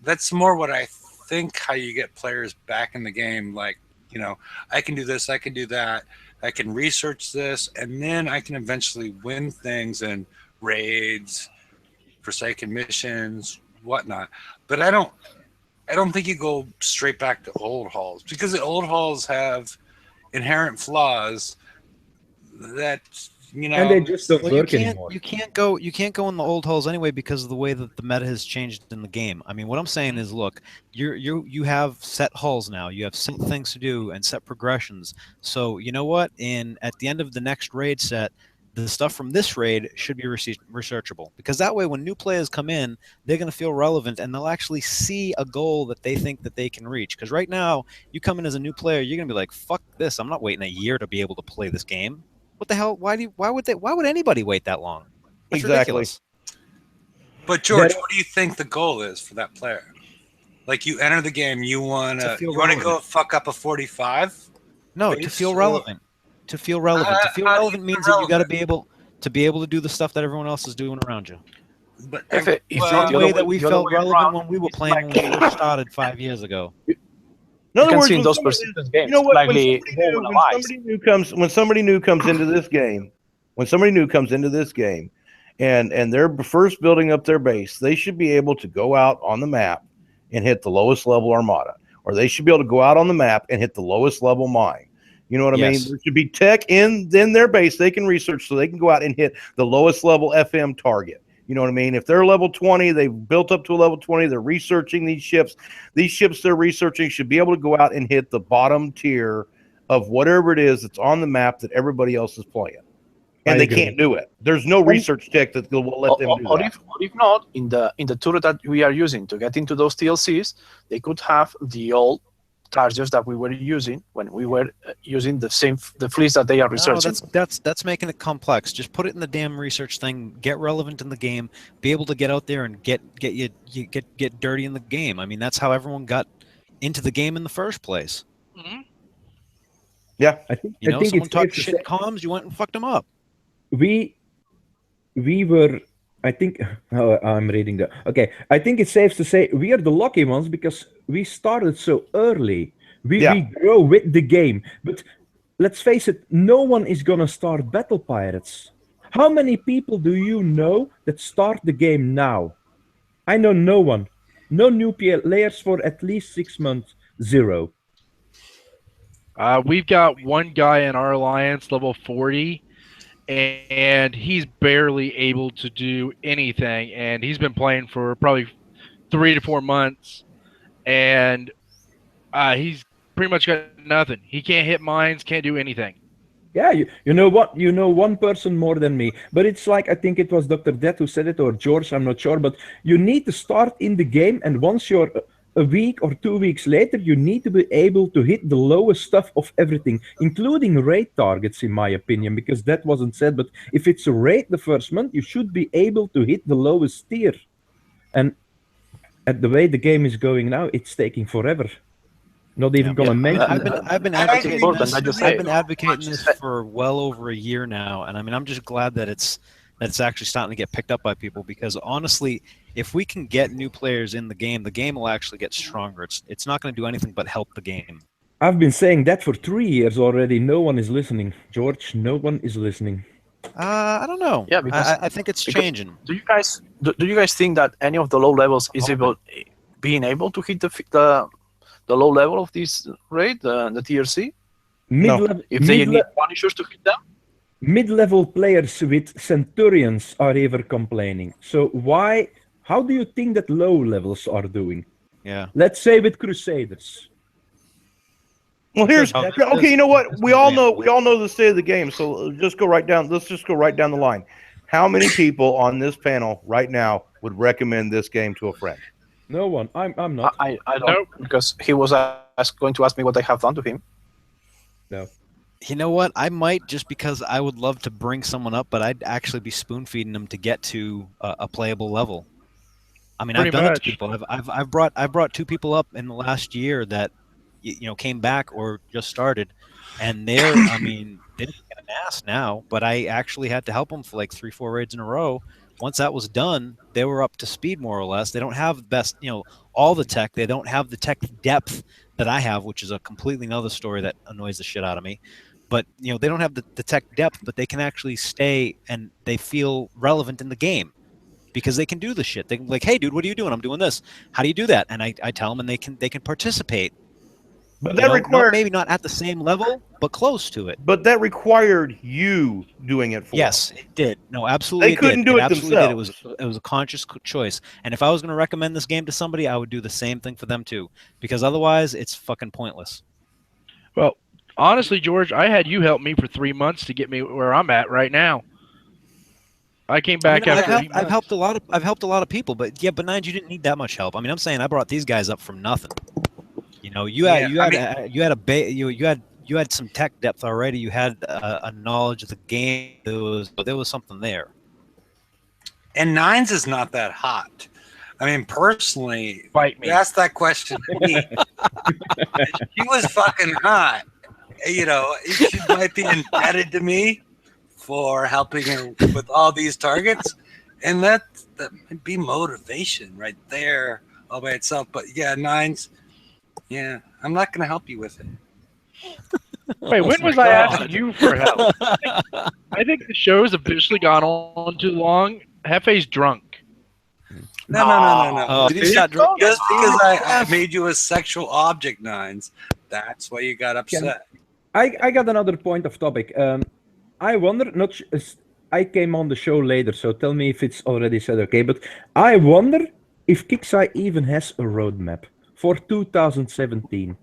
That's more what I think how you get players back in the game. Like, you know, I can do this, I can do that, I can research this, and then I can eventually win things in raids, Forsaken missions, whatnot. But I don't think you go straight back to old halls, because the old halls have inherent flaws that, you know, and they just don't work anymore. You can't go in the old halls anyway because of the way that the meta has changed in the game. I mean, what I'm saying is, look, you have set halls now. You have set things to do and set progressions. So you know what? At the end of the next raid set, the stuff from this raid should be researchable, because that way when new players come in, they're going to feel relevant and they'll actually see a goal that they think that they can reach. Because right now, you come in as a new player, you're going to be like, fuck this, I'm not waiting a year to be able to play this game. What the hell? Why would anybody wait that long? That's exactly ridiculous. But George, what do you think the goal is for that player? Like, you enter the game, you want to go fuck up a 45? No, to feel relevant. To feel relevant. To feel relevant means that you got to be able to do the stuff that everyone else is doing around you. But the way that we felt relevant when we were playing when we first started 5 years ago. In other words, when somebody new comes into this game, and they're first building up their base, they should be able to go out on the map and hit the lowest level armada, or they should be able to go out on the map and hit the lowest level mine. You know what I mean? There should be tech in their base they can research, so they can go out and hit the lowest level FM target. You know what I mean? If they're level 20, they've built up to a level 20, they're researching these ships. These ships they're researching should be able to go out and hit the bottom tier of whatever it is that's on the map that everybody else is playing. And they can't do it. There's no research tech that will let them do that. Or if not, in the turret that we are using to get into those TLCs, they could have the old targets that we were using when we were using the fleets that they are researching. No, that's making it complex. Just put it in the damn research thing. Get relevant in the game. Be able to get out there and get dirty in the game. I mean, that's how everyone got into the game in the first place. Mm-hmm. Yeah, I think someone it's talked safe to shit say comms. You went and fucked them up. we were. I think I'm reading that. Okay, I think it's safe to say we are the lucky ones because we started so early. We grow with the game, but let's face it, no one is gonna start Battle Pirates. How many people do you know that start the game now? I know no one. No new players for at least 6 months. 0. We've got one guy in our alliance, level 40, and he's barely able to do anything. And he's been playing for probably 3 to 4 months, and he's pretty much got nothing. He can't hit mines, can't do anything. Yeah, you know what? You know one person more than me. But it's like, I think it was Dr. Det who said it, or George, I'm not sure. But you need to start in the game, and once you're a week or 2 weeks later, you need to be able to hit the lowest stuff of everything, including raid targets, in my opinion, because that wasn't said. But if it's a raid the first month, you should be able to hit the lowest tier. And at the way the game is going now, it's taking forever. Not even gonna mention. I've been advocating this for well over a year now, and I mean, I'm just glad that it's actually starting to get picked up by people, because honestly, if we can get new players in the game will actually get stronger. It's not going to do anything but help the game. I've been saying that for 3 years already. No one is listening, George. No one is listening. I don't know. Yeah, because I think it's changing. Do you guys think that any of the low levels is being able to hit the low level of this raid, the TRC? If they need punishers to hit them? Mid-level players with Centurions are ever complaining. So how do you think that low levels are doing? Yeah. Let's say with Crusaders. Well, okay. You know what? We all know the state of the game. So let's just go right down the line. How many people on this panel right now would recommend this game to a friend? No one. I'm not. I don't, because he was going to ask me what I have done to him. No. You know what? I might, just because I would love to bring someone up, but I'd actually be spoon feeding them to get to a playable level. I mean, I've done it to people. I've brought 2 people up in the last year that came back or just started, and they're I mean, they're an ass now, but I actually had to help them for like 3-4 raids in a row. Once that was done, they were up to speed more or less. They don't have the best, all the tech. They don't have the tech depth that I have, which is a completely another story that annoys the shit out of me. But they don't have the tech depth, but they can actually stay and they feel relevant in the game because they can do the shit. They can like, hey, dude, what are you doing? I'm doing this. How do you do that? And I tell them, and they can participate. But that required maybe not at the same level, but close to it. But that required you doing it for Yes, them. it did. No, absolutely. They couldn't do it themselves. themselves. It was a conscious choice. And if I was going to recommend this game to somebody, I would do the same thing for them too, because otherwise, it's fucking pointless. Well, honestly, George, I had you help me for 3 months to get me where I'm at right now. I came back after. I've helped a lot of people, but Nines, you didn't need that much help. I mean, I'm saying I brought these guys up from nothing. You had some tech depth already. You had a knowledge of the game. There was something there. And Nines is not that hot. I mean, personally, Fight me. you asked that question to me. She was fucking hot. She might be indebted to me for helping her with all these targets, and that might be motivation right there all by itself. But yeah, Nines. Yeah, I'm not going to help you with it. Wait, when was I asking you for help? I think the show's officially gone on too long. Hefe's drunk. No. Did he start drunk? Just because I made you a sexual object, Nines, that's why you got upset. I got another point of topic. I wonder, I came on the show later, so tell me if it's already said okay, but I wonder if Kixeye even has a roadmap for 2017.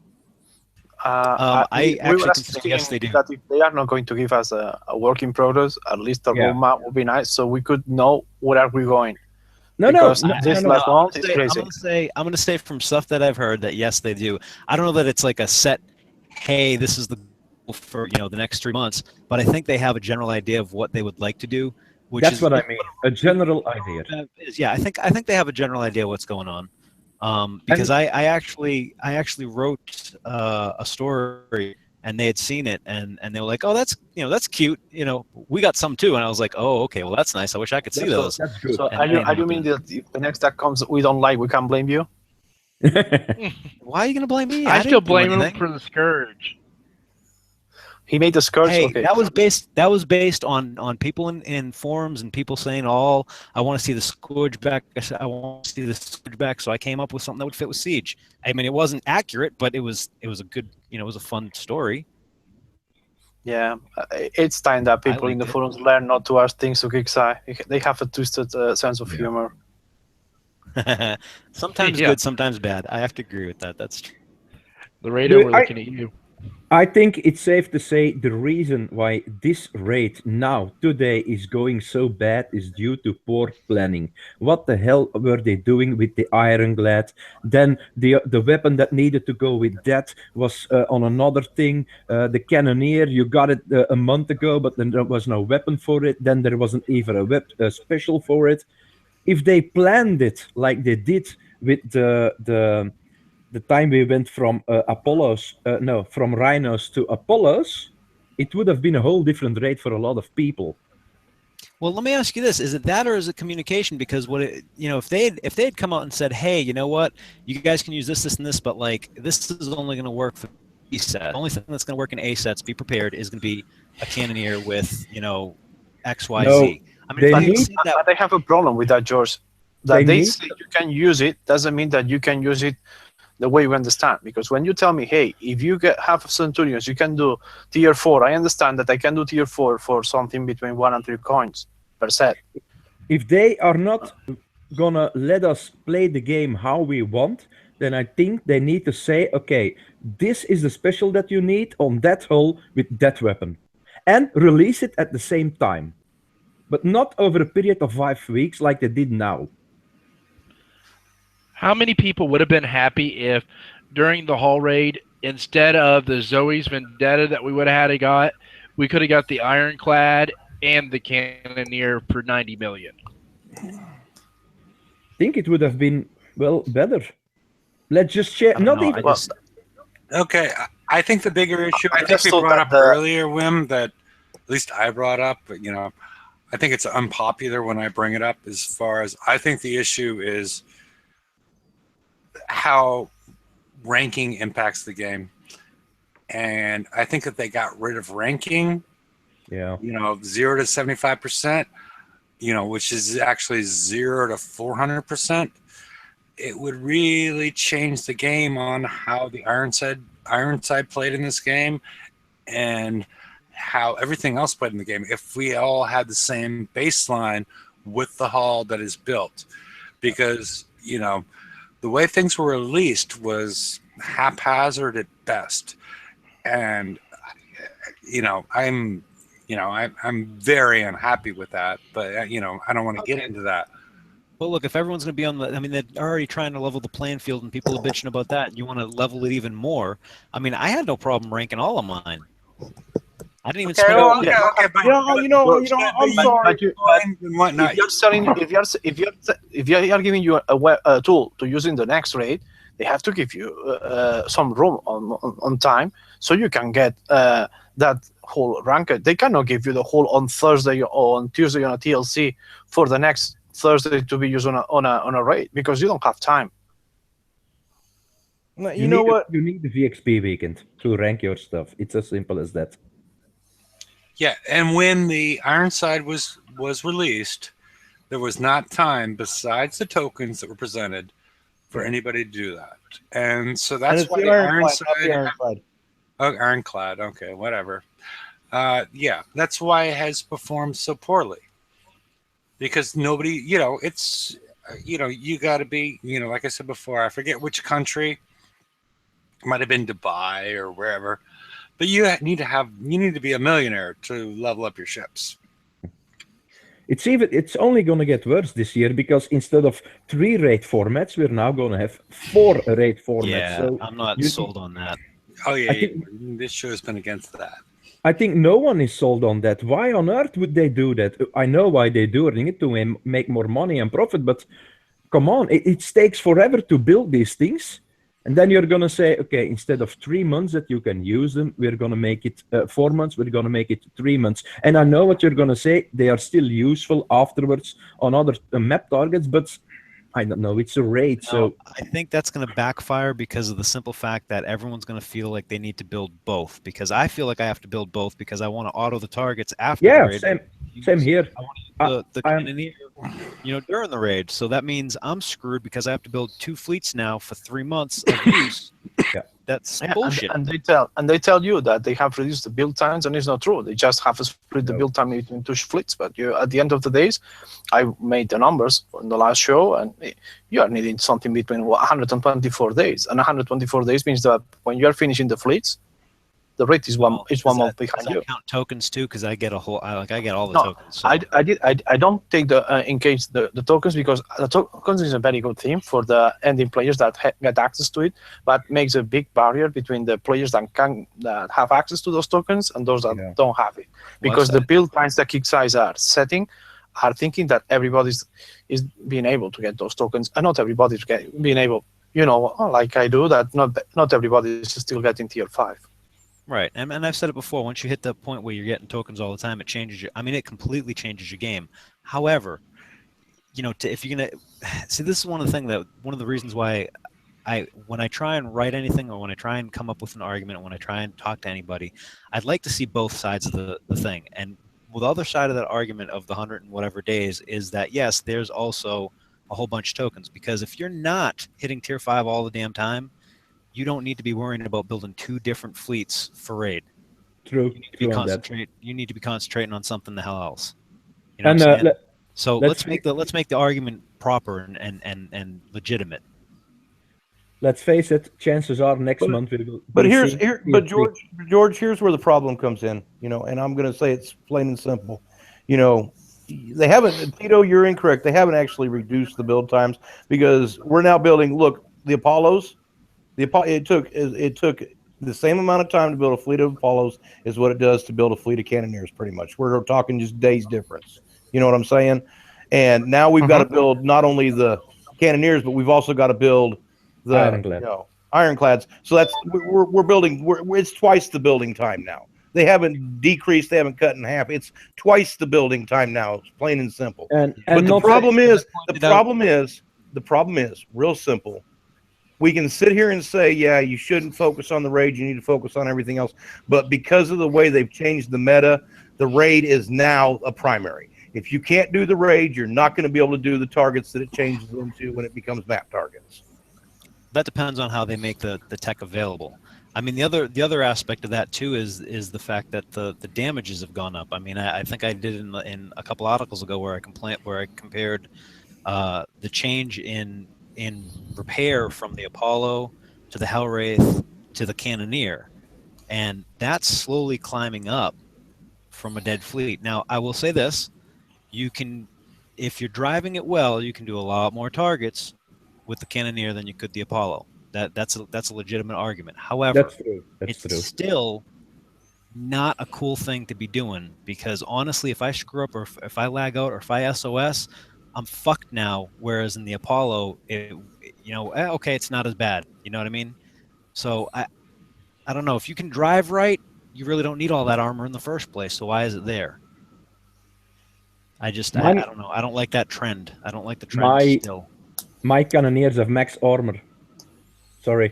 I actually think yes, they do. That if they are not going to give us a work in progress, at least a roadmap would be nice, so we could know where are we going. Because no, this no, last I'm month gonna is say, crazy. I'm gonna say from stuff that I've heard that yes, they do. I don't know that it's like a set. Hey, this is the goal for the next 3 months, but I think they have a general idea of what they would like to do, which That's is what I mean. A general idea. Yeah, I think they have a general idea of what's going on. Because I actually wrote a story and they had seen it and they were like, oh, that's cute. We got some too, and I was like, oh, okay, well that's nice. I wish I could see those. That's good. So And are that ain't you mean happening. that if the next that comes we don't like, we can blame you? Why are you gonna blame me? I still didn't do blame him anything. for the Scourge. He made the Scourge. Hey, Okay. that was based on people in forums and people saying, "Oh, I want to see the Scourge back." I said, "I want to see the Scourge back," so I came up with something that would fit with Siege. I mean, it wasn't accurate, but it was a good, it was a fun story. Yeah, it's time that I people in the liked it. forums learn not to ask things to Kixeye. They have a twisted sense of humor. Sometimes Yeah. good, sometimes bad. I have to agree with that. That's true. Laredo, we're looking at you. I think it's safe to say the reason why this raid now, today, is going so bad is due to poor planning. What the hell were they doing with the Ironclad? Then the weapon that needed to go with that was on another thing. The Cannoneer, you got it a month ago, but then there was no weapon for it. Then there wasn't even a special for it. If they planned it like they did with the time we went from from Rhinos to Apollos, it would have been a whole different rate for a lot of people. Well, let me ask you this: is it that, or is it communication? Because if they had come out and said, "Hey, you know what? You guys can use this, this, and this, but like this is only going to work for B set. The only thing that's going to work in A sets, be prepared, is going to be a Cannoneer with X, Y, No, Z." I mean, they if I had need- seen that, But they have a problem with that, George. That They they need- say you can use it doesn't mean that you can use it the way you understand. Because when you tell me, hey, if you have Centurions, you can do tier 4. I understand that I can do tier 4 for something between 1 and 3 coins per set. If they are not gonna let us play the game how we want, then I think they need to say, okay, this is the special that you need on that hull with that weapon, and release it at the same time, but not over a period of 5 weeks like they did now. How many people would have been happy if during the Hall raid, instead of the Zoe's Vendetta that we would have got, we could have got the Ironclad and the Cannoneer for 90 million? I think it would have been, well, better. Let's just share. I don't Not know, even. Okay, I think the bigger issue, I think just we thought brought that up the- earlier, Wim, that at least I brought up, but I think it's unpopular when I bring it up as far as I think the issue is how ranking impacts the game. And I think that they got rid of ranking, Yeah. 0 to 75%, which is actually 0 to 400%. It would really change the game on how the Ironside played in this game and how everything else played in the game if we all had the same baseline with the hull that is built. Because, the way things were released was haphazard at best. And, I'm very unhappy with that, but, I don't want to get into that. well, look, if everyone's going to be on the, I mean, they're already trying to level the playing field, and people are bitching about that. And you want to level it even more. I mean, I had no problem ranking all of mine. I didn't even spend. Okay, but I'm sorry. If you're selling, if you are giving you a tool to use in the next raid, they have to give you some room on time so you can get that whole ranked. They cannot give you the whole on Thursday or on Tuesday on a TLC for the next Thursday to be used on a raid because you don't have time. You know what? You need the VXP weekend to rank your stuff. It's as simple as that. Yeah, and when the Ironside was released, there was not time, besides the tokens that were presented, for anybody to do that. And so that's why the Ironside... Oh, Ironclad, okay, whatever. Yeah, that's why it has performed so poorly. Because nobody, it's, you got to be, like I said before, I forget which country. It might have been Dubai or wherever. But you need to be a millionaire to level up your ships. It's only going to get worse this year because instead of 3 raid formats, we're now going to have 4 raid formats. Yeah, so I'm not sold on that. Oh yeah, I think- this show has been against that. I think no one is sold on that. Why on earth would they do that? I know why they do it. They need to make more money and profit, but come on, it takes forever to build these things. And then you're going to say, okay, instead of 3 months that you can use them, we're going to make it 4 months, we're going to make it 3 months. And I know what you're going to say. They are still useful afterwards on other map targets, but I don't know. It's a raid, so I think that's going to backfire because of the simple fact that everyone's going to feel like they need to build both. Because I feel like I have to build both because I want to auto the targets after the raid. Same here. I want the cannoneer, during the raid. So that means I'm screwed because I have to build 2 fleets now for 3 months of use. Yeah. That's bullshit. And they tell you that they have reduced the build times, and it's not true. They just have split the build time between 2 fleets. But at the end of the days, I made the numbers in the last show, and you are needing something between 124 days. And 124 days means that when you are finishing the fleets, the rate is one month behind you. Does that count tokens too? Because I get I get all the tokens. So. I don't take in case the tokens, because the tokens is a very good thing for the ending players that get access to it, but makes a big barrier between the players that have access to those tokens and those that don't have it. Because the build times that KickSize are setting are thinking that everybody is being able to get those tokens, and not everybody's being able. Like I do, that not everybody is still getting tier 5. Right, and I've said it before. Once you hit the point where you're getting tokens all the time, it changes your. I mean, it completely changes your game. However, if you're gonna see, this is one of the reasons why when I try and write anything, or when I try and come up with an argument, or when I try and talk to anybody, I'd like to see both sides of the thing. And the other side of that argument of the 100 and whatever days is that yes, there's also a whole bunch of tokens, because if you're not hitting tier 5 all the damn time, you don't need to be worrying about building 2 different fleets for raid. True. You need to be concentrating on something the hell else. So let's make the argument proper and legitimate. Let's face it. Chances are next month we'll. But George, here's where the problem comes in. And I'm going to say it's plain and simple. They haven't. Tito, you're incorrect. They haven't actually reduced the build times, because we're now building. Look, the Apollos. It took the same amount of time to build a fleet of Apollos as what it does to build a fleet of Cannoneers, pretty much. We're talking just days difference. You know what I'm saying? And now we've got to build not only the Cannoneers, but we've also got to build the Ironclads. So we're building. It's twice the building time now. They haven't decreased. They haven't cut in half. It's twice the building time now. It's plain and simple. But the problem is real simple. We can sit here and say, yeah, you shouldn't focus on the raid. You need to focus on everything else. But because of the way they've changed the meta, the raid is now a primary. If you can't do the raid, you're not going to be able to do the targets that it changes into when it becomes map targets. That depends on how they make the tech available. I mean, the other aspect of that too is the fact that the damages have gone up. I mean, I think I did in a couple articles ago where I compared the change in repair from the Apollo to the Hellwraith to the Cannoneer, and that's slowly climbing up from a dead fleet. Now, I will say this: if you're driving it well, you can do a lot more targets with the Cannoneer than you could the Apollo. That's a legitimate argument. However, it's still not a cool thing to be doing, because honestly, if I screw up, or if I lag out, or if I SOS, I'm fucked now. Whereas in the Apollo, okay, it's not as bad. You know what I mean? So I don't know. If you can drive right, you really don't need all that armor in the first place. So why is it there? I don't know. I don't like that trend. I don't like the trend still. My Cannoneers have max armor. Sorry.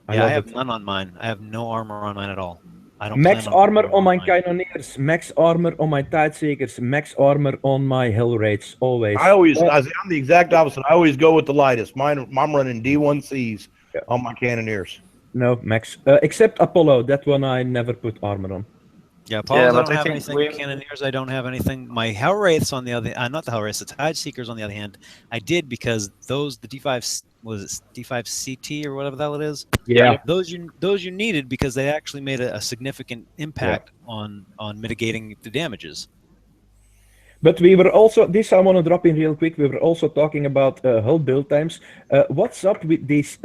I have none on mine. I have no armor on mine at all. I don't max armor on my Cannoneers, max armor on my Tideseekers, max armor on my Hellwraiths, always. I'm the exact opposite. I always go with the lightest. I'm running D1Cs on my Cannoneers. No, max. Except Apollo, that one I never put armor on. Yeah, Apollo, I don't have anything. Cannoneers, I don't have anything. My Hellwraiths on the other, not the Hellwraiths, the Tideseekers on the other hand, I did, because the D5 was it D5 CT or whatever the hell it is. Yeah. Those you needed, because they actually made a significant impact on mitigating the damages. But we were also, this I want to drop in real quick, we were also talking about hull build times. What's up with these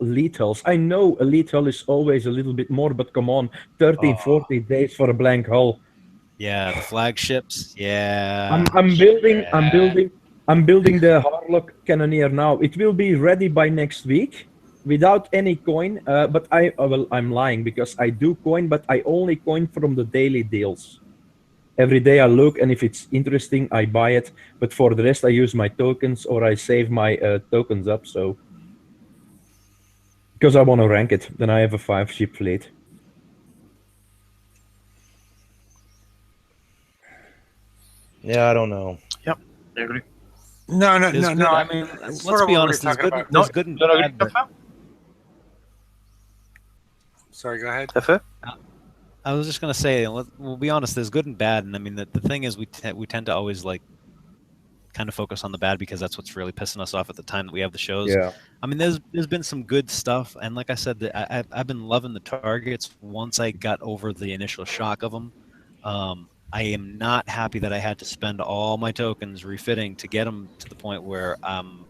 elite hulls? I know elite hull is always a little bit more, but come on, 13, 40 days for a blank hull. Yeah, the flagships. Yeah. I'm building the Harlock Cannoneer now. It will be ready by next week without any coin. But I'm lying because I do coin, but I only coin from the daily deals. Every day I look, and if it's interesting, I buy it. But for the rest, I use my tokens or I save my tokens up. So because I want to rank it, then I have a 5-ship fleet. Yeah, I don't know. Yep, I agree. No. I mean, let's be honest. There's good and bad. Sorry, go ahead. I was just gonna say, we'll be honest. There's good and bad, and I mean, the thing is, we tend to always like kind of focus on the bad because that's what's really pissing us off at the time that we have the shows. Yeah. I mean, there's been some good stuff, and like I said, I've been loving the targets once I got over the initial shock of them. I am not happy that I had to spend all my tokens refitting to get them to the point where I'm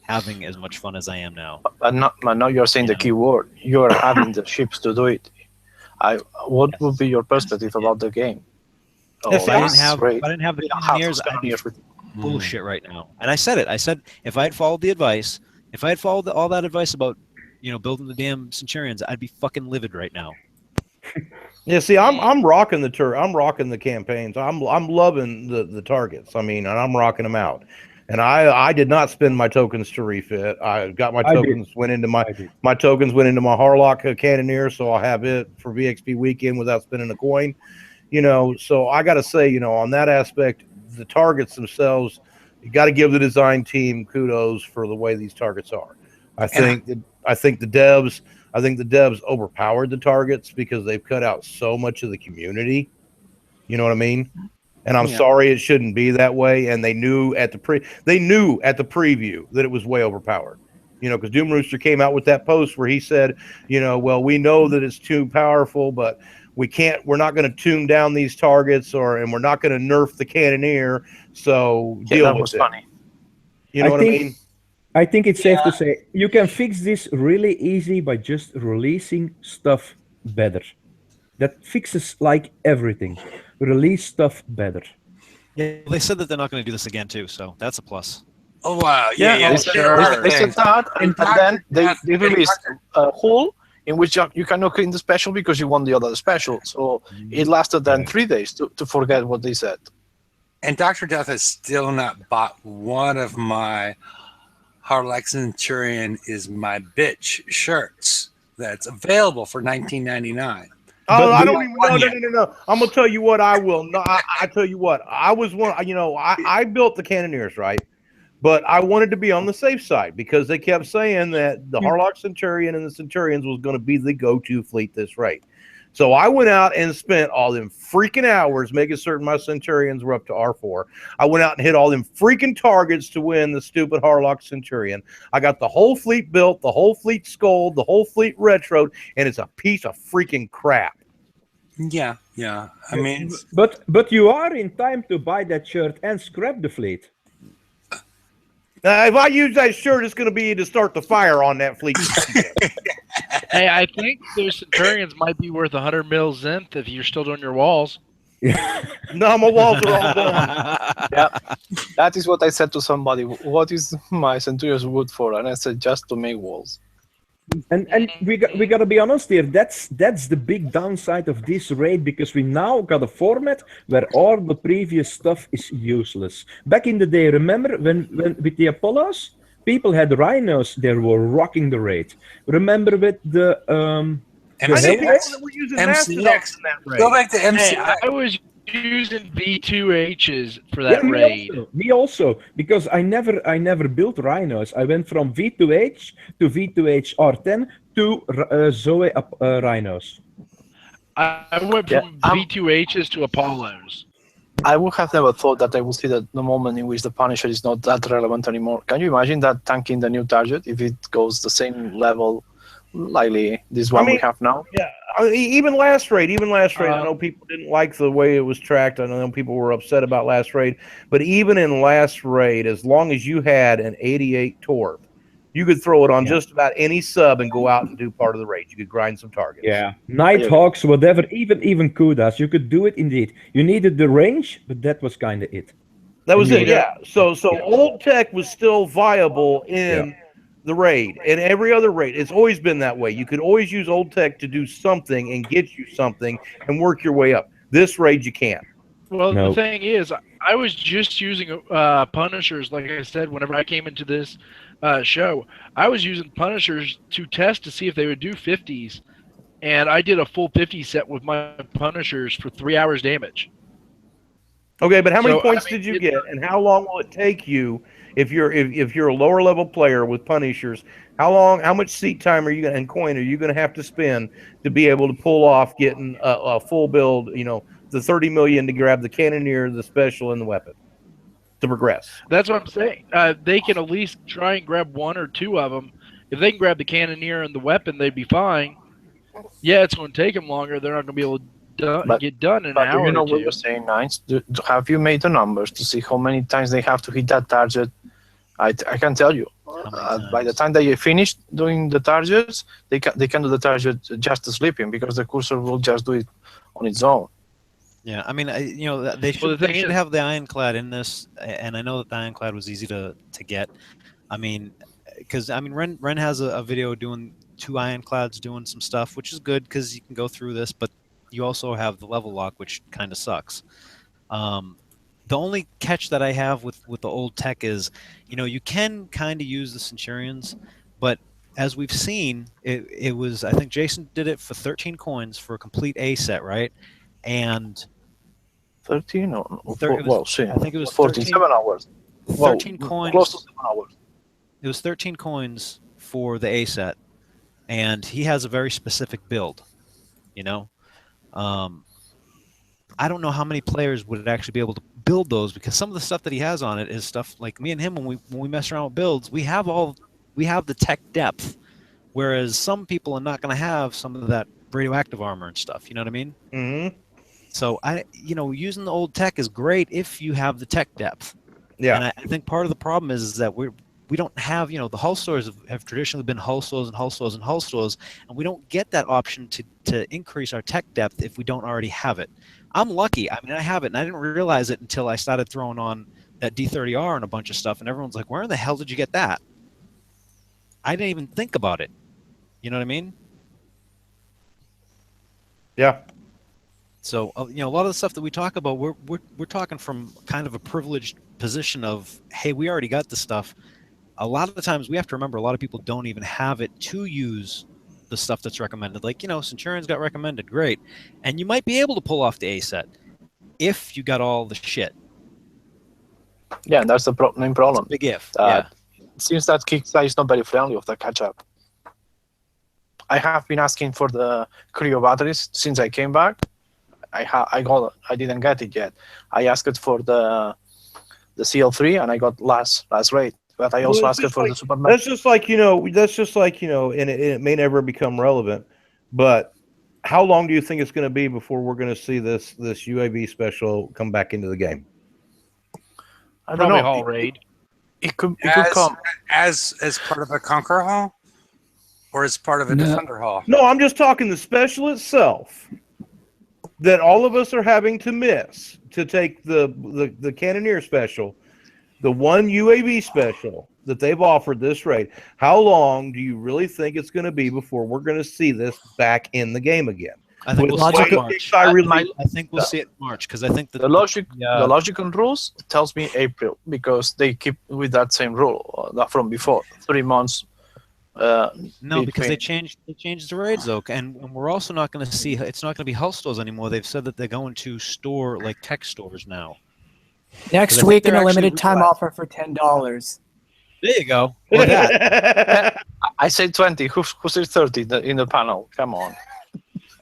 having as much fun as I am now. But now you're saying the key word. You're having the ships to do it. What would be your perspective about the game? If I didn't have the Cannoneers, I'd be bullshit right now. And I said it. I said if I had followed the advice, if I had followed all that advice about building the damn Centurions, I'd be fucking livid right now. Yeah, see, I'm rocking I'm rocking the campaigns. I'm loving the targets. I mean, and I'm rocking them out. And I did not spend my tokens to refit. I got my tokens went into my tokens went into my Harlock Cannoneer, so I'll have it for VXP weekend without spending a coin. So I got to say, on that aspect, the targets themselves, you got to give the design team kudos for the way these targets are. I think the devs overpowered the targets because they've cut out so much of the community. You know what I mean? And I'm sorry it shouldn't be that way. And they knew at the preview that it was way overpowered. Because Doom Rooster came out with that post where he said, well, we know that it's too powerful, but we're not going to tune down these targets and we're not going to nerf the Cannoneer. So deal with it. Funny. You know what I mean? I think it's safe to say you can fix this really easy by just releasing stuff better. That fixes like everything. Release stuff better. Yeah, they said that they're not going to do this again too, so that's a plus. Oh wow! Yeah. They said that, and then they released a hole in which you cannot clean the special because you won the other special. So it lasted then 3 days to forget what they said. And Dr. Death has still not bought one of my Harlock Centurion is my bitch shirts that's available for $19.99. Oh, I don't even. No. I'm gonna tell you what I will. No, I tell you what. I was one. I built the Cannoneers, right? But I wanted to be on the safe side because they kept saying that the Harlock Centurion and the Centurions was going to be the go-to fleet this rate. So I went out and spent all them freaking hours making certain my Centurions were up to R4. I went out and hit all them freaking targets to win the stupid Harlock Centurion. I got the whole fleet built, the whole fleet sculled, the whole fleet retroed, and it's a piece of freaking crap. Yeah. I mean, but you are in time to buy that shirt and scrap the fleet. If I use that shirt, it's going to be to start the fire on that fleet. Hey, I think those Centurions might be worth 100 mil Zenth if you're still doing your walls. No, my walls are all done. Yeah, that is what I said to somebody. What is my Centurions wood for? And I said just to make walls. And we got to be honest here. That's the big downside of this raid because we now got a format where all the previous stuff is useless. Back in the day, remember when with the Apollos, people had rhinos. They were rocking the raid. Remember with the MCX. Go back to MCX. Hey, I was using V2Hs for that raid. Me also, because I never built rhinos. I went from V2H to V2H R10 to Zoe rhinos. I went from V2Hs to Apollos. I would have never thought that I would see the moment in which the Punisher is not that relevant anymore. Can you imagine that tanking the new target if it goes the same level likely this one we have now. Yeah, even last raid. I know people didn't like the way it was tracked. I know people were upset about last raid, but even in last raid, as long as you had an 88 torp, you could throw it on just about any sub and go out and do part of the raid. You could grind some targets. Yeah, Nighthawks, whatever, even Kudas, you could do it indeed. You needed the range, but that was kind of it. That was it, yeah. So old tech was still viable in the raid and every other raid. It's always been that way. You could always use old tech to do something and get you something and work your way up. This raid, you can't. Well, the thing is, I was just using Punishers, like I said, whenever I came into this show. I was using Punishers to test to see if they would do 50s, and I did a full 50 set with my Punishers for 3 hours damage. Okay, but how many points did you get, and how long will it take you if you're a lower level player with Punishers? How much seat time are you and coin are you going to have to spend to be able to pull off getting a full build? You know, the 30 million to grab the Cannoneer, the special, and the weapon to progress. That's what I'm saying. They can at least try and grab one or two of them. If they can grab the Cannoneer and the weapon, they'd be fine. Yeah, it's going to take them longer. They're not going to be able to get done in an hour you know or two. what you're saying, Nines? Have you made the numbers to see how many times they have to hit that target? I can tell you. By the time that you finish doing the targets, they can do the target just sleeping because the cursor will just do it on its own. Yeah, I mean, they should have the Ironclad in this, and I know that the Ironclad was easy to get. I mean, because Ren has a video doing 2 Ironclads doing some stuff, which is good because you can go through this, but you also have the level lock, which kind of sucks. The only catch that I have with the old tech is, you can kind of use the Centurions, but as we've seen, it was, I think Jason did it for 13 coins for a complete A set, right? And 13 or I think it was 47 hours. 13 coins. Close to 7 hours. It was 13 coins for the A set, and he has a very specific build. I don't know how many players would actually be able to build those, because some of the stuff that he has on it is stuff like me and him, when we mess around with builds, we have the tech depth, whereas some people are not going to have some of that radioactive armor and stuff. You know what I mean? Mm-hmm. So using the old tech is great if you have the tech depth. Yeah. And I think part of the problem is that we don't have, the hull stores have traditionally been hull stores and hull stores and hull stores, and we don't get that option to increase our tech depth if we don't already have it. I'm lucky. I mean, I have it, and I didn't realize it until I started throwing on that D30R and a bunch of stuff, and everyone's like, where in the hell did you get that? I didn't even think about it. You know what I mean? Yeah. So, a lot of the stuff that we talk about, we're talking from kind of a privileged position of, hey, we already got the stuff. A lot of the times we have to remember a lot of people don't even have it to use the stuff that's recommended. Like, Centurions got recommended, great. And you might be able to pull off the A set if you got all the shit. Yeah, that's the main problem. Big if. It seems that Kickstarter is not very friendly of the catch-up. I have been asking for the Cryo batteries since I came back. I didn't get it yet. I asked for the CL3 and I got last rate. But I also asked for the Superman. That's just like, and it may never become relevant, but how long do you think it's going to be before we're going to see this UAV special come back into the game? I don't know. Hall raid. It could come as part of a Conqueror Hall, or as part of a Defender Hall. No, I'm just talking the special itself that all of us are having to miss to take the Cannoneer special. The one UAV special that they've offered this raid, how long do you really think it's going to be before we're going to see this back in the game again? I think we'll see it in March. I think we'll see it in March, because I think that the logical rules tells me April, because they keep with that same rule from before 3 months. No, because they changed the raids though, and we're also not going to see. It's not going to be hull stores anymore. They've said that they're going to store like tech stores now. Next week, in a limited time offer for $10. There you go. Or that. I say 20. Who says 30 in the panel? Come on.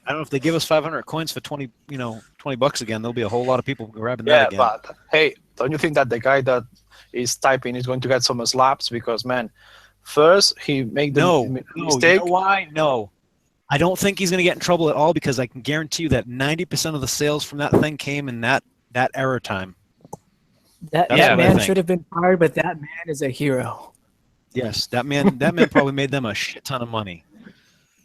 I don't know if they give us 500 coins for $20 again. There'll be a whole lot of people grabbing that again. But hey, don't you think that the guy that is typing is going to get some slaps? Because man, First, he made the mistake. You know why? No. I don't think he's going to get in trouble at all because I can guarantee you that 90% of the sales from that thing came in that error time. That man should have been fired, but that man is a hero. Yes, that man probably made them a shit ton of money.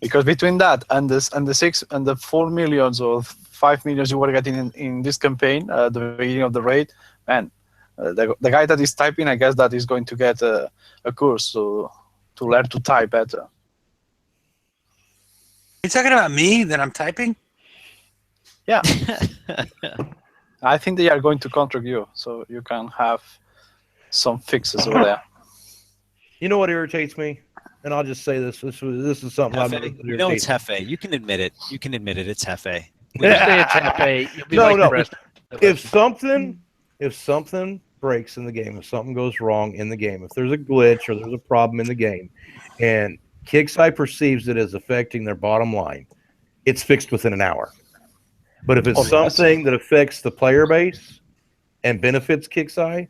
Because between that and the 4 millions or 5 millions you were getting in this campaign at the beginning of the raid, man, the guy that is typing, I guess that is going to get a course to learn to type better. You talking about me that I'm typing? Yeah. I think they are going to contract you, so you can have some fixes over there. You know what irritates me? And I'll just say this. This is something I've noticed that You know it's irritates me. Hefe. You can admit it. You can admit it. It's Hefe. When you say it's Hefe, you'll be No, like no. the rest. If something breaks in the game, if something goes wrong in the game, if there's a glitch or there's a problem in the game, and Kixeye perceives it as affecting their bottom line, it's fixed within an hour. But if it's something that affects the player base and benefits Kixeye,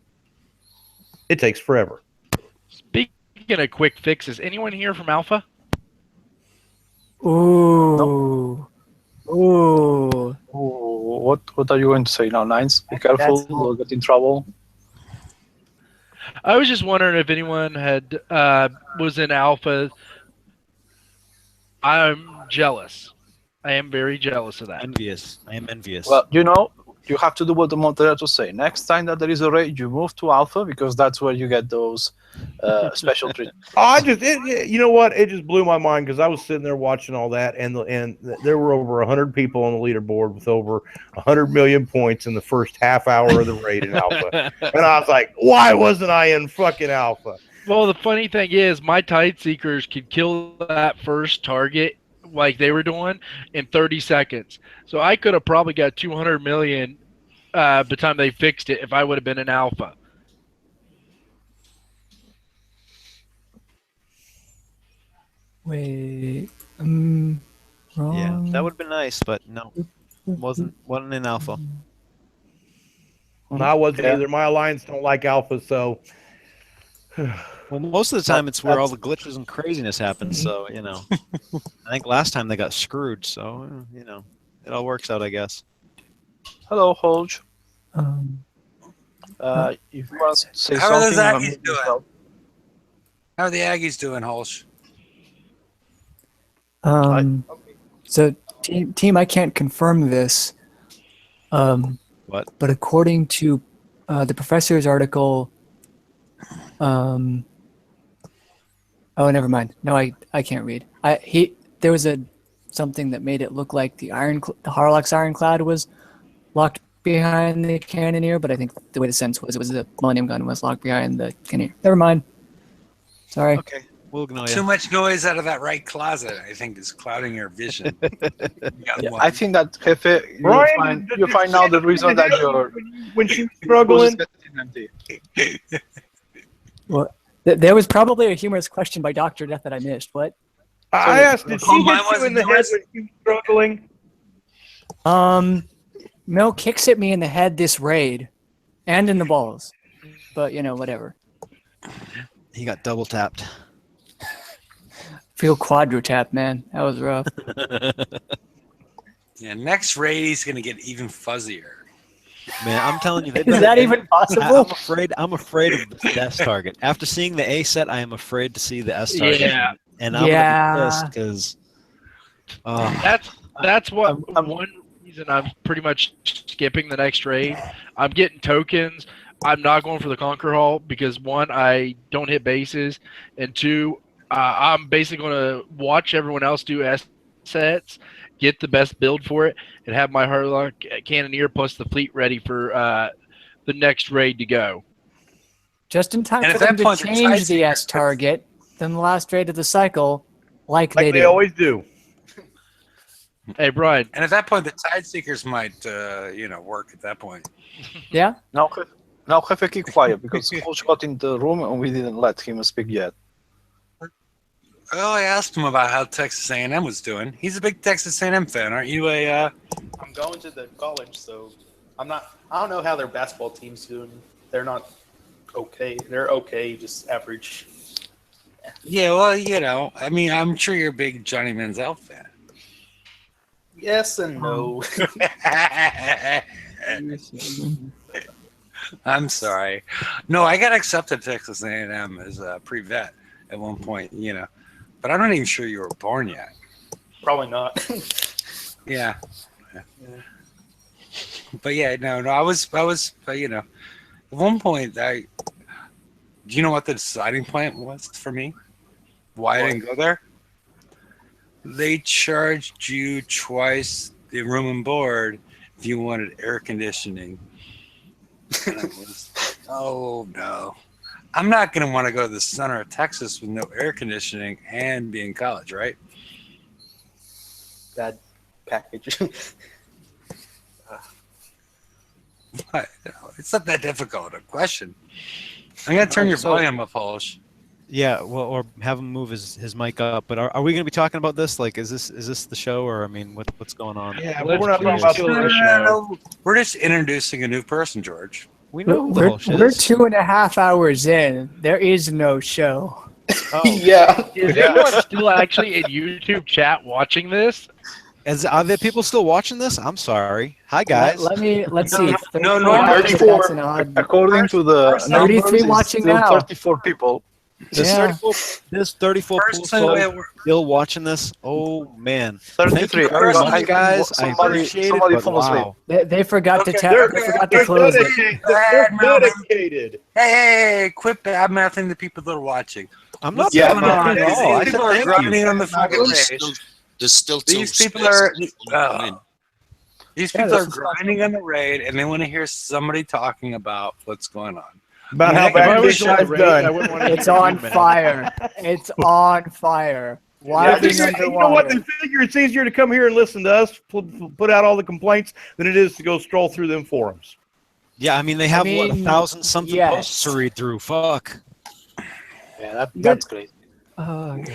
it takes forever. Speaking of quick fixes, anyone here from Alpha? Ooh. Ooh. What are you going to say now, Nines? Be careful, you'll get in trouble. I was just wondering if anyone had was in Alpha. I'm jealous. I am very jealous of that. Envious. I am envious. Well, you have to do what the moderators say. Next time that there is a raid, you move to Alpha because that's where you get those special treatments. You know what? It just blew my mind because I was sitting there watching all that, and there were over 100 people on the leaderboard with over 100 million points in the first half hour of the raid in Alpha, and I was like, why wasn't I in fucking Alpha? Well, the funny thing is, my Tide Seekers could kill that first target like they were doing in 30 seconds. So I could have probably got 200 million by the time they fixed it if I would have been in Alpha. Wait. Wrong. yeah, that would have been nice, but no, wasn't in Alpha. I wasn't either. My alliance don't like Alpha, so. Well, most of the time it's where all the glitches and craziness happen. So I think last time they got screwed. So it all works out, I guess. Hello, Holge. Uh, if you want to say How are something, those Aggies doing? How are the Aggies doing, Holsh? So team, I can't confirm this. What? But according to the professor's article, oh, never mind. No, I can't read. There was something that made it look like the Harlock's Ironclad was locked behind the cannoneer, but I think the way the sense was, it was the Millennium Gun was locked behind the cannoneer. Never mind. Sorry. Okay, we'll ignore you. Too much noise out of that right closet, I think, is clouding your vision. I think that Jefe, you find out the reason that you're when she's struggling. Well, there was probably a humorous question by Dr. Death that I missed. What? I asked, did she hit you in the head when she was struggling? No, kicks hit me in the head this raid, and in the balls. But whatever. He got double tapped. Feel quadro tapped, man. That was rough. Yeah, next raid he's gonna get even fuzzier. Man, I'm telling you, is that even possible? I'm afraid of the S target. After seeing the A set, I am afraid to see the S target. Yeah, and I'm gonna be pissed because that's what one reason I'm pretty much skipping the next raid. I'm getting tokens. I'm not going for the Conquer Hall because one, I don't hit bases, and two, I'm basically going to watch everyone else do S sets, get the best build for it, and have my Harlock Cannoneer plus the fleet ready for the next raid to go. Just in time for them to change the S target than the last raid of the cycle, like they always do. Hey, Brian. And at that point, the Tide Seekers might, work at that point. Yeah? Now, Jefe, keep quiet because Coach got in the room and we didn't let him speak yet. Well, I asked him about how Texas A&M was doing. He's a big Texas A&M fan, aren't you? I'm going to the college, so I don't know how their basketball team's doing. They're not okay. They're okay, just average. Yeah, well, I mean, I'm sure you're a big Johnny Manziel fan. Yes and no. I'm sorry. No, I got accepted to Texas A&M as a pre-vet at one point, but I'm not even sure you were born yet. Probably not. Yeah. But yeah, no, I was, at one point, do you know what the deciding point was for me? Why I didn't go there? They charged you twice the room and board if you wanted air conditioning. And I was, oh no. I'm not going to want to go to the center of Texas with no air conditioning and be in college, right? Bad package. What? It's not that difficult a question. I'm going to turn your volume up, Polish. Yeah, well, or have him move his mic up. But are we going to be talking about this? Like, is this the show, or I mean, what's going on? Yeah, Let's we're not talking please about kill the the show. We're just introducing a new person, George. We know who the We're, whole shit we're is. 2.5 hours in. There is no show. Oh, Yeah. Is anyone still actually in YouTube chat watching this? are there people still watching this? I'm sorry. Hi guys. Let's see. No, 34, that's an odd. According to the 33 numbers, it's watching still now. 34 people. There's 34 people still watching this. Oh man. 33. Thank you very I- much, guys. I somebody- appreciate somebody it. But fell asleep. wow. They forgot to Okay, tap. They forgot to close it. They're dedicated. Hey, quit bad-mouthing the people that are watching. I'm not Yeah, talking about These it at all. I said people are thank grinding you. on the fucking There's raid. still, there's still two These people spaces are to come in. these Yeah, people are this is grinding on the raid, and they want to hear somebody talking about what's going on. About how If I bad was this doing show's the raid, I done. wouldn't want to It's hear on you, man. fire. It's on fire. Why Yeah, are being you know what? underwater? They figure it's easier to come here and listen to us put out all the complaints than it is to go stroll through them forums. Yeah, I mean they have what, mean, 1,000 something yes. posts to read through. Fuck. Yeah, that's great. Oh god.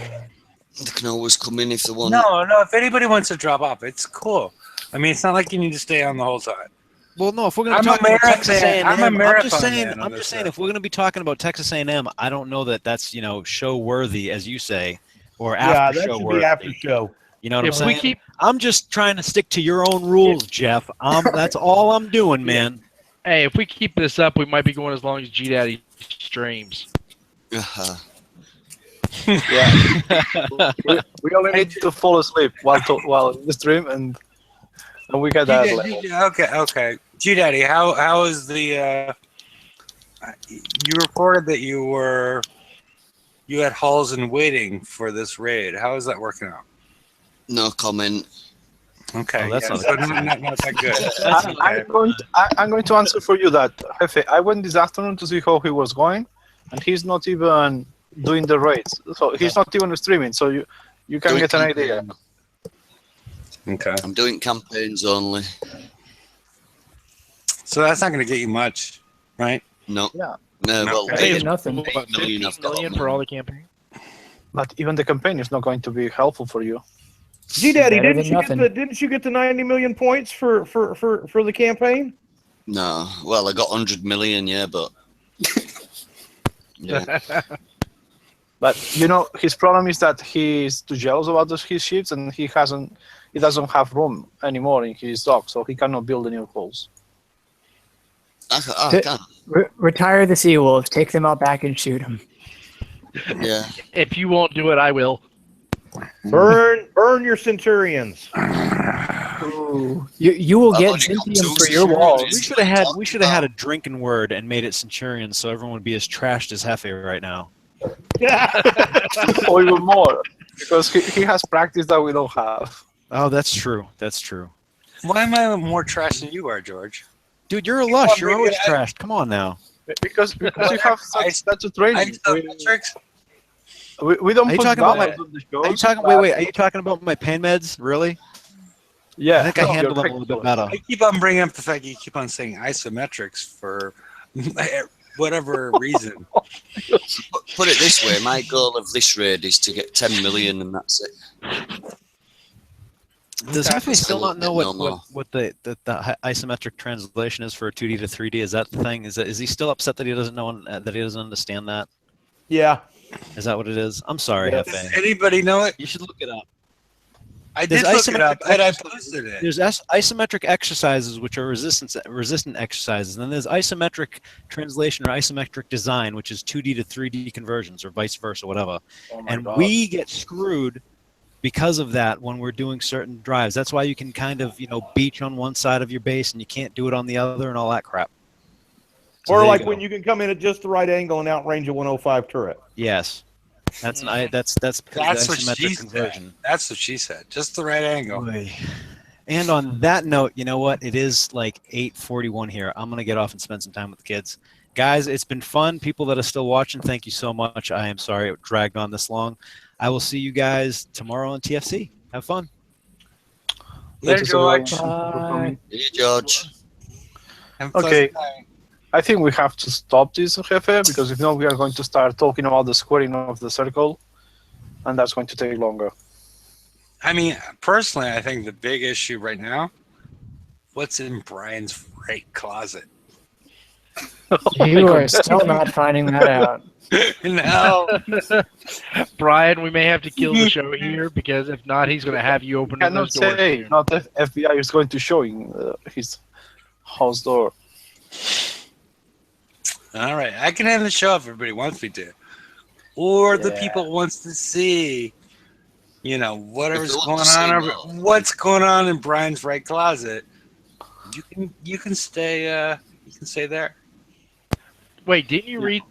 They can always come in if they want. No, if anybody wants to drop off, it's cool. I mean, it's not like you need to stay on the whole time. Well, no. If we're going I'm to a talk about marathon- Texas A&M, I'm a I'm marathon just saying. man on I'm this just saying. stuff. If we're going to be talking about Texas A&M, I don't know that that's show worthy, as you say, or Yeah, after that show should worthy. be after show. You know what I'm If we saying? keep, I'm just trying to stick to your own rules, Jeff. That's all I'm doing, man. hey, if we keep this up, we might be going as long as G Daddy streams. Uh-huh. We only need to fall asleep while in the stream, and we get that. Okay. G-Daddy, how is the? You reported that you had halls in waiting for this raid. How is that working out? No comment. Okay, Oh, that's not so good. not that good. I'm going to answer for you that, Jefe, I went this afternoon to see how he was going, and he's not even doing the raids. So he's not even streaming, so you can Doing get an idea. campaign. Okay, I'm doing campaigns only. so that's not going to get you much, right? No. Yeah. No, well, Okay. Hey, nothing. What, 8 million 15 I've got million on for all there. the campaign? But even the campaign is not going to be helpful for you. G-Daddy, Better didn't than you get the 90 million points for the campaign? No. Well, I got 100 million, yeah, but... yeah. But his problem is that he's too jealous about his ships, and he doesn't have room anymore in his dock, so he cannot build any hulls. I can. Retire the Seawolves. Take them out back and shoot them. Yeah. If you won't do it, I will. Burn your Centurions. Ooh. You will I've get only got Zintium 2 for your walls. We should have had a drinking word and made it Centurion, so everyone would be as trashed as Hefe right now. Or even more, because he has practice that we don't have. Oh, that's true. That's true. Why am I more trash than you are, George? Dude, you're a lush. You're always trashed. Come on now. Because you have such a training. Isometrics? We don't Are you put talking about balance on the show. Are you talking? Wait. Are you talking about my pain meds? Really? Yeah. I think I no, handled you're them a little bit better. I keep on bringing up the fact you keep on saying isometrics for whatever reason. Put it this way, my goal of this raid is to get 10 million and that's it. Does Hefe still not know No more. what the isometric translation is for 2D to 3D? Is that the thing? Is he still upset that he doesn't know that he doesn't understand that? Yeah. Is that what it is? I'm sorry, Does Hefe. anybody know it? You should look it up. I did look it up, and I posted it. There's isometric exercises, which are resistant exercises, and then there's isometric translation or isometric design, which is 2D to 3D conversions, or vice versa, whatever. And we get screwed because of that when we're doing certain drives. That's why you can kind of, beach on one side of your base and you can't do it on the other and all that crap. So or like when you can come in at just the right angle and outrange a 105 turret. Yes. That's because That's the what she isometric said. conversion. That's what she said. Just the right angle. Boy. And on that note, you know what? It is like 8:41 here. I'm going to get off and spend some time with the kids. Guys, it's been fun. People that are still watching, thank you so much. I am sorry it dragged on this long. I will see you guys tomorrow on TFC. Have fun. Later, George. Hey, George. Okay. I think we have to stop this, Jefe, because if not, we are going to start talking about the squaring of the circle, and that's going to take longer. I mean, personally, I think the big issue right now, what's in Brian's right closet? You are still not finding that out. No. Brian, we may have to kill the show here, because if not, he's going to have you open those doors. Say, not the FBI is going to show him his house door. All right, I can end the show if everybody wants me to, or the people wants to see, whatever's going on. What's going on in Brian's right closet? You can stay. You can stay there. Wait, didn't you read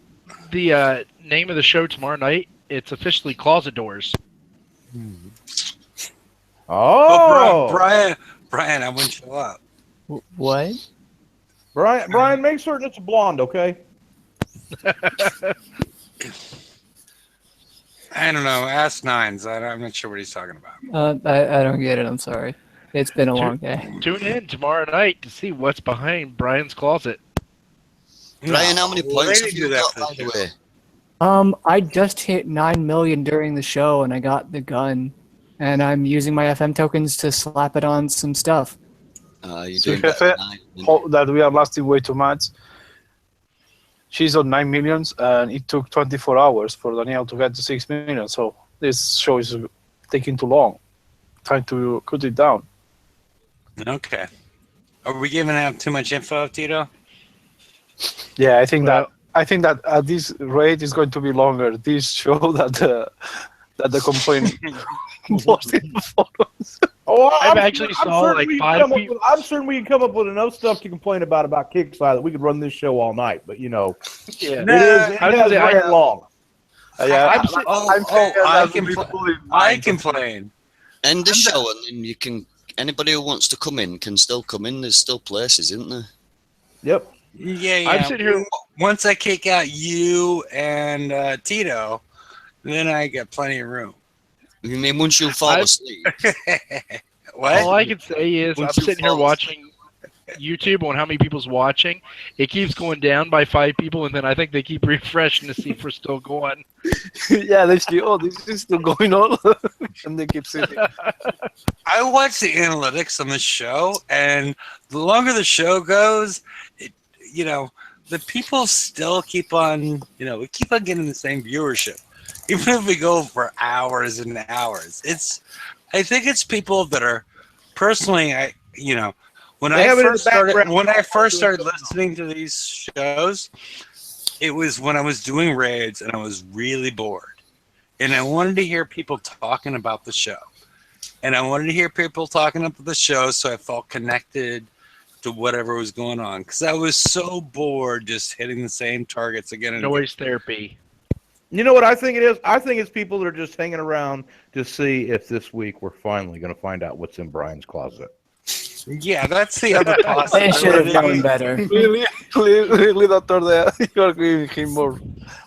the name of the show tomorrow night? It's officially Closet Doors. Oh, Brian, I wouldn't show up. What? Brian, make certain it's a blonde, okay? I don't know. Ask Nines. I'm not sure what he's talking about. I don't get it. I'm sorry. It's been a long day. Tune in tomorrow night to see what's behind Brian's closet. Brian, how many points have you got, by the way? I just hit 9 million during the show, and I got the gun, and I'm using my FM tokens to slap it on some stuff. You're So doing better than I am. that we are lasting way too much. She's on 9 millions, and it took 24 hours for Danielle to get to 6 million. So this show is taking too long. Time to cut it down. Okay. Are we giving out too much info, Tito? Yeah, I think that at this rate is going to be longer. This show that the complaint was in the photos. Oh, I've actually saw like 5 people. I'm certain we can come up with enough stuff to complain about Kickside that we could run this show all night. But Yeah. it has ran long. I complain. End the show, and then you can. Anybody who wants to come in can still come in. There's still places, isn't there? Yep. Yeah. I'm sitting here. Once I kick out you and Tito, then I get plenty of room. You mean once you fall asleep? What? All I can say is I'm sitting here watching YouTube on how many people's watching. It keeps going down by 5 people, and then I think they keep refreshing to see if we're still going. Yeah, they see, this is still going on, and they keep sitting. I watch the analytics on the show, and the longer the show goes, the people still keep on, we keep on getting the same viewership, even if we go for hours and hours. I think it's people that are personally, when I first started listening to these shows, it was when I was doing raids and I was really bored, and I wanted to hear people talking about the show, and I wanted to hear people talking about the show, so I felt connected to whatever was going on, because I was so bored just hitting the same targets again and Noise therapy. You know what I think it is? I think it's people that are just hanging around to see if this week we're finally going to find out what's in Brian's closet. Yeah, that's the other They should have possibility. known better. Really, Doctor, you are giving him more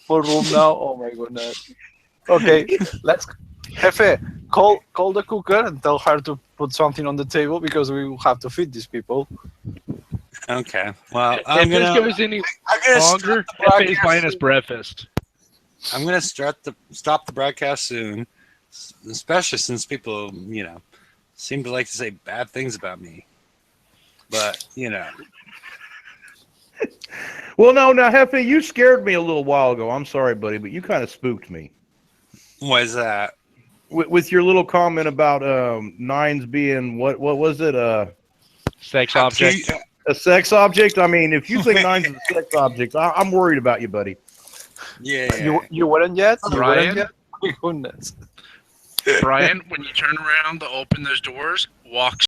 room now. Oh my goodness. Okay, let's Jefe, call the cooker and tell her to put something on the table, because we will have to feed these people. Okay. Well, if this goes any longer, Jefe is buying us breakfast. I'm going to stop the broadcast soon, especially since people, seem to like to say bad things about me. But, Well, no, now Hefe, you scared me a little while ago. I'm sorry, buddy, but you kind of spooked me. What is that? With your little comment about nines being what was it? Sex object. A sex object? I mean, if you think nines is a sex object, I'm worried about you, buddy. Yeah. You wouldn't yet? You Brian? wouldn't yet? Goodness. Brian, when you turn around to open those doors, walk